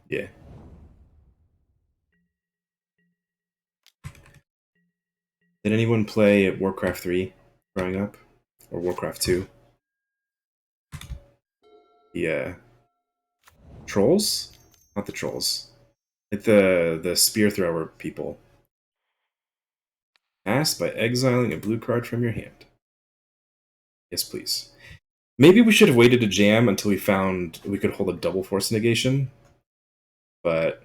Yeah. Did anyone play Warcraft 3 growing up? or Warcraft 2. The trolls? Not the trolls. Like the spear thrower people. Pass by exiling a blue card from your hand. Yes, please. Maybe we should have waited to jam until we found we could hold a double force negation. But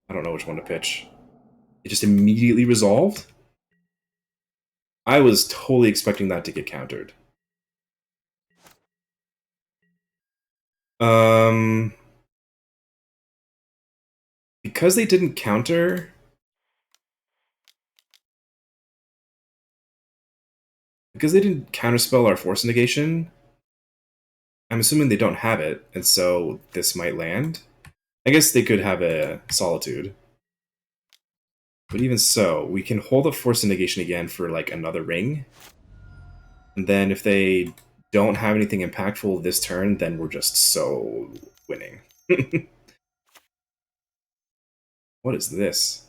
I don't know which one to pitch. It just immediately resolved? I was totally expecting that to get countered. Because they didn't counter... Because they didn't counterspell our force negation, I'm assuming they don't have it, and so this might land. I guess they could have a Solitude. But even so, we can hold a force negation again for like another ring. And then if they don't have anything impactful this turn, then we're just so winning. What is this?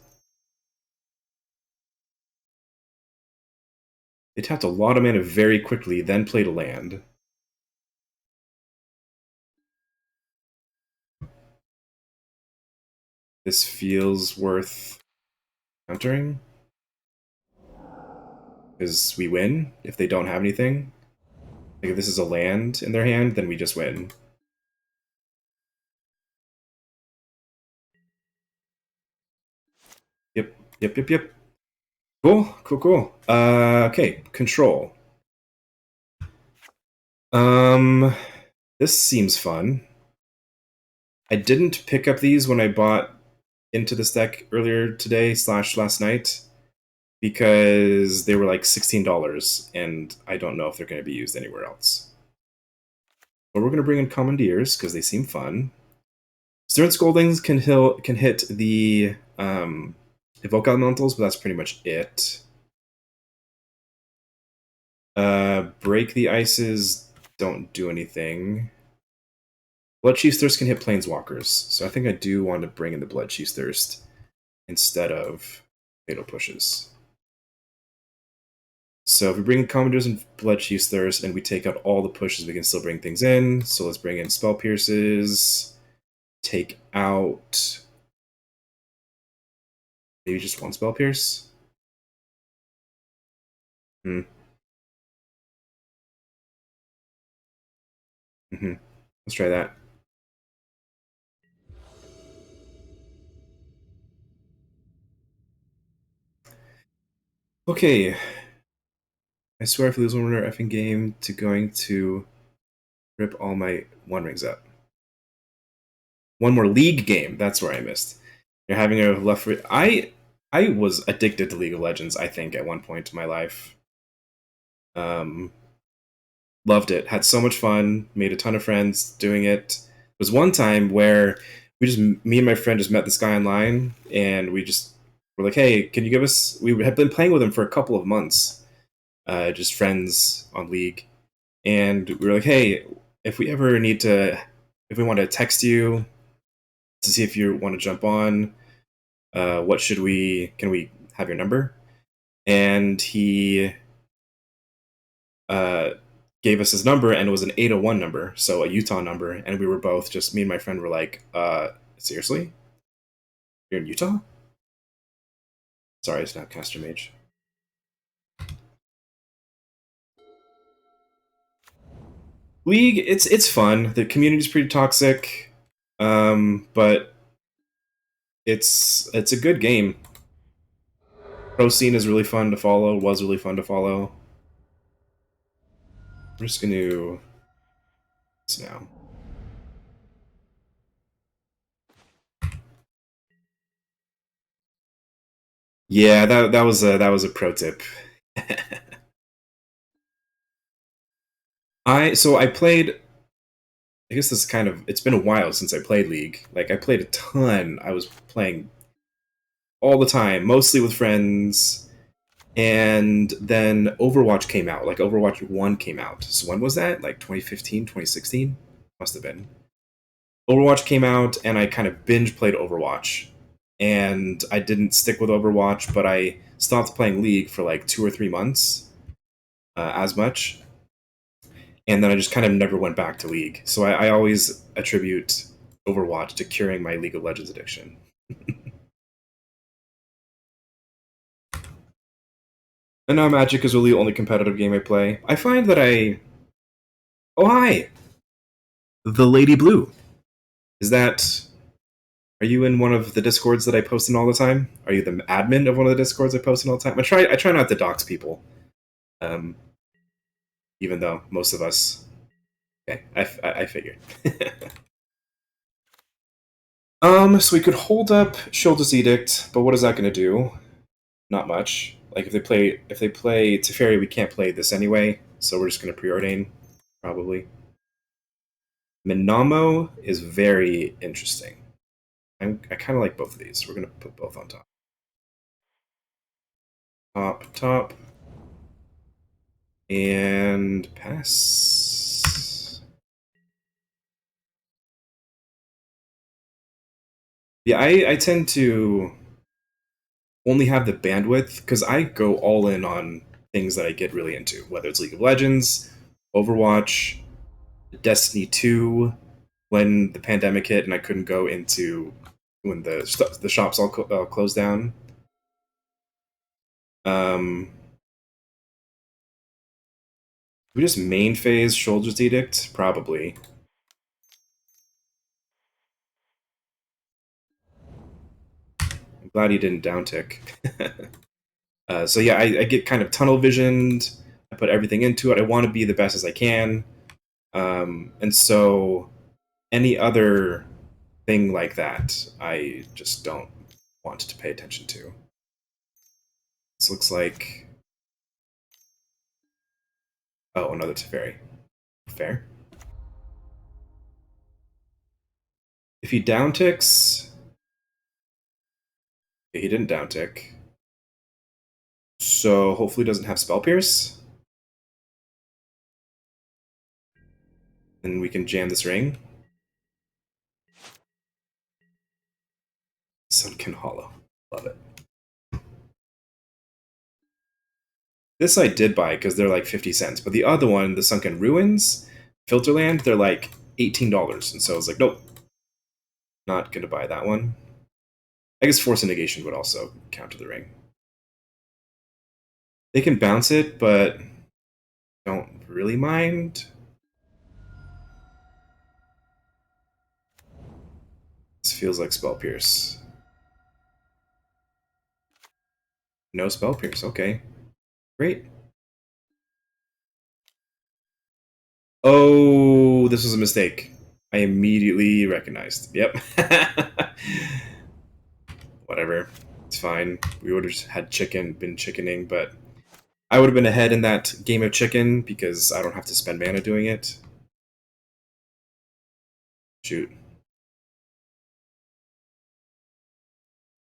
They tapped a lot of mana very quickly, then played a land. This feels worth countering. Because we win if they don't have anything. Like if this is a land in their hand, then we just win. Yep. Cool. Okay, control. This seems fun. I didn't pick up these when I bought into this deck earlier today / last night because they were like $16 and I don't know if they're going to be used anywhere else. But we're going to bring in Commandeers because they seem fun. Stern Scoldings can hit the Evoke Elementals, but that's pretty much it. Break the Ices don't do anything. Bloodchief's Thirst can hit Planeswalkers, so I think I do want to bring in the Bloodchief's Thirst instead of Fatal Pushes. So if we bring in Commanders and Bloodchief's Thirst and we take out all the pushes, we can still bring things in. So let's bring in Spell Pierces, take out maybe just one Spell Pierce. Let's try that. Okay. I swear if we lose one more effing game to going to rip all my One Rings up. One more League game. That's where I missed. You're having a left for I was addicted to League of Legends, I think, at one point in my life. Loved it. Had so much fun. Made a ton of friends doing it. There was one time where me and my friend just met this guy online, and we just were like, "Hey, can you give us?" We had been playing with him for a couple of months, just friends on League, and we were like, "Hey, if we ever need to, if we want to text you to see if you want to jump on, what should we? Can we have your number?" And he gave us his number, and it was an 801 number, so a Utah number, and we were both just, me and my friend were like, seriously? You're in Utah? Sorry, it's not Caster Mage. League, it's fun. The community's pretty toxic, but it's a good game. Pro scene is really fun to follow, was really fun to follow. I'm just gonna do this now. Yeah, that was a pro tip. I played. I guess this is kind of. It's been a while since I played League. Like I played a ton. I was playing all the time, mostly with friends. And then Overwatch came out. Like Overwatch 1 came out. So when was that? Like 2015, 2016? Must have been. Overwatch came out, and I kind of binge played Overwatch. And I didn't stick with Overwatch, but I stopped playing League for like 2 or 3 months. as much, and then I just kind of never went back to League. So I always attribute Overwatch to curing my League of Legends addiction. And now Magic is really the only competitive game I play. I find that I. Oh, hi! The Lady Blue. Is that. Are you in one of the Discords that I post in all the time? Are you the admin of one of the Discords I post in all the time? I try not to dox people. Um, even though most of us. Okay, I figured. So we could hold up Shoulder's Edict, but what is that going to do? Not much. Like if they play Teferi, we can't play this anyway, so we're just going to preordain, probably. Minamo is very interesting. I kind of like both of these. We're going to put both on top. Top, and pass. Yeah, I tend to only have the bandwidth because I go all in on things that I get really into, whether it's League of Legends, Overwatch, Destiny 2, when the pandemic hit and I couldn't go into when the shops all closed down. Um, we just main phase Shoulder's Edict? Probably. I'm glad he didn't downtick. So yeah, I get kind of tunnel visioned. I put everything into it. I want to be the best as I can. And so any other thing like that, I just don't want to pay attention to. This looks like. Oh, another Teferi. Fair. If he downticks. Okay, he didn't downtick. So hopefully he doesn't have Spell Pierce. And we can jam this ring. Sunken Hollow. Love it. This I did buy because they're like 50 cents. But the other one, the Sunken Ruins, Filterland, they're like $18. And so I was like, nope. Not going to buy that one. I guess Force of Negation would also counter the ring. They can bounce it, but don't really mind. This feels like Spell Pierce. No Spell Pierce. Okay. Great. Oh, this was a mistake. I immediately recognized. Yep. Whatever. It's fine. We would have just had been chickening, but I would have been ahead in that game of chicken because I don't have to spend mana doing it. Shoot.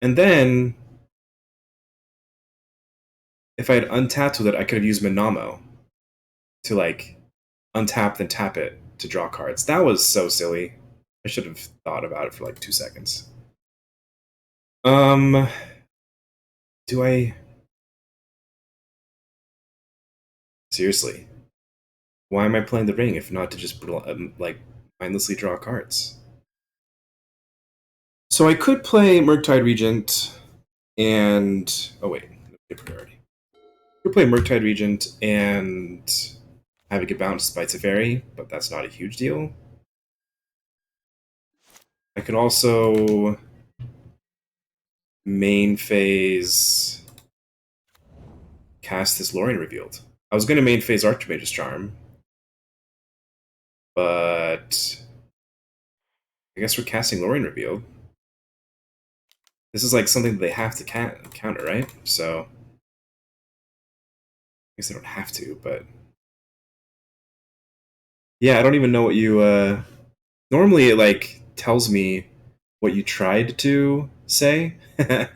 And then, if I had untapped with it, I could have used Minamo to, like, untap then tap it to draw cards. That was so silly. I should have thought about it for, like, 2 seconds. Do I... Seriously. Why am I playing the ring if not to just, like, mindlessly draw cards? So I could play Murktide Regent and... Oh, wait. Priority. I could play Murktide Regent and have it get bounced by Teferi, but that's not a huge deal. I could also main phase cast this Lorien Revealed. I was going to main phase Archmage's Charm, but I guess we're casting Lorien Revealed. This is like something that they have to counter, right? So I guess they don't have to, but yeah, I don't even know what you. Normally, it like tells me what you tried to say. Okay,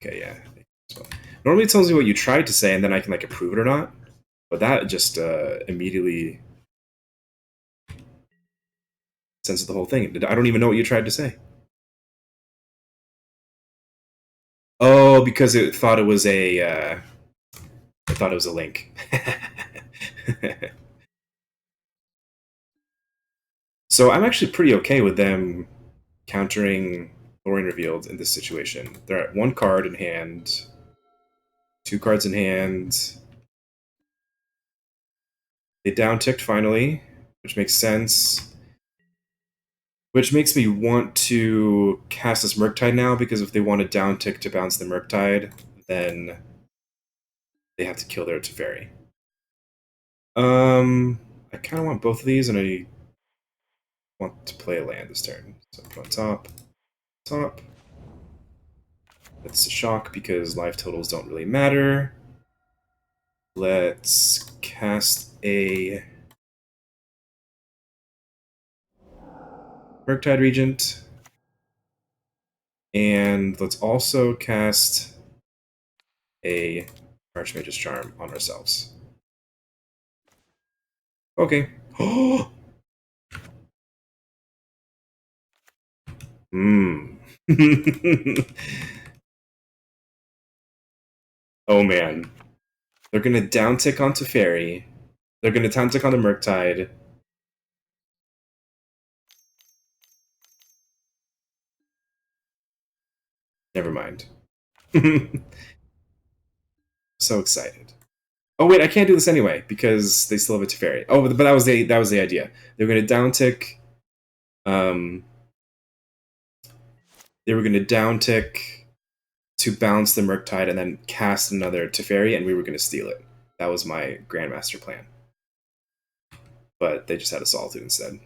yeah. So, normally it tells me what you tried to say, and then I can like approve it or not. But that just immediately senses the whole thing. I don't even know what you tried to say. Oh, because it thought it was a I thought it was a link. So I'm actually pretty okay with them countering Lorien Revealed in this situation. They're at 1 card in hand, 2 cards in hand. They down-ticked finally, which makes sense. Which makes me want to cast this Murktide now, because if they want to down-tick to bounce the Murktide, then they have to kill their Teferi. I kind of want both of these, and I want to play a land this turn. So put on top, top. That's a shock because life totals don't really matter. Let's cast a Murktide Regent. And let's also cast a Archmage's Charm on ourselves. Okay. Hmm. Oh man. They're gonna downtick onto Fairy. They're gonna downtick on the Murktide. Never mind. So excited. Oh wait, I can't do this anyway because they still have a Teferi. Oh, but that was the idea. They were gonna downtick. They were gonna downtick to bounce the Murktide and then cast another Teferi, and we were gonna steal it. That was my Grandmaster plan. But they just had a Solitude instead.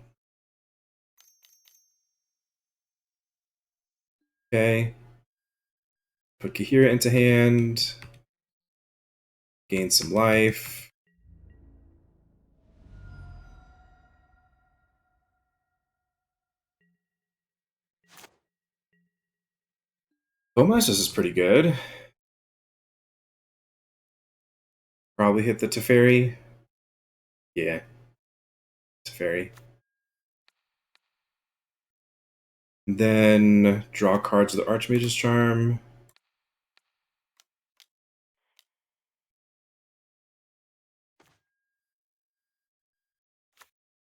Okay. Put Kahira into hand. Gain some life. Bowmasters is pretty good. Probably hit the Teferi. Yeah. Teferi. Then draw cards with the Archmage's Charm.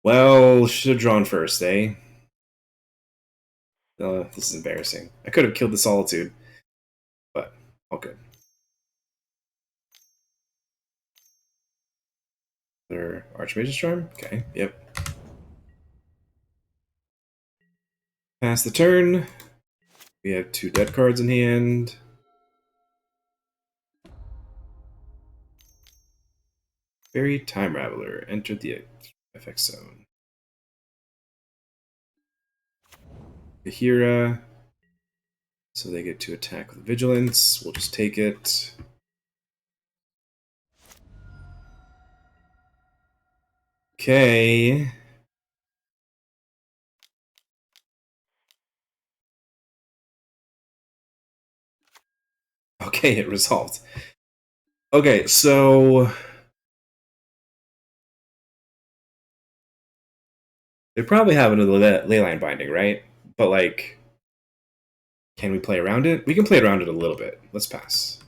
Well, should have drawn first, eh? This is embarrassing. I could have killed the Solitude, but all good. Their Archmage's Charm? Okay, yep. Pass the turn. We have 2 dead cards in hand. Fairy Time Raveler. Enter the FX zone. Kahira. So they get to attack with Vigilance. We'll just take it. Okay. Okay, it resolved. Okay, so they probably have another Leyline Binding, right? But like, can we play around it? We can play around it a little bit. Let's pass.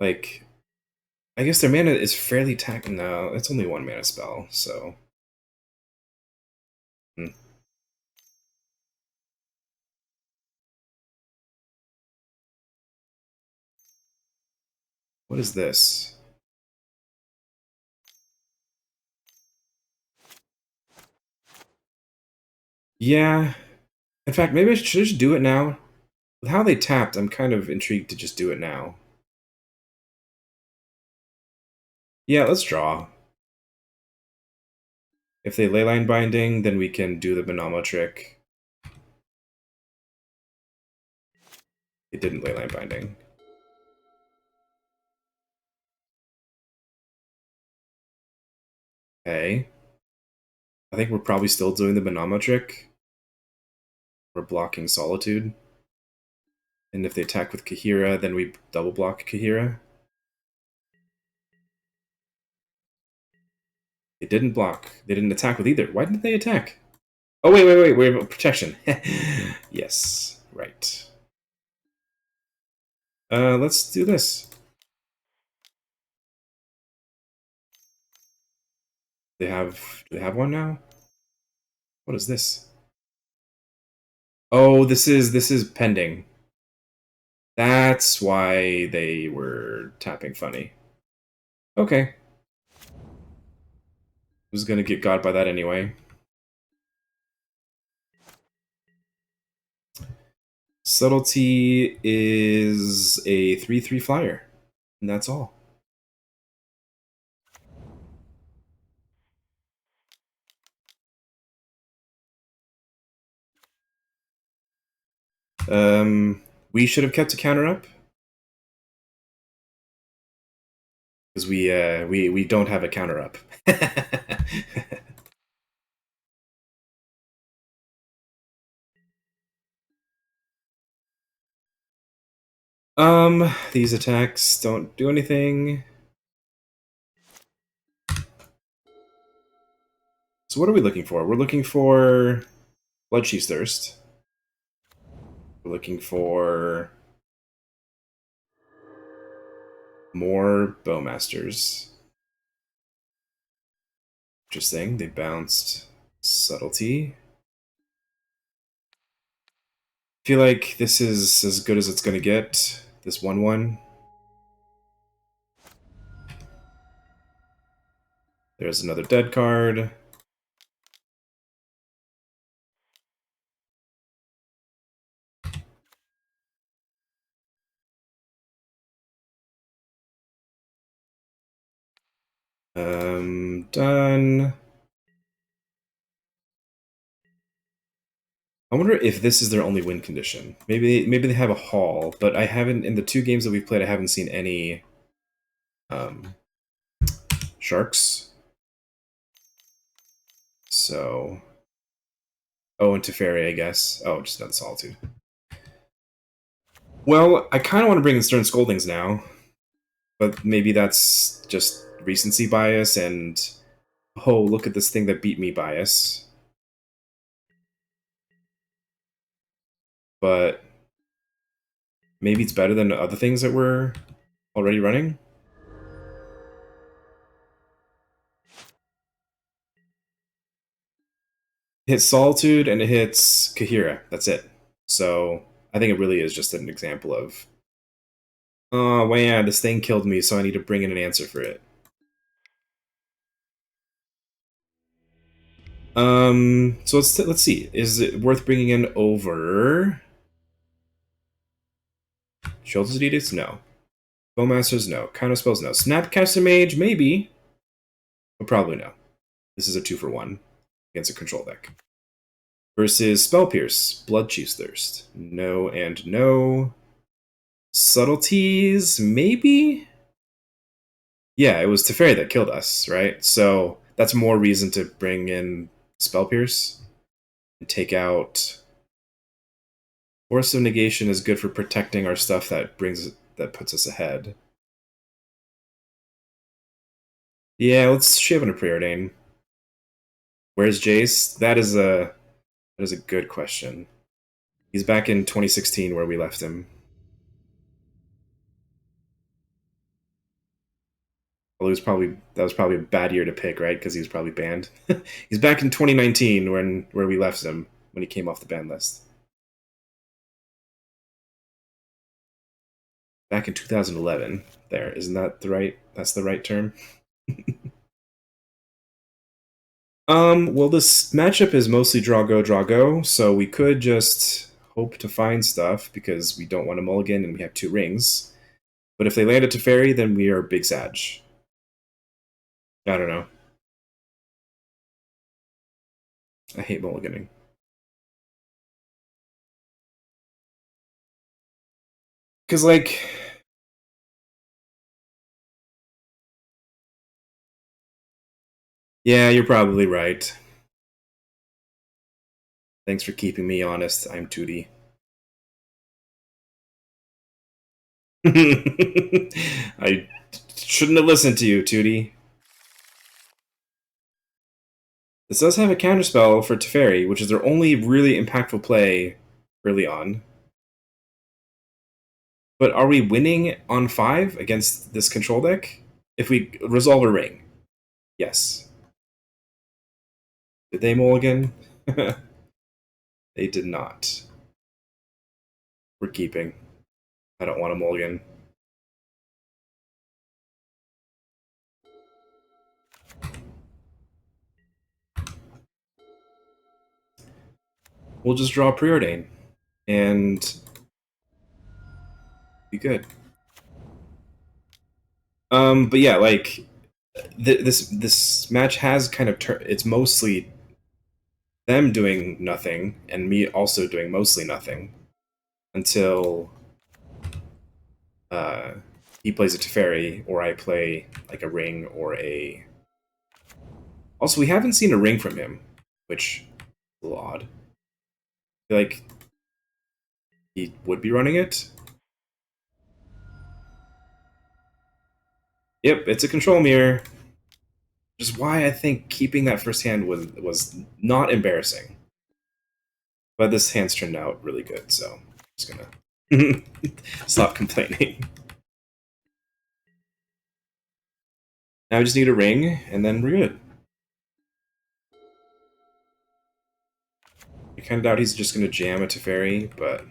Like, I guess their mana is fairly No, it's only 1 mana spell, so. What is this? Yeah. In fact, maybe I should just do it now. With how they tapped, I'm kind of intrigued to just do it now. Yeah, let's draw. If they Leyline Binding, then we can do the Banamo trick. It didn't Leyline Binding. Okay. I think we're probably still doing the Banamo trick. We're blocking Solitude. And if they attack with Kahira, then we double block Kahira. They didn't block. They didn't attack with either. Why didn't they attack? Oh, wait. We have protection. Yes. Right. Let's do this. Do they have one now? What is this? Oh, this is pending. That's why they were tapping funny. Okay. Was gonna get got by that anyway. Subtlety is a 3/3 flyer, and that's all. Um, we should have kept a counter up because we don't have a counter up. These attacks don't do anything. So what are we looking for? We're looking for Bloodchief's Thirst. We're looking for more Bowmasters. Interesting. They bounced Subtlety. I feel like this is as good as it's gonna get. This 1/1. There's another dead card. Done. I wonder if this is their only win condition. Maybe they have a haul, but I haven't in the 2 games that we've played. I haven't seen any um, sharks. So, oh, and Teferi, I guess. Oh, just another Solitude. Well, I kind of want to bring in Stern Scoldings now, but maybe that's just recency bias and oh, look at this thing that beat me bias. But maybe it's better than other things that we're already running. It hits Solitude and it hits Kahira. That's it. So I think it really is just an example of, oh, well, yeah, this thing killed me, so I need to bring in an answer for it. So let's see. Is it worth bringing in over Shield's Edicts? No. Bowmasters? No. Counterspells? No. Snapcaster Mage? Maybe. But probably no. This is a 2-for-1 against a control deck. Versus Spell Pierce, Bloodchief's Thirst. No and no. Subtleties? Maybe? Yeah, it was Teferi that killed us, right? So that's more reason to bring in Spell Pierce and take out. Force of Negation is good for protecting our stuff that puts us ahead. Yeah, let's shave on a Preordain. Where's Jace? That is a good question. He's back in 2016 where we left him. Well, that was probably a bad year to pick, right? Because he was probably banned. He's back in 2019 where we left him when he came off the ban list. Back in 2011. There, isn't that the right? That's the right term. Well, this matchup is mostly draw go, so we could just hope to find stuff because we don't want to mulligan and we have 2 rings. But if they land a Teferi, then we are big Sag. I don't know. I hate mulliganing. Because, like, yeah, you're probably right. Thanks for keeping me honest. I'm Tootie. I shouldn't have listened to you, Tootie. This does have a counterspell for Teferi, which is their only really impactful play early on. But are we winning on 5 against this control deck? If we resolve a ring. Yes. Did they mulligan? They did not. We're keeping. I don't want a mulligan. We'll just draw Preordain and be good. But yeah, like this match has kind of it's mostly them doing nothing and me also doing mostly nothing until uh, he plays a Teferi or I play like a ring or a. Also, we haven't seen a ring from him, which is a little odd. I feel like he would be running it. Yep, it's a control mirror. Which is why I think keeping that first hand was not embarrassing. But this hand's turned out really good, so I'm just gonna stop complaining. Now I just need a ring, and then we're good. I kind of doubt he's just gonna jam a Teferi, but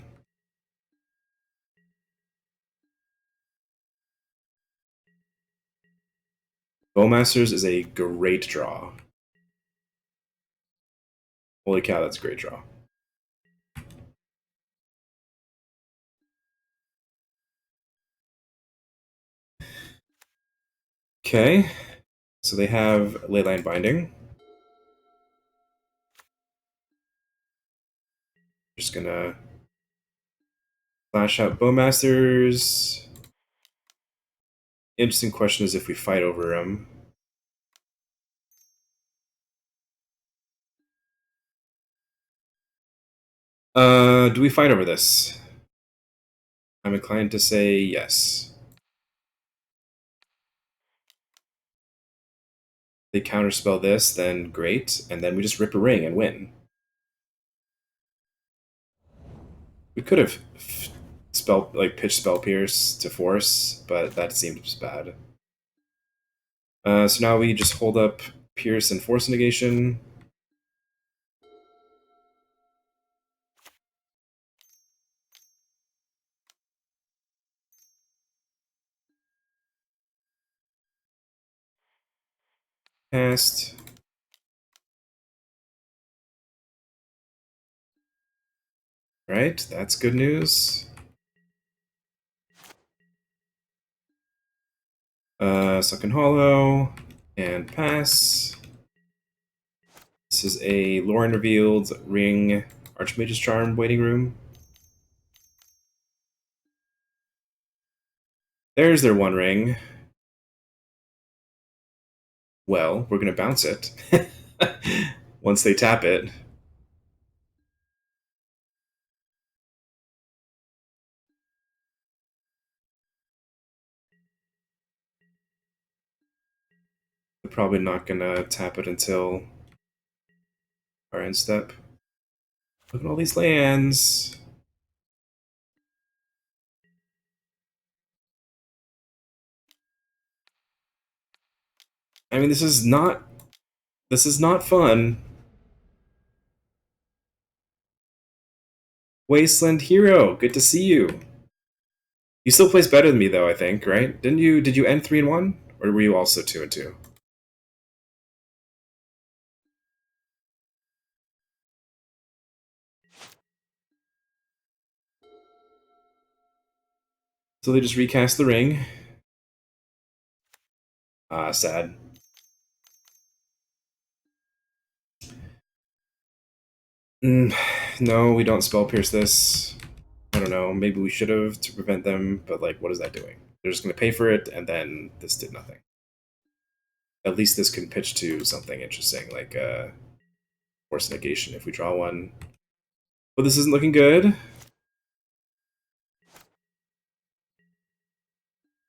Bowmasters is a great draw. Holy cow, that's a great draw. Okay, so they have Leyline Binding. Just gonna flash out Bowmasters. Interesting question is if we fight over him. Do we fight over this? I'm inclined to say yes. They counterspell this, then great, and then we just rip a ring and win. We could have pitched Spell Pierce to force, but that seems bad. So now we just hold up Pierce and Force Negation. Cast. Right, that's good news. Sunken Hollow, and pass. This is a Lauren Revealed Ring Archmage's Charm waiting room. There's their one ring. Well, we're gonna bounce it. Once they tap it. They're probably not gonna tap it until our end step. Look at all these lands. I mean, this is not fun. Wasteland Hero, good to see you. You still place better than me though, I think, right? Didn't you did you end 3-1? Or were you also 2-2? So they just recast the ring. Ah, sad. No, we don't spell pierce this. I don't know, maybe we should have to prevent them, but like, what is that doing? They're just gonna pay for it, and then this did nothing. At least this can pitch to something interesting, like force negation if we draw one. But this isn't looking good.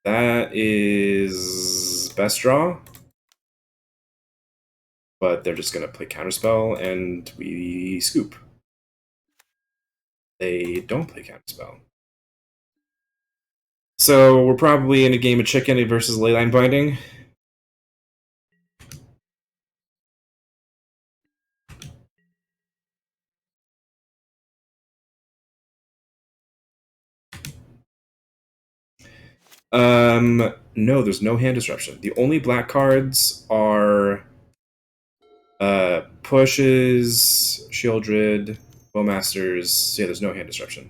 That is best draw. But they're just gonna play counterspell, and we scoop. They don't play counterspell. So we're probably in a game of chicken versus leyline binding. No, there's no hand disruption. The only black cards are pushes, Shieldred, Bowmasters. Yeah, there's no hand disruption.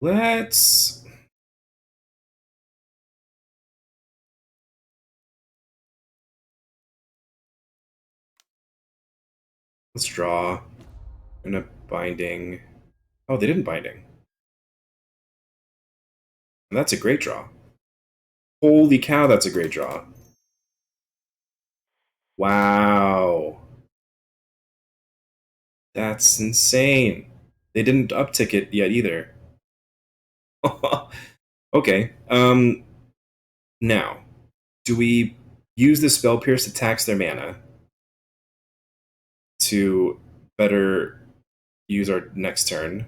Let's draw. And a binding. Oh, they didn't binding. And that's a great draw. Holy cow, that's a great draw. Wow. That's insane. They didn't uptick it yet either. Okay. Now, do we use the Spell Pierce to tax their mana to better use our next turn?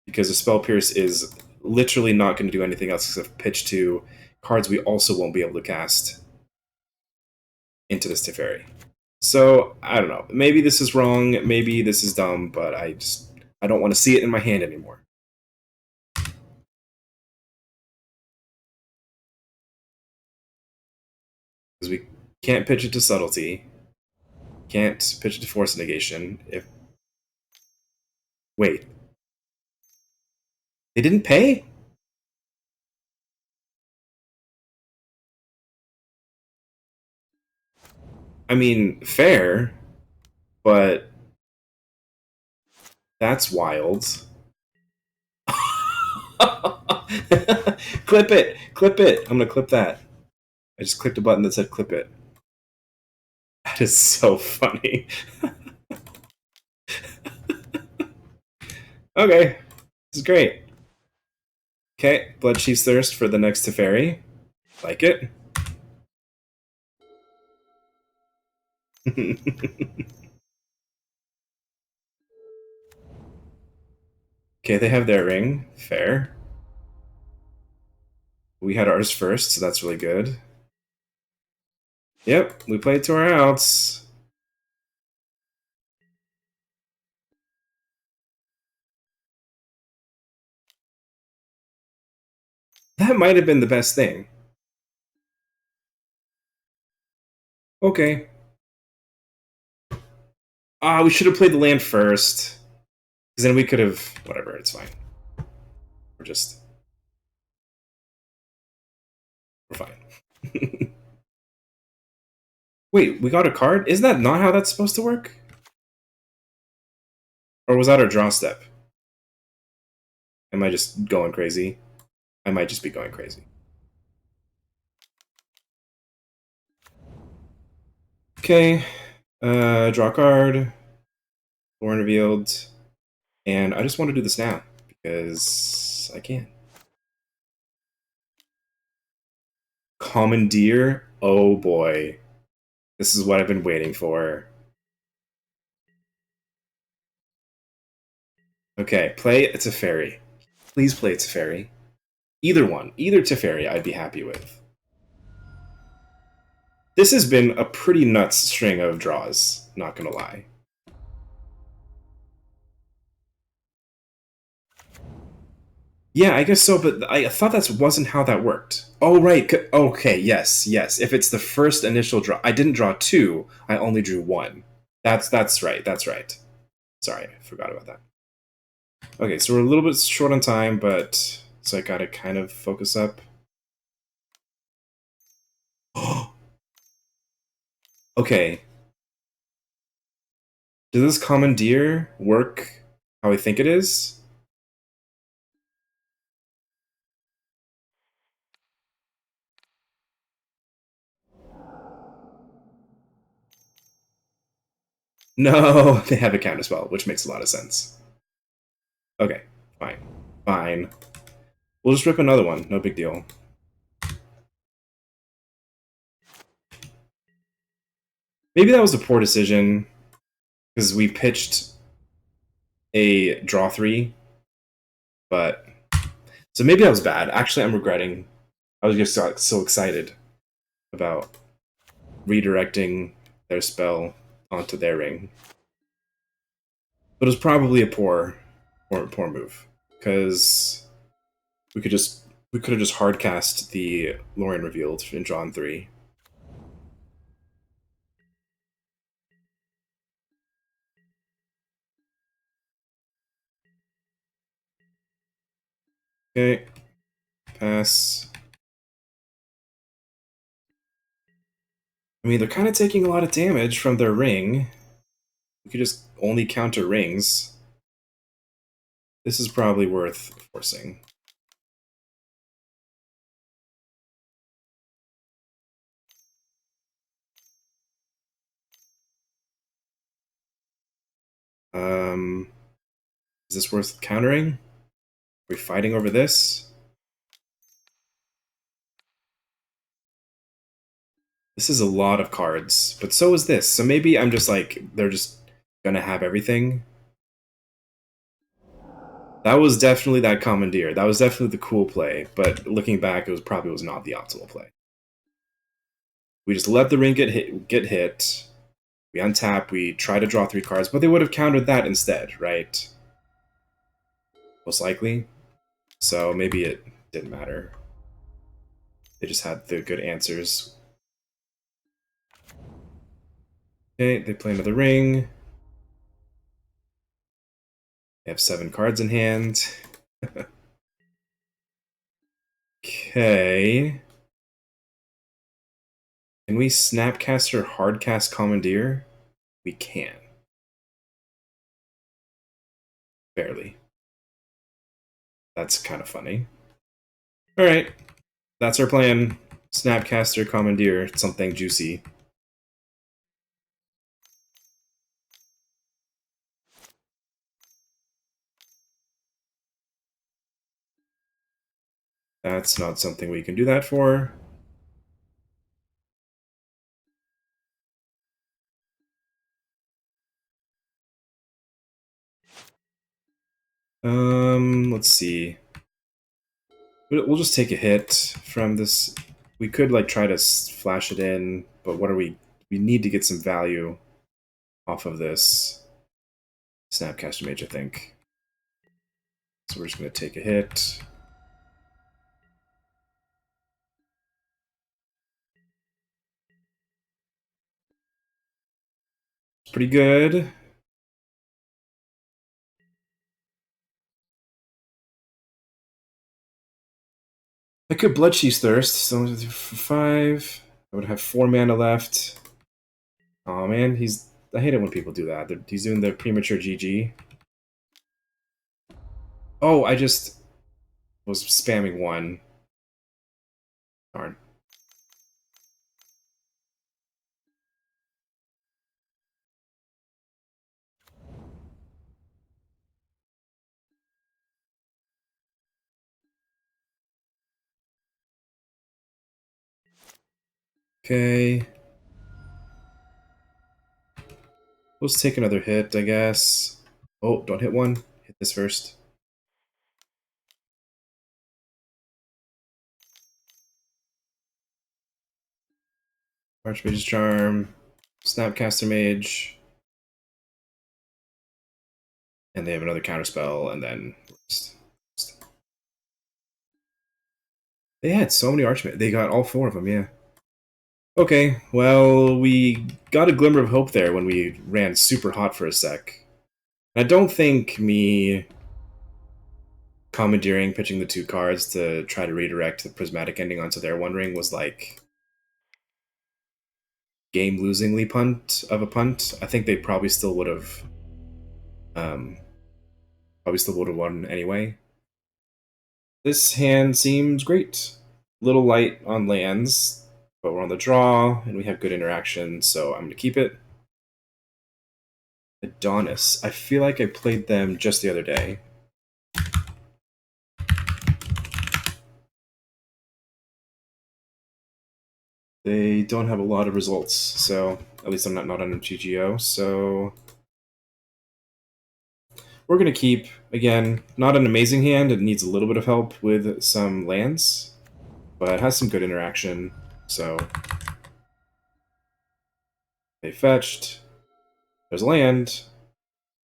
Because the Spell Pierce is literally not going to do anything else except pitch to cards we also won't be able to cast into this Teferi. So, I don't know. Maybe this is wrong, maybe this is dumb, but I don't want to see it in my hand anymore. Because we can't pitch it to Subtlety. Can't pitch it to Force Negation. Wait. They didn't pay? I mean, fair, but that's wild. Clip it! Clip it! I'm gonna clip that. I just clicked a button that said clip it. That is so funny. Okay, this is great. Okay, Bloodchief's Thirst for the next Teferi. Like it. Okay, they have their ring. Fair. We had ours first, so that's really good. Yep, we played to our outs. That might have been the best thing. Okay. Ah, we should have played the land first. Because then we could have... Whatever, it's fine. We're just... We're fine. Wait, we got a card? Isn't that not how that's supposed to work? Or was that our draw step? Am I just going crazy? I might just be going crazy. Okay. Draw card. Thorn revealed. And I just want to do this now. Because I can. Commandeer? Oh boy. This is what I've been waiting for. Okay, play a Teferi. Please play a Teferi. Either one. Either Teferi I'd be happy with. This has been a pretty nuts string of draws, not gonna lie. Yeah, I guess so, but I thought that wasn't how that worked. Oh, right. Okay, yes, yes. If it's the first initial draw, I didn't draw two. I only drew one. That's right. That's right. Sorry, I forgot about that. Okay, so we're a little bit short on time, but so I gotta kind of focus up. Okay. Does this commandeer work how I think it is? No, they have a counterspell, which makes a lot of sense. Okay, fine. Fine. We'll just rip another one, no big deal. Maybe that was a poor decision, because we pitched a draw 3, but... So maybe that was bad. Actually, I'm regretting. I was just so excited about redirecting their spell onto their ring. But it was probably a poor move. Because we could have just hardcast the Lorien revealed in Drawn 3. Okay. Pass. I mean, they're kind of taking a lot of damage from their ring. We could just only counter rings. This is probably worth forcing. Is this worth countering? Are we fighting over this? This is a lot of cards, but so is this. So maybe I'm just like, they're just gonna have everything. That was definitely that commandeer. That was definitely the cool play, but looking back, it was probably was not the optimal play. We just let the ring get hit. We untap, we try to draw 3 cards, but they would have countered that instead, right? Most likely. So maybe it didn't matter. They just had the good answers. Okay, they play another ring. They have 7 cards in hand. Okay. Can we Snapcaster Hardcast Commandeer? We can. Barely. That's kind of funny. Alright. That's our plan. Snapcaster Commandeer something juicy. That's not something we can do that for. Let's see. We'll just take a hit from this. We could like try to flash it in, but what are we? We need to get some value off of this Snapcaster Mage, I think. So we're just going to take a hit. It's pretty good. I could Bloodchief's Thirst, so 5. I would have 4 mana left. Oh man, I hate it when people do that. He's doing the premature GG. Oh, I just was spamming 1. Darn. Okay. Let's take another hit, I guess. Oh, don't hit 1. Hit this first. Archmage's Charm, Snapcaster Mage, and they have another counterspell, and then they had so many Archmages. They got all 4 of them, yeah. Okay, well, we got a glimmer of hope there when we ran super hot for a sec. I don't think me commandeering, pitching the 2 cards to try to redirect the prismatic ending onto their 1 ring was like game-losingly punt of a punt. I think they probably still would have won anyway. This hand seems great. Little light on lands, but we're on the draw, and we have good interaction, so I'm going to keep it. Adonis. I feel like I played them just the other day. They don't have a lot of results, so at least I'm not on a GGO, so We're going to keep, again, not an amazing hand. It needs a little bit of help with some lands, but it has some good interaction. So they fetched. There's land.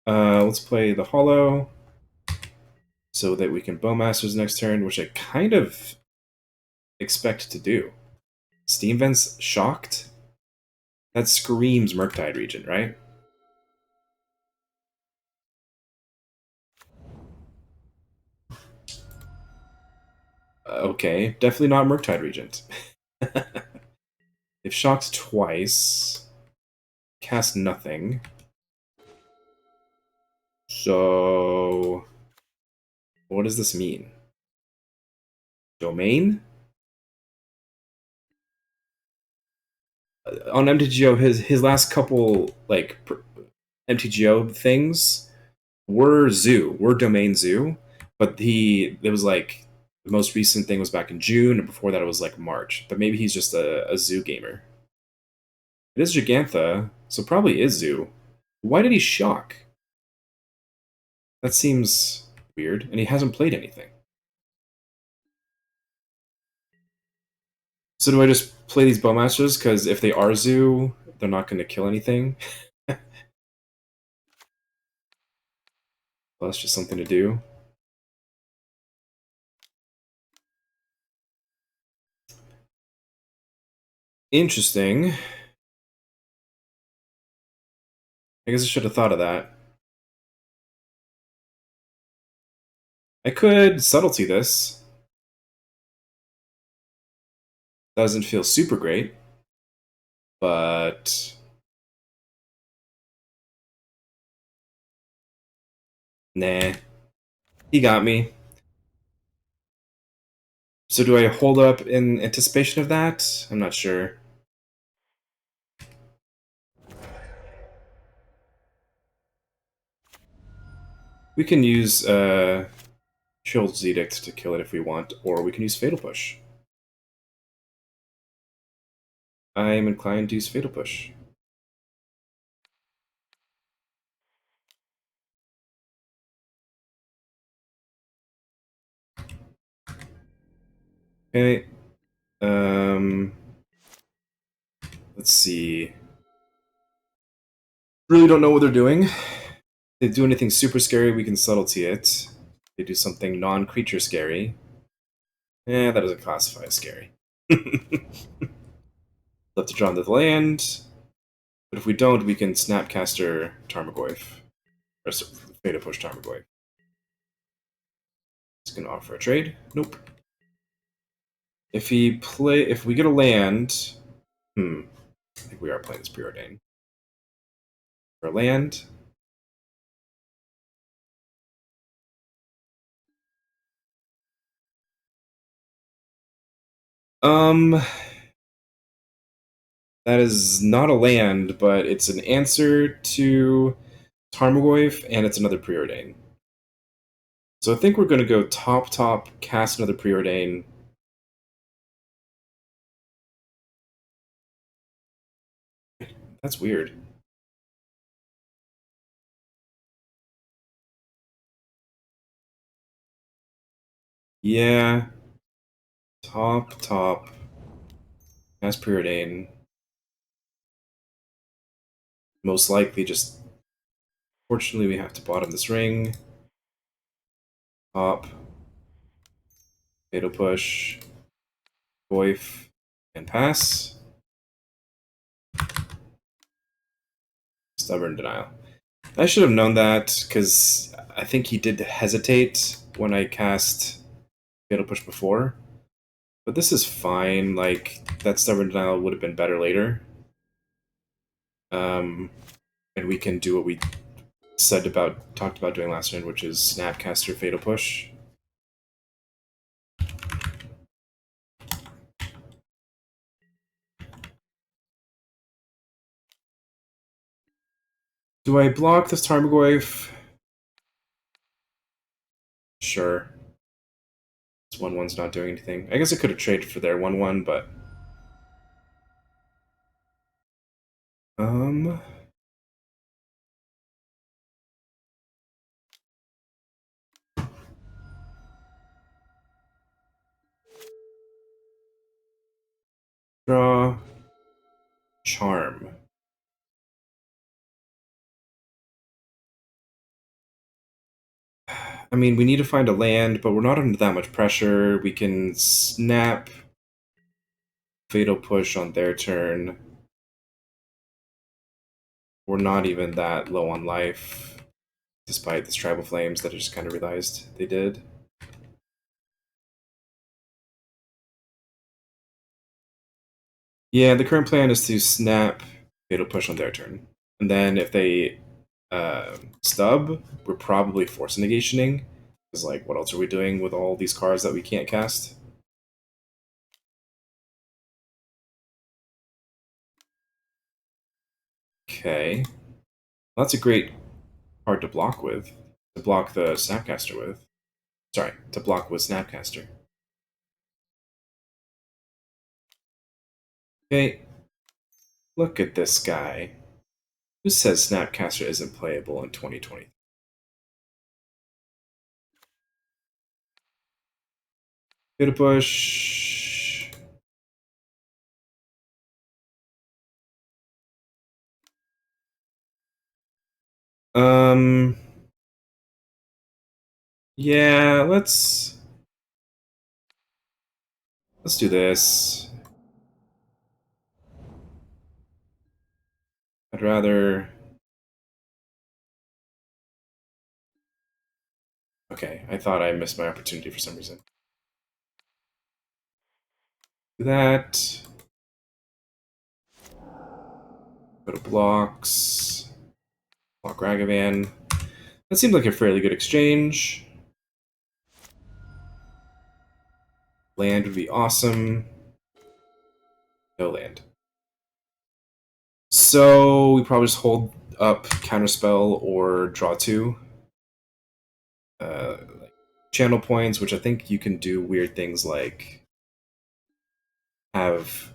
Let's play the Hollow so that we can Bowmasters next turn, which I kind of expect to do. Steam Vents Shocked? That screams Murktide Regent, right? Okay, definitely not Murktide Regent. If shocked twice, cast nothing. So, what does this mean? Domain? On MTGO, his last couple like MTGO things were zoo, were domain zoo, but it was like the most recent thing was back in June, and before that it was like March. But maybe he's just a zoo gamer. It is Gigantha, so probably is zoo. Why did he shock? That seems weird, and he hasn't played anything. So do I just play these Bowmasters? Because if they are zoo, they're not going to kill anything. Well, that's just something to do. Interesting. I guess I should have thought of that. I could subtlety this. Doesn't feel super great, but nah, he got me. So do I hold up in anticipation of that? I'm not sure. We can use Shield's Edict to kill it if we want, or we can use Fatal Push. I am inclined to use Fatal Push. Okay. Let's see. Really don't know what they're doing. If they do anything super scary, we can subtlety it. If they do something non-creature scary. That doesn't classify as scary. Left to draw into the land. But if we don't, we can Snapcaster Tarmogoyf. Or Fatal Push Tarmogoyf. It's gonna offer a trade. Nope. If we get a land, I think we are playing this preordain. For a land, that is not a land, but it's an answer to Tarmogoyf, and it's another preordain. So I think we're going to go top, cast another preordain. That's weird. Yeah, top, cast preordain. Most likely, just fortunately, we have to bottom this ring. Top, fatal push, Goyf, and pass. Stubborn denial. I should have known that because I think he did hesitate when I cast fatal push before. But this is fine. Like that stubborn denial would have been better later. And we can do what we talked about doing last turn, which is Snapcaster Fatal Push. Do I block this Tarmogoyf? Sure. This 1/1's not doing anything. I guess I could have traded for their 1/1, but I mean, we need to find a land, but we're not under that much pressure. We can snap Fatal Push on their turn. We're not even that low on life, despite this Tribal Flames that I just kind of realized they did. Yeah, the current plan is to snap Fatal Push on their turn. And then if they stub, we're probably Force Negationing. Because, like, what else are we doing with all these cards that we can't cast? Okay. Well, that's a great card to block with. To block the Snapcaster with. Sorry, to block with Snapcaster. Okay. Look at this guy. Who says Snapcaster isn't playable in 2020? Hit a push. Um. Yeah, let's do this. I'd rather. Okay, I thought I missed my opportunity for some reason. Do that. Go to blocks. Block Ragavan. That seemed like a fairly good exchange. Land would be awesome. No land. So we probably just hold up Counterspell or draw two. Like channel points, which I think you can do weird things like have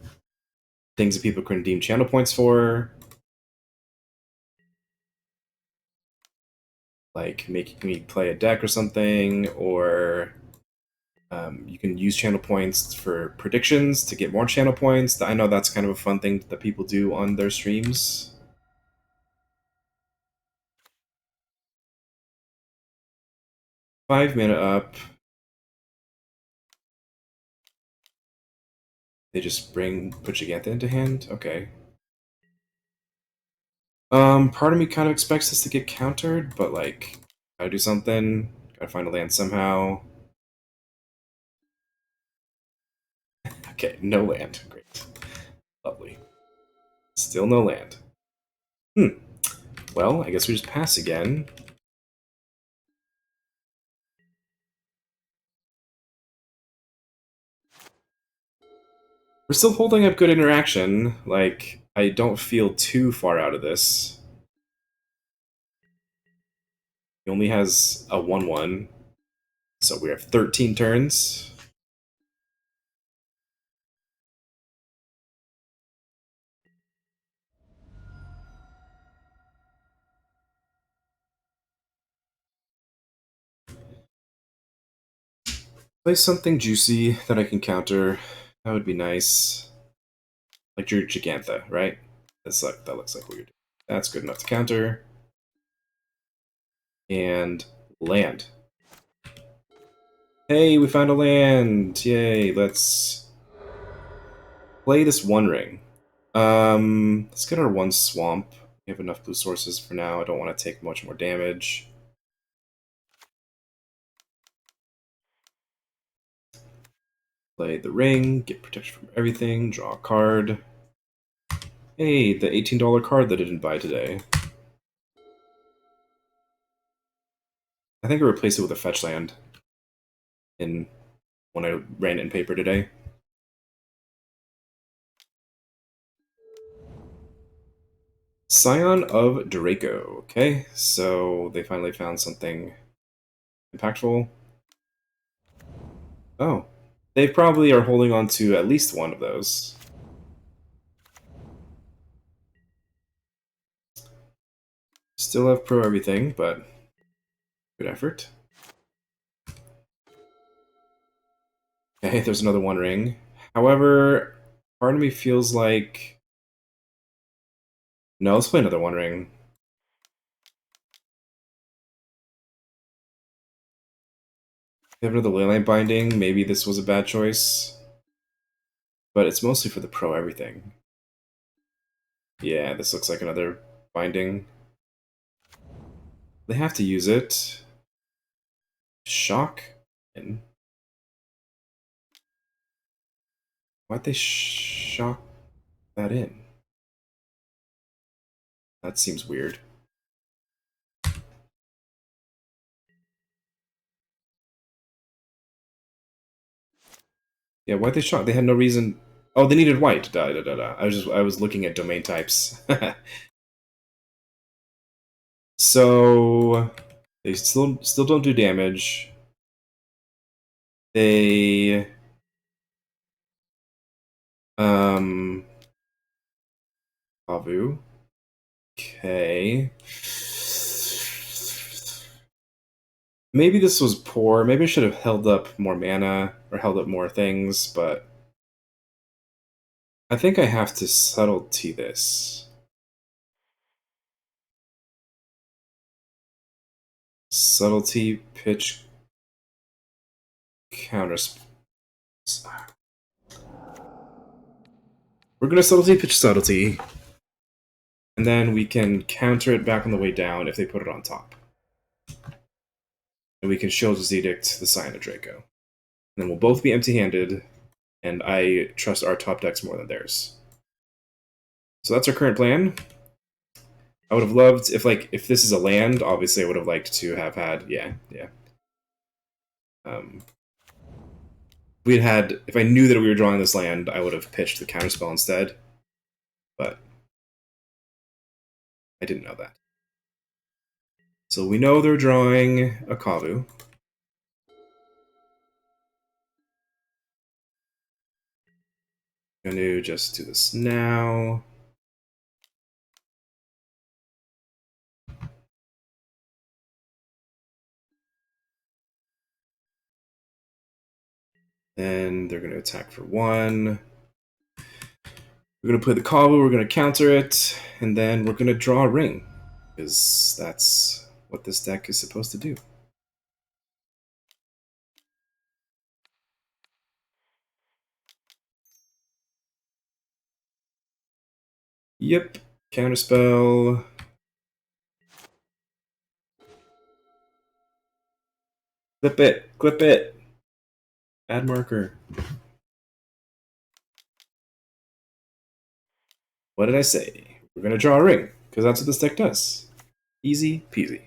things that people can redeem channel points for, like making me play a deck or something, or you can use channel points for predictions to get more channel points. I know that's kind of a fun thing that people do on their streams. Five mana up. They just put Giganta into hand? Okay. Part of me kind of expects this to get countered, but like, gotta do something. Gotta find a land somehow. Okay, no land. Great. Lovely. Still no land. Well, I guess we just pass again. We're still holding up good interaction. Like, I don't feel too far out of this. He only has a 1-1. So we have 13 turns. Play something juicy that I can counter. That would be nice. Like your Gigantha, right? That looks like what you're doing. That's good enough to counter. And land. Hey, we found a land! Yay, let's play this One Ring. Let's get our one swamp. We have enough blue sources for now. I don't want to take much more damage. Play the ring, get protection from everything, draw a card. Hey, the $18 card that I didn't buy today. I think I replaced it with a fetch land when I ran it in paper today. Scion of Draco. Okay, so they finally found something impactful. Oh, they probably are holding on to at least one of those. Still have pro everything, but good effort. Okay, there's another One Ring. However, part of me feels like... No, let's play another One Ring. They have another leyline binding. Maybe this was a bad choice. But it's mostly for the pro everything. Yeah, this looks like another binding. They have to use it. Shock? And why'd they shock that in? That seems weird. Yeah, why'd they shock? They had no reason. Oh, they needed white. Da da da da. I was looking at domain types. So they still don't do damage. They um Pavu. Okay. Maybe this was poor. Maybe I should have held up more mana or held up more things, but I think I have to subtlety this. Subtlety, pitch, counter. We're gonna subtlety, pitch, subtlety, and then we can counter it back on the way down if they put it on top. And we can Shield's Edict the Sign of Draco. And then we'll both be empty-handed, and I trust our top decks more than theirs. So that's our current plan. I would have loved if this is a land. Obviously, I would have liked to have had yeah. Um, if I knew that we were drawing this land, I would have pitched the counterspell instead. But I didn't know that. So we know they're drawing a Kavu. I'm gonna just do this now. Then they're gonna attack for 1. We're gonna play the Kavu, we're gonna counter it, and then we're gonna draw a ring. Because that's what this deck is supposed to do. Yep. Counterspell. Clip it. Clip it. Add marker. What did I say? We're gonna draw a ring, because that's what this deck does. Easy peasy.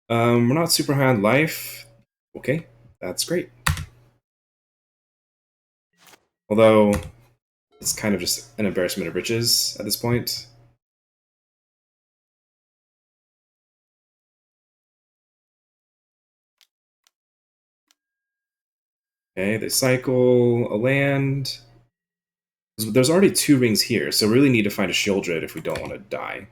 We're not super high on life. Okay, that's great. Although, it's kind of just an embarrassment of riches at this point. Okay, they cycle a land. There's already 2 rings here, so we really need to find a Shieldred if we don't want to die.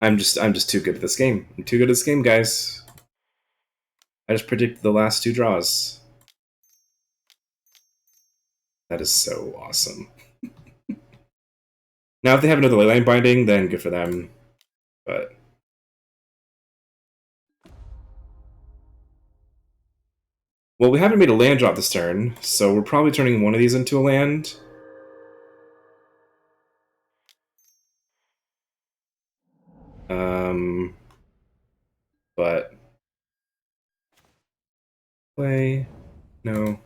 I'm just too good at this game. I'm too good at this game, guys. I just predicted the last 2 draws. That is so awesome. Now, if they have another leyline binding, then good for them. But well, we haven't made a land drop this turn, so we're probably turning one of these into a land. But play no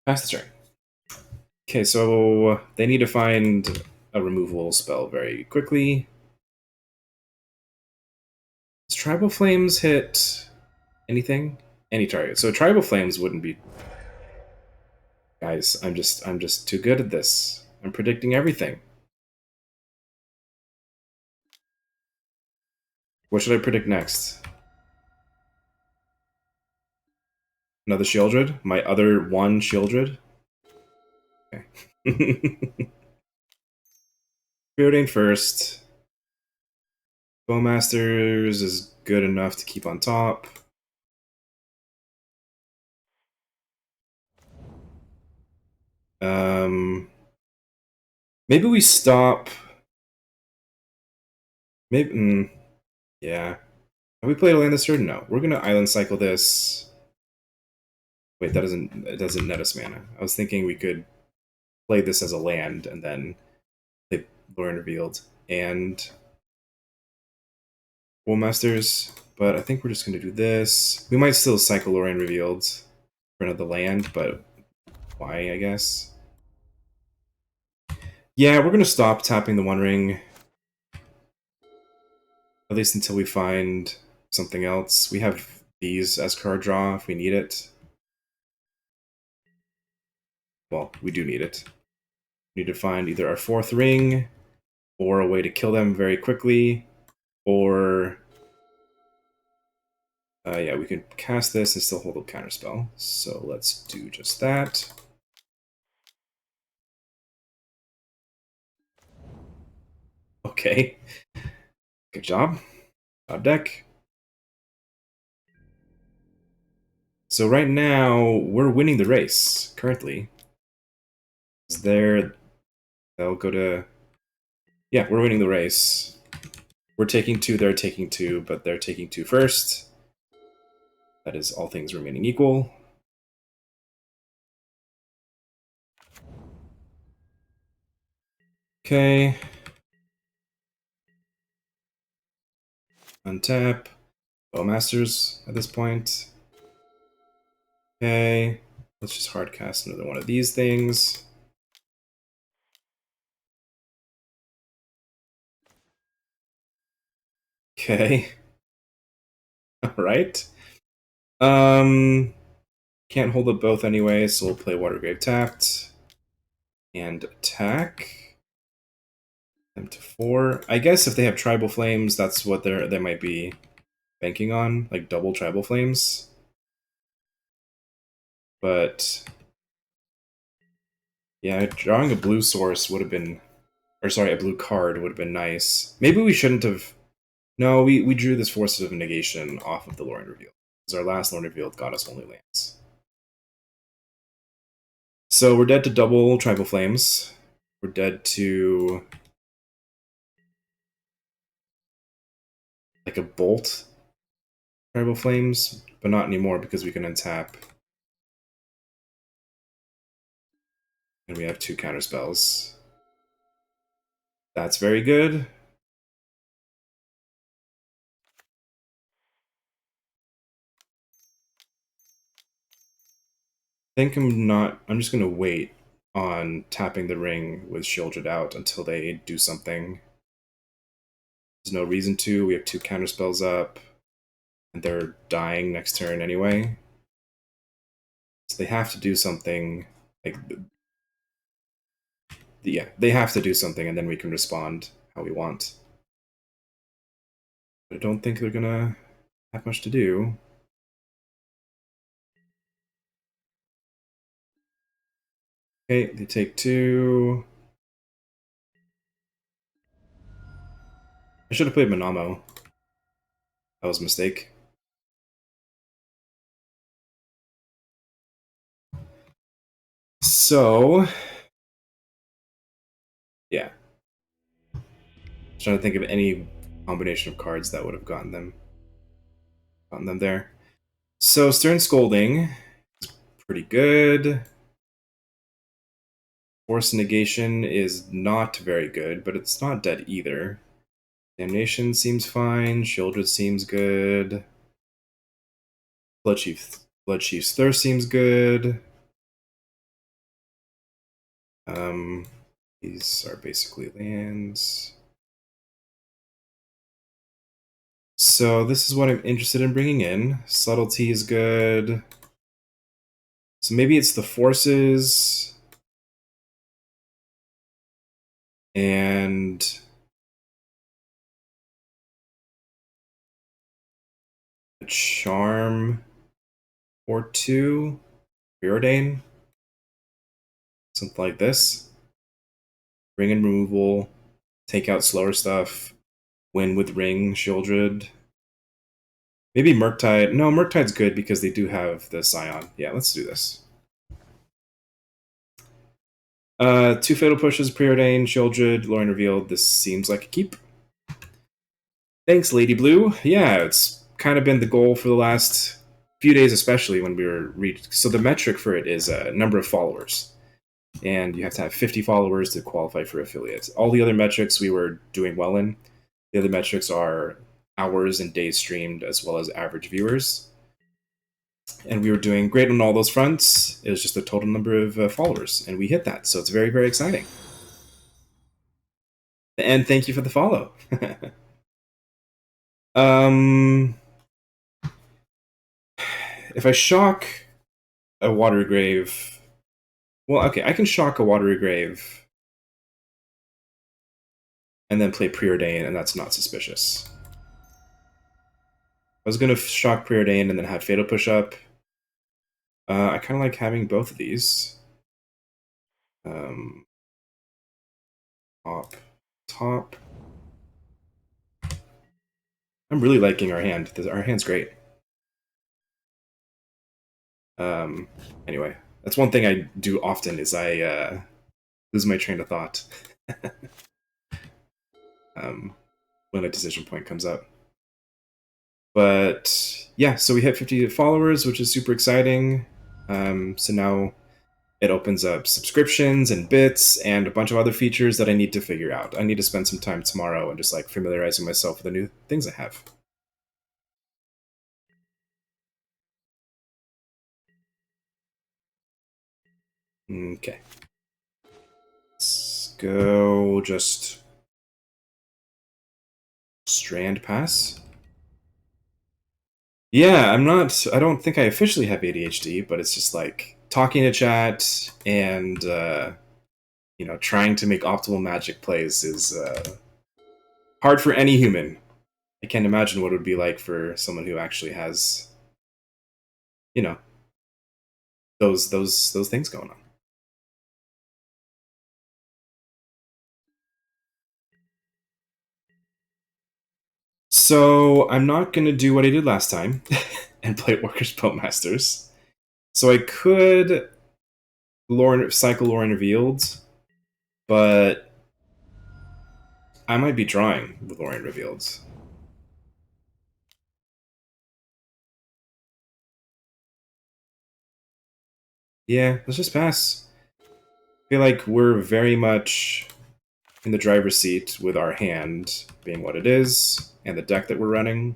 pass the turn. Okay, so they need to find a removal spell very quickly. Does Tribal Flames hit anything? Any target. So Tribal Flames wouldn't be. Guys, I'm just too good at this. I'm predicting everything. What should I predict next? Another Shieldred? My other one Shieldred? Okay. Preordain first. Bowmasters is good enough to keep on top. Maybe we stop. Maybe. Yeah. Have we played a land this turn? No. We're gonna island cycle this. Wait, it doesn't net us mana. I was thinking we could play this as a land and then play Lorien Revealed and Wool Masters, but I think we're just gonna do this. We might still cycle Lorien Revealed for another land, but why, I guess? Yeah, we're gonna stop tapping the One Ring. At least until we find something else. We have these as card draw if we need it. Well, we do need it. We need to find either our 4th ring, or a way to kill them very quickly, or... yeah, we can cast this and still hold up Counterspell. So let's do just that. Okay. Good job. Top deck. So right now, we're winning the race, currently. They'll go to... Yeah, we're winning the race. We're taking 2, they're taking 2, but they're taking 2 first. That is all things remaining equal. Okay. Untap. Bowmasters at this point. Okay. Let's just hardcast another one of these things. Okay. Alright. Can't hold up both anyway, so we'll play Watergrave tapped. And attack. Them to 4. I guess if they have Tribal Flames, that's what they might be banking on, like double Tribal Flames. But yeah, drawing a blue source would have been, or sorry, a blue card would have been nice. Maybe we shouldn't have. No, we drew this Forces of Negation off of the Lorien Revealed, because our last Lorien Revealed got us only lands. So we're dead to double Tribal Flames. We're dead to like a Bolt Tribal Flames, but not anymore because we can untap. And we have 2 counterspells. That's very good. I think I'm just gonna wait on tapping the ring with Shieldred out until they do something. There's no reason to. We have 2 counterspells up, and they're dying next turn anyway. So they have to do something. Like, yeah, they have to do something, and then we can respond how we want. But I don't think they're gonna have much to do. Okay, they take 2. I should have played Manamo. That was a mistake. So, yeah. Trying to think of any combination of cards that would have gotten them there. So Stern Scolding is pretty good. Force Negation is not very good, but it's not dead either. Damnation seems fine. Shieldred seems good. Bloodchief's Thirst seems good. These are basically lands. So this is what I'm interested in bringing in. Subtlety is good. So maybe it's the forces and a charm or 2. Preordain. Something like this. Ring and removal. Take out slower stuff. Win with Ring, Shieldred. Maybe Murktide. No, Murktide's good because they do have the Scion. Yeah, let's do this. Two fatal pushes, preordained, Shieldred, Lauren revealed. This seems like a keep. Thanks, Lady Blue. Yeah, it's kind of been the goal for the last few days, especially when we were so the metric for it is number of followers, and you have to have 50 followers to qualify for affiliate. All the other metrics we were doing well in. The other metrics are hours and days streamed, as well as average viewers. And we were doing great on all those fronts. It was just the total number of followers, and we hit that. So it's very, very exciting. And thank you for the follow. If I shock a water grave, well, okay, I can shock a watery grave and then play preordain, and that's not suspicious. I was gonna shock preordain and then have fatal push up. I kind of like having both of these. Top. I'm really liking our hand. Our hand's great. Anyway, that's one thing I do often is I lose my train of thought when a decision point comes up. But yeah, so we hit 50 followers, which is super exciting. So now it opens up subscriptions and bits and a bunch of other features that I need to figure out. I need to spend some time tomorrow and just like familiarizing myself with the new things I have. Okay. Let's go just Strand Pass. Yeah, I don't think I officially have ADHD, but it's just like talking to chat and, trying to make optimal magic plays is hard for any human. I can't imagine what it would be like for someone who actually has, those things going on. So I'm not going to do what I did last time and play Orcish Bowmasters. So I could cycle Lauren Revealed, but I might be drawing with Lauren Revealed. Yeah, let's just pass. I feel like we're very much in the driver's seat with our hand being what it is and the deck that we're running.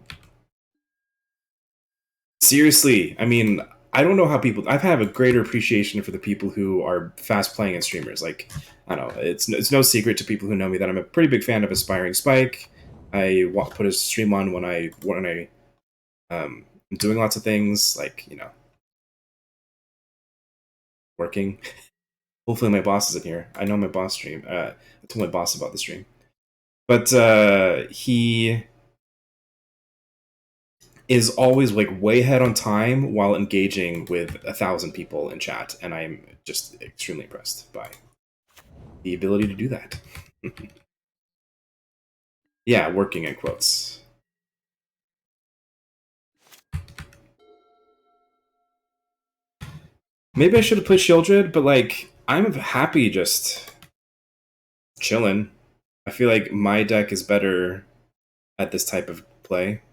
Seriously, I mean, I don't know how people. I've had a greater appreciation for the people who are fast playing and streamers. Like, I don't know, it's no secret to people who know me that I'm a pretty big fan of Aspiring Spike. I put his stream on when I am doing lots of things, like working. Hopefully, my boss isn't here. I know my boss stream. I told my boss about the stream, but he is always like way ahead on time while engaging with 1,000 people in chat, and I'm just extremely impressed by the ability to do that. Yeah, working in quotes. Maybe I should have put Shieldred, but like I'm happy just chilling. I feel like my deck is better at this type of play.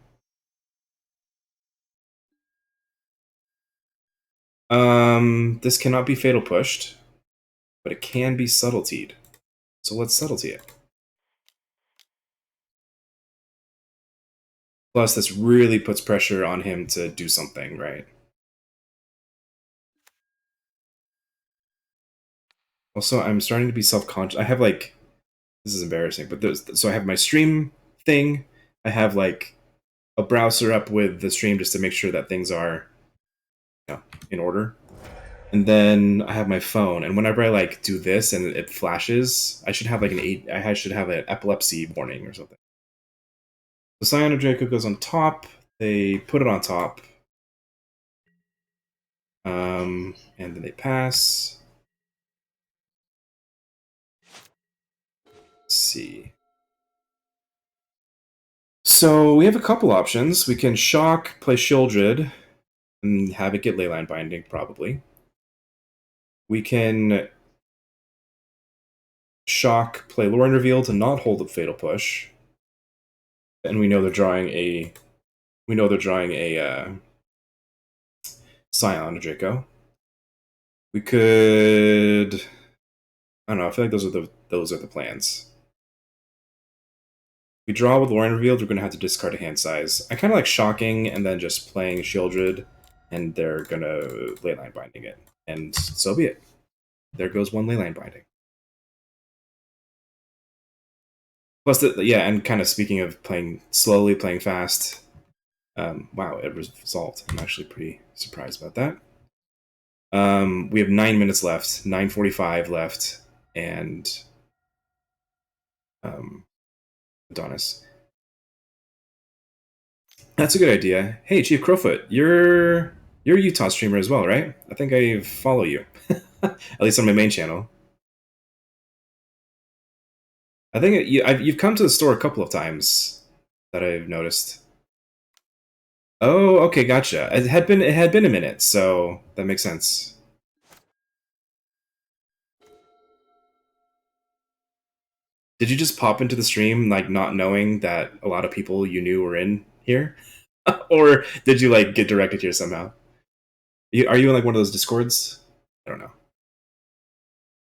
This cannot be fatal pushed, but it can be subtletied. So let's subtlety it. Plus, this really puts pressure on him to do something, right? Also, I'm starting to be self-conscious. I have like, this is embarrassing, but so I have my stream thing. I have like a browser up with the stream just to make sure that things are, in order. And then I have my phone, and whenever I like do this and it flashes, I should have like I should have an epilepsy warning or something. The Scion of Draco goes on top. They put it on top. And then they pass. Let's see. So we have a couple options. We can shock, play Shieldred, and have it get Leyline Binding, probably. We can shock, play Lore and Reveal to not hold the Fatal Push. And we know they're drawing a Scion or Draco. We could, I don't know, I feel like those are the plans. If we draw with Lore and Revealed, we're gonna have to discard a hand size. I kinda like shocking and then just playing Shieldred, and they're gonna Leyline Binding it. And so be it. There goes one Leyline Binding. Plus, yeah, and kind of speaking of playing slowly, playing fast, wow, it resolved. I'm actually pretty surprised about that. We have 9 minutes left, 9:45 left, and Adonis. That's a good idea. Hey, Chief Crowfoot, you're a Utah streamer as well, right? I think I follow you, at least on my main channel. I think you've come to the store a couple of times that I've noticed. Oh, okay, gotcha. It had been a minute, so that makes sense. Did you just pop into the stream like not knowing that a lot of people you knew were in here, or did you like get directed here somehow? Are you in like one of those discords? I don't know.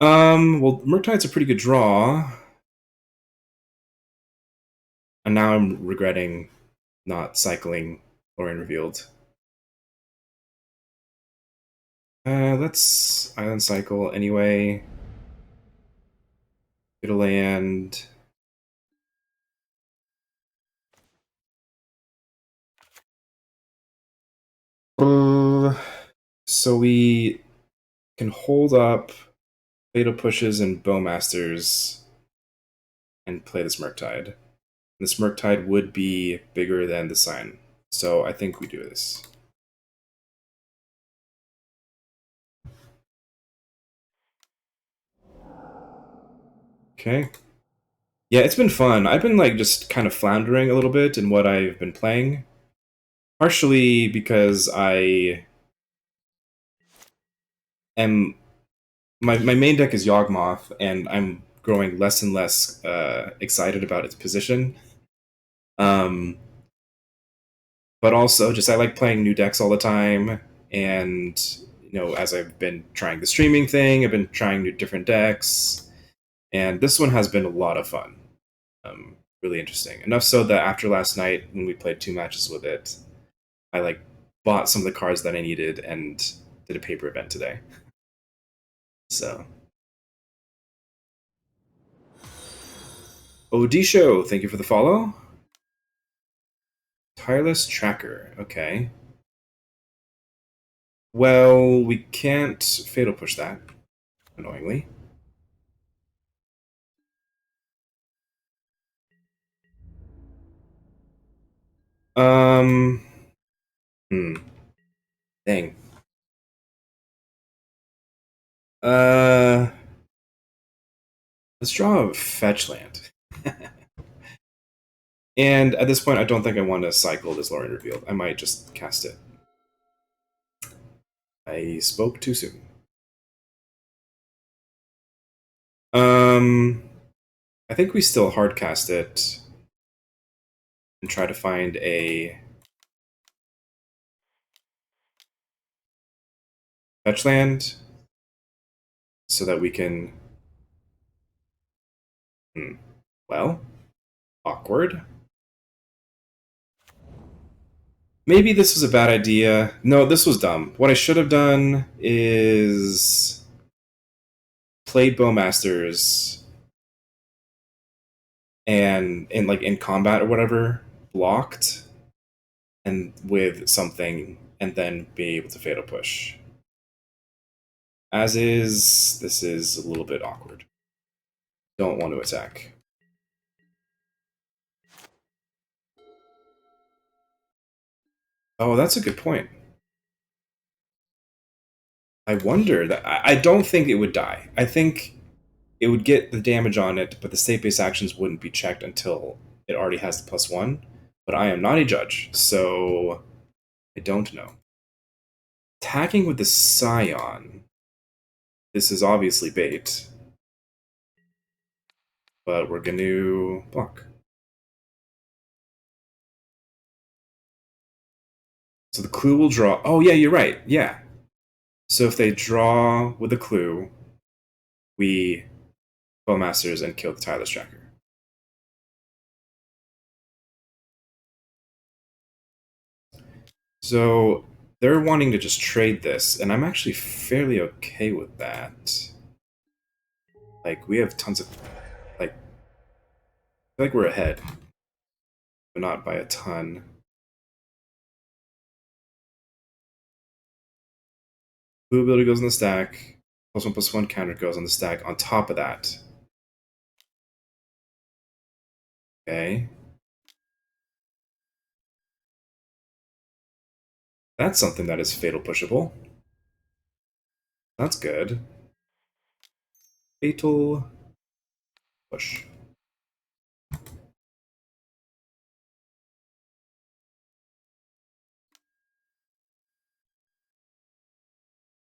Well, Murktide's a pretty good draw, and now I'm regretting not cycling Lorraine Revealed. Let's Island Cycle anyway. Get a land. So we can hold up Fatal Pushes and Bowmasters and play this Murktide. This Murktide would be bigger than the sign, so I think we do this. Okay. Yeah, it's been fun. I've been like just kind of floundering a little bit in what I've been playing. Partially because I am my main deck is Yawgmoth, and I'm growing less and less excited about its position. But also, just I like playing new decks all the time, and as I've been trying the streaming thing, I've been trying new different decks, and this one has been a lot of fun. Really interesting. Enough so that after last night, when we played 2 matches with it, I like bought some of the cards that I needed and did a paper event today. So, Odisho, thank you for the follow. Tireless Tracker, okay. Well, we can't Fatal Push that, annoyingly. Um, Dang. Let's draw a fetch land. And at this point, I don't think I want to cycle this Lorien Revealed. I might just cast it. I spoke too soon. I think we still hardcast it and try to find a fetch land so that we can. Well, awkward. Maybe this was a bad idea. No, this was dumb. What I should have done is played Bowmasters and in combat or whatever, blocked and with something, and then be able to fatal push. As is, this is a little bit awkward. Don't want to attack. Oh, that's a good point. I wonder that I don't think it would die. I think it would get the damage on it, but the state-based actions wouldn't be checked until it already has the +1. But I am not a judge, so I don't know. Attacking with the Scion. This is obviously bait. but we're going to block. So the clue will draw. Oh, yeah, you're right. Yeah. So if they draw with a clue, we Bowmasters and kill the tireless tracker. So they're wanting to just trade this, and I'm actually fairly okay with that. Like, we have tons of, like, I feel like we're ahead, but not by a ton. Blue ability goes on the stack. +1/+1 counter goes on the stack on top of that. Okay. That's something that is fatal pushable. That's good. Fatal push.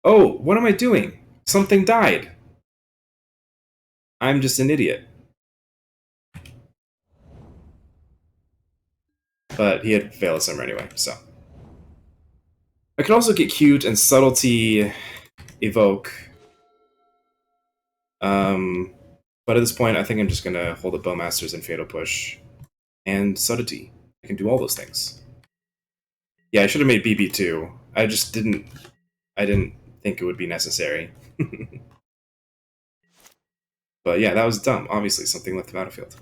Oh, what am I doing? Something died. I'm just an idiot. But he had Veil of Summer anyway, so. I could also get cute and subtlety evoke. But at this point, I think I'm just gonna hold the Bowmasters and Fatal Push and subtlety. I can do all those things. Yeah, I should have made BB too. I just didn't. I didn't think it would be necessary. But yeah, that was dumb. Obviously, something left the battlefield.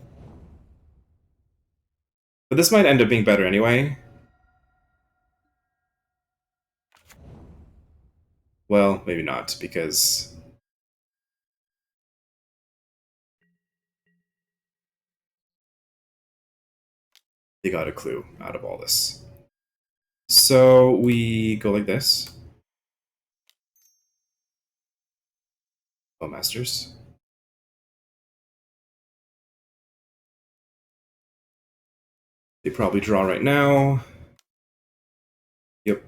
But this might end up being better anyway. Well, maybe not, because they got a clue out of all this. So we go like this. Bowmasters. They probably draw right now. Yep.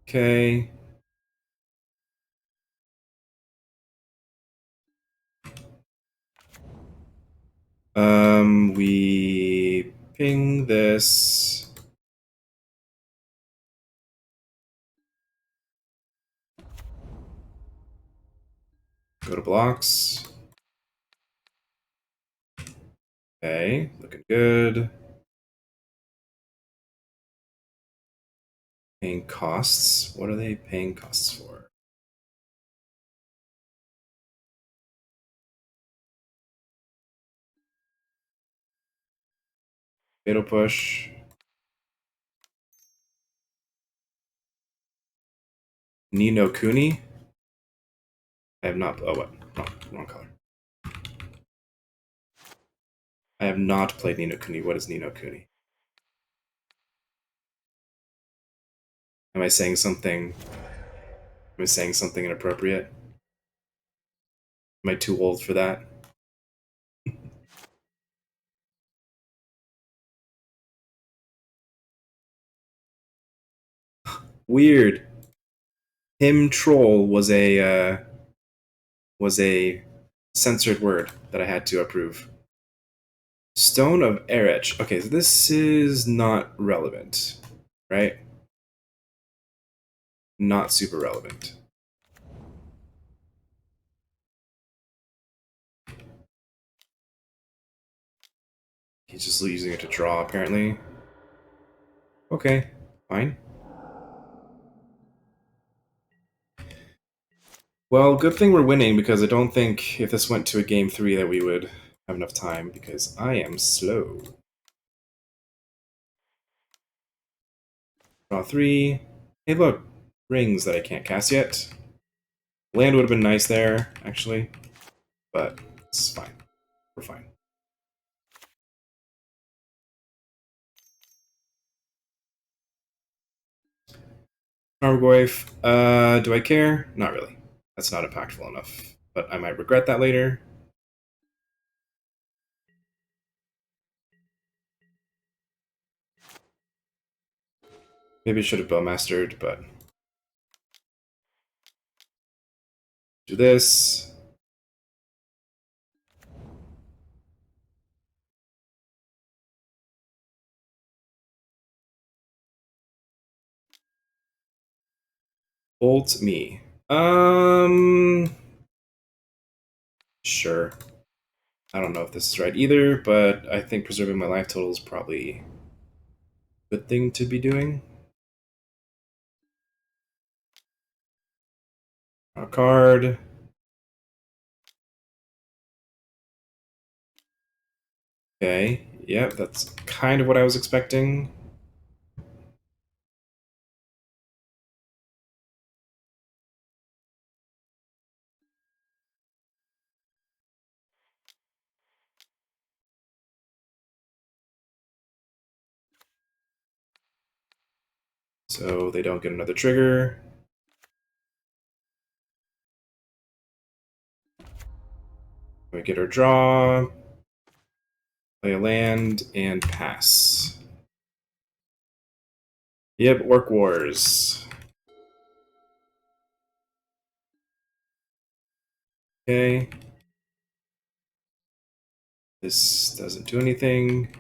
Okay. We ping this. Go to blocks. Okay, looking good. Paying costs. What are they paying costs for? Fatal push. Ni no Kuni. I have not. Oh, what? Wrong color. I have not played Ni no Kuni. What is Ni no Kuni? Am I saying something? Am I saying something inappropriate? Am I too old for that? Weird. Him troll was a censored word that I had to approve. Stone of Erech. Okay, so this is not relevant, right? Not super relevant. He's just using it to draw, apparently. Okay, fine. Well, good thing we're winning, because I don't think if this went to a game 3 that we would have enough time, because I am slow. Draw 3. Hey, look. Rings that I can't cast yet. Land would have been nice there, actually. But it's fine. We're fine. Armogoyf. Do I care? Not really. That's not impactful enough. But I might regret that later. Maybe I should have Bowmastered, but... Do this. Bolt me. Sure. I don't know if this is right either, but I think preserving my life total is probably a good thing to be doing. A card. Okay, yep, that's kind of what I was expecting. So they don't get another trigger. We get our draw, play a land, and pass. Yep, Orc Wars. Okay. This doesn't do anything.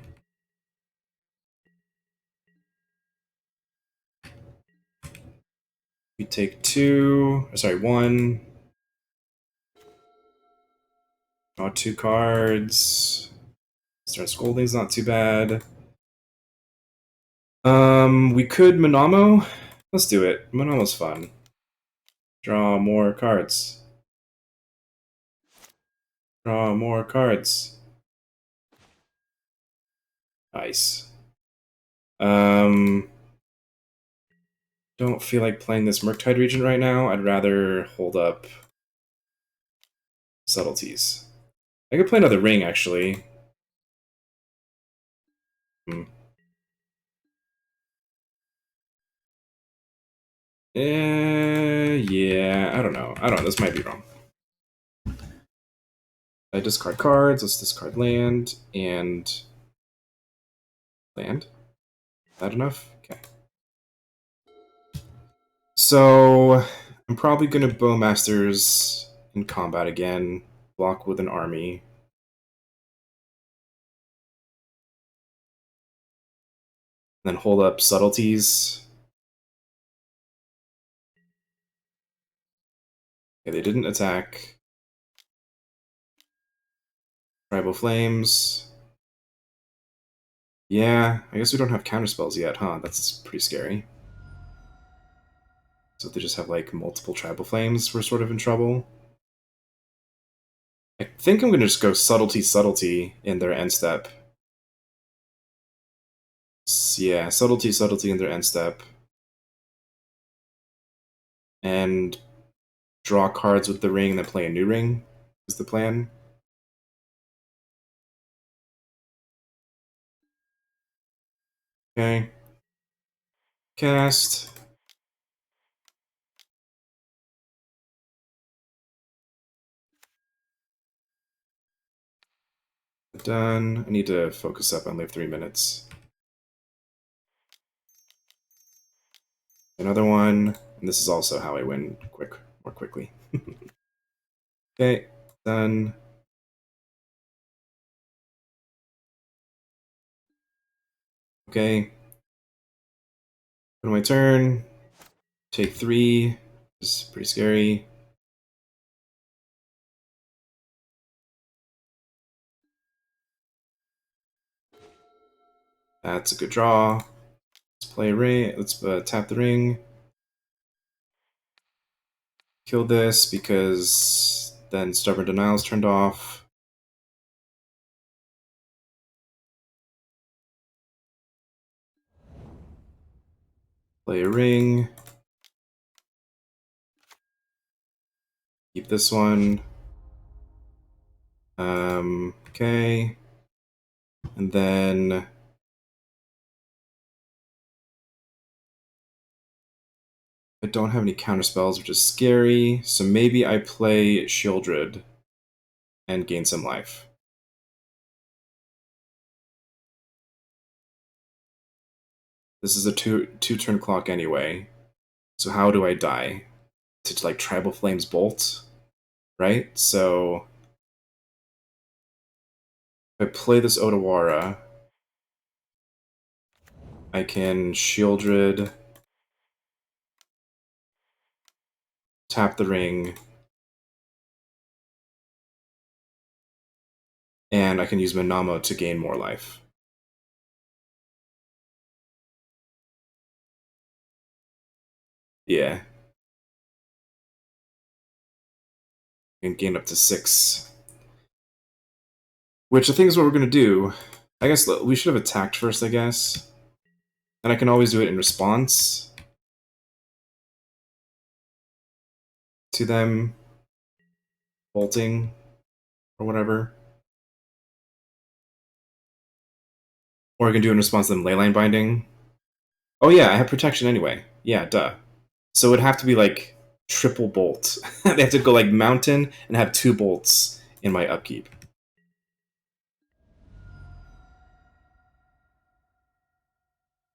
We take one. Draw 2 cards. Start Scolding's not too bad. We could Monamo. Let's do it. Monamo's fun. Draw more cards. Draw more cards. Nice. Don't feel like playing this Murktide Regent right now. I'd rather hold up Subtleties. I could play another Ring, actually. Hmm. Yeah, I don't know. This might be wrong. I discard cards. Let's discard land and land. Is that enough? Okay. So I'm probably gonna Bowmasters in combat again. Block with an army. Then hold up Subtleties. Okay, they didn't attack. Tribal Flames. Yeah, I guess we don't have counterspells yet, huh? That's pretty scary. So if they just have like multiple Tribal Flames, we're sort of in trouble. I think I'm gonna just go Subtlety in their end step. Yeah, Subtlety in their end step. And draw cards with the ring and then play a new ring is the plan. Okay. Cast. Done. I need to focus up. I only have 3 minutes. Another one. And this is also how I win more quickly. Okay. Done. Okay. On my turn. Take 3. This is pretty scary. That's a good draw. Let's play a ring. Let's tap the ring. Kill this because then Stubborn Denial is turned off. Play a ring. Keep this one. Okay. And then I don't have any counter spells, which is scary. So maybe I play Shieldred and gain some life. This is a two turn clock anyway. So how do I die? To like Tribal Flames Bolt, right? So if I play this Otawara, I can Shieldred tap the ring, and I can use Manamo to gain more life. Yeah. And gain up to 6. Which I think is what we're going to do. I guess we should have attacked first, I guess. And I can always do it in response to them bolting or whatever. Or I can do it in response to them leyline binding. Oh yeah, I have protection anyway. Yeah, duh. So it would have to be like triple bolt. They have to go like mountain and have 2 bolts in my upkeep.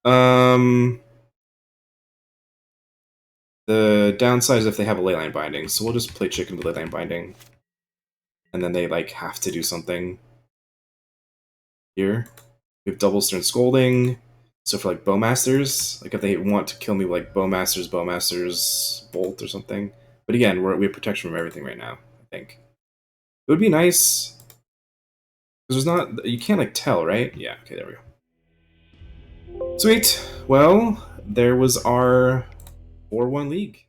Um, the downside is if they have a leyline binding, so we'll just play chicken with leyline binding, and then they like have to do something. Here, we have double stern scolding. So for like bowmasters, like if they want to kill me with like bowmasters bolt or something. But again, we have protection from everything right now. I think it would be nice because there's not you can't like tell, right? Yeah. Okay, there we go. Sweet. Well, there was our 4-1 league.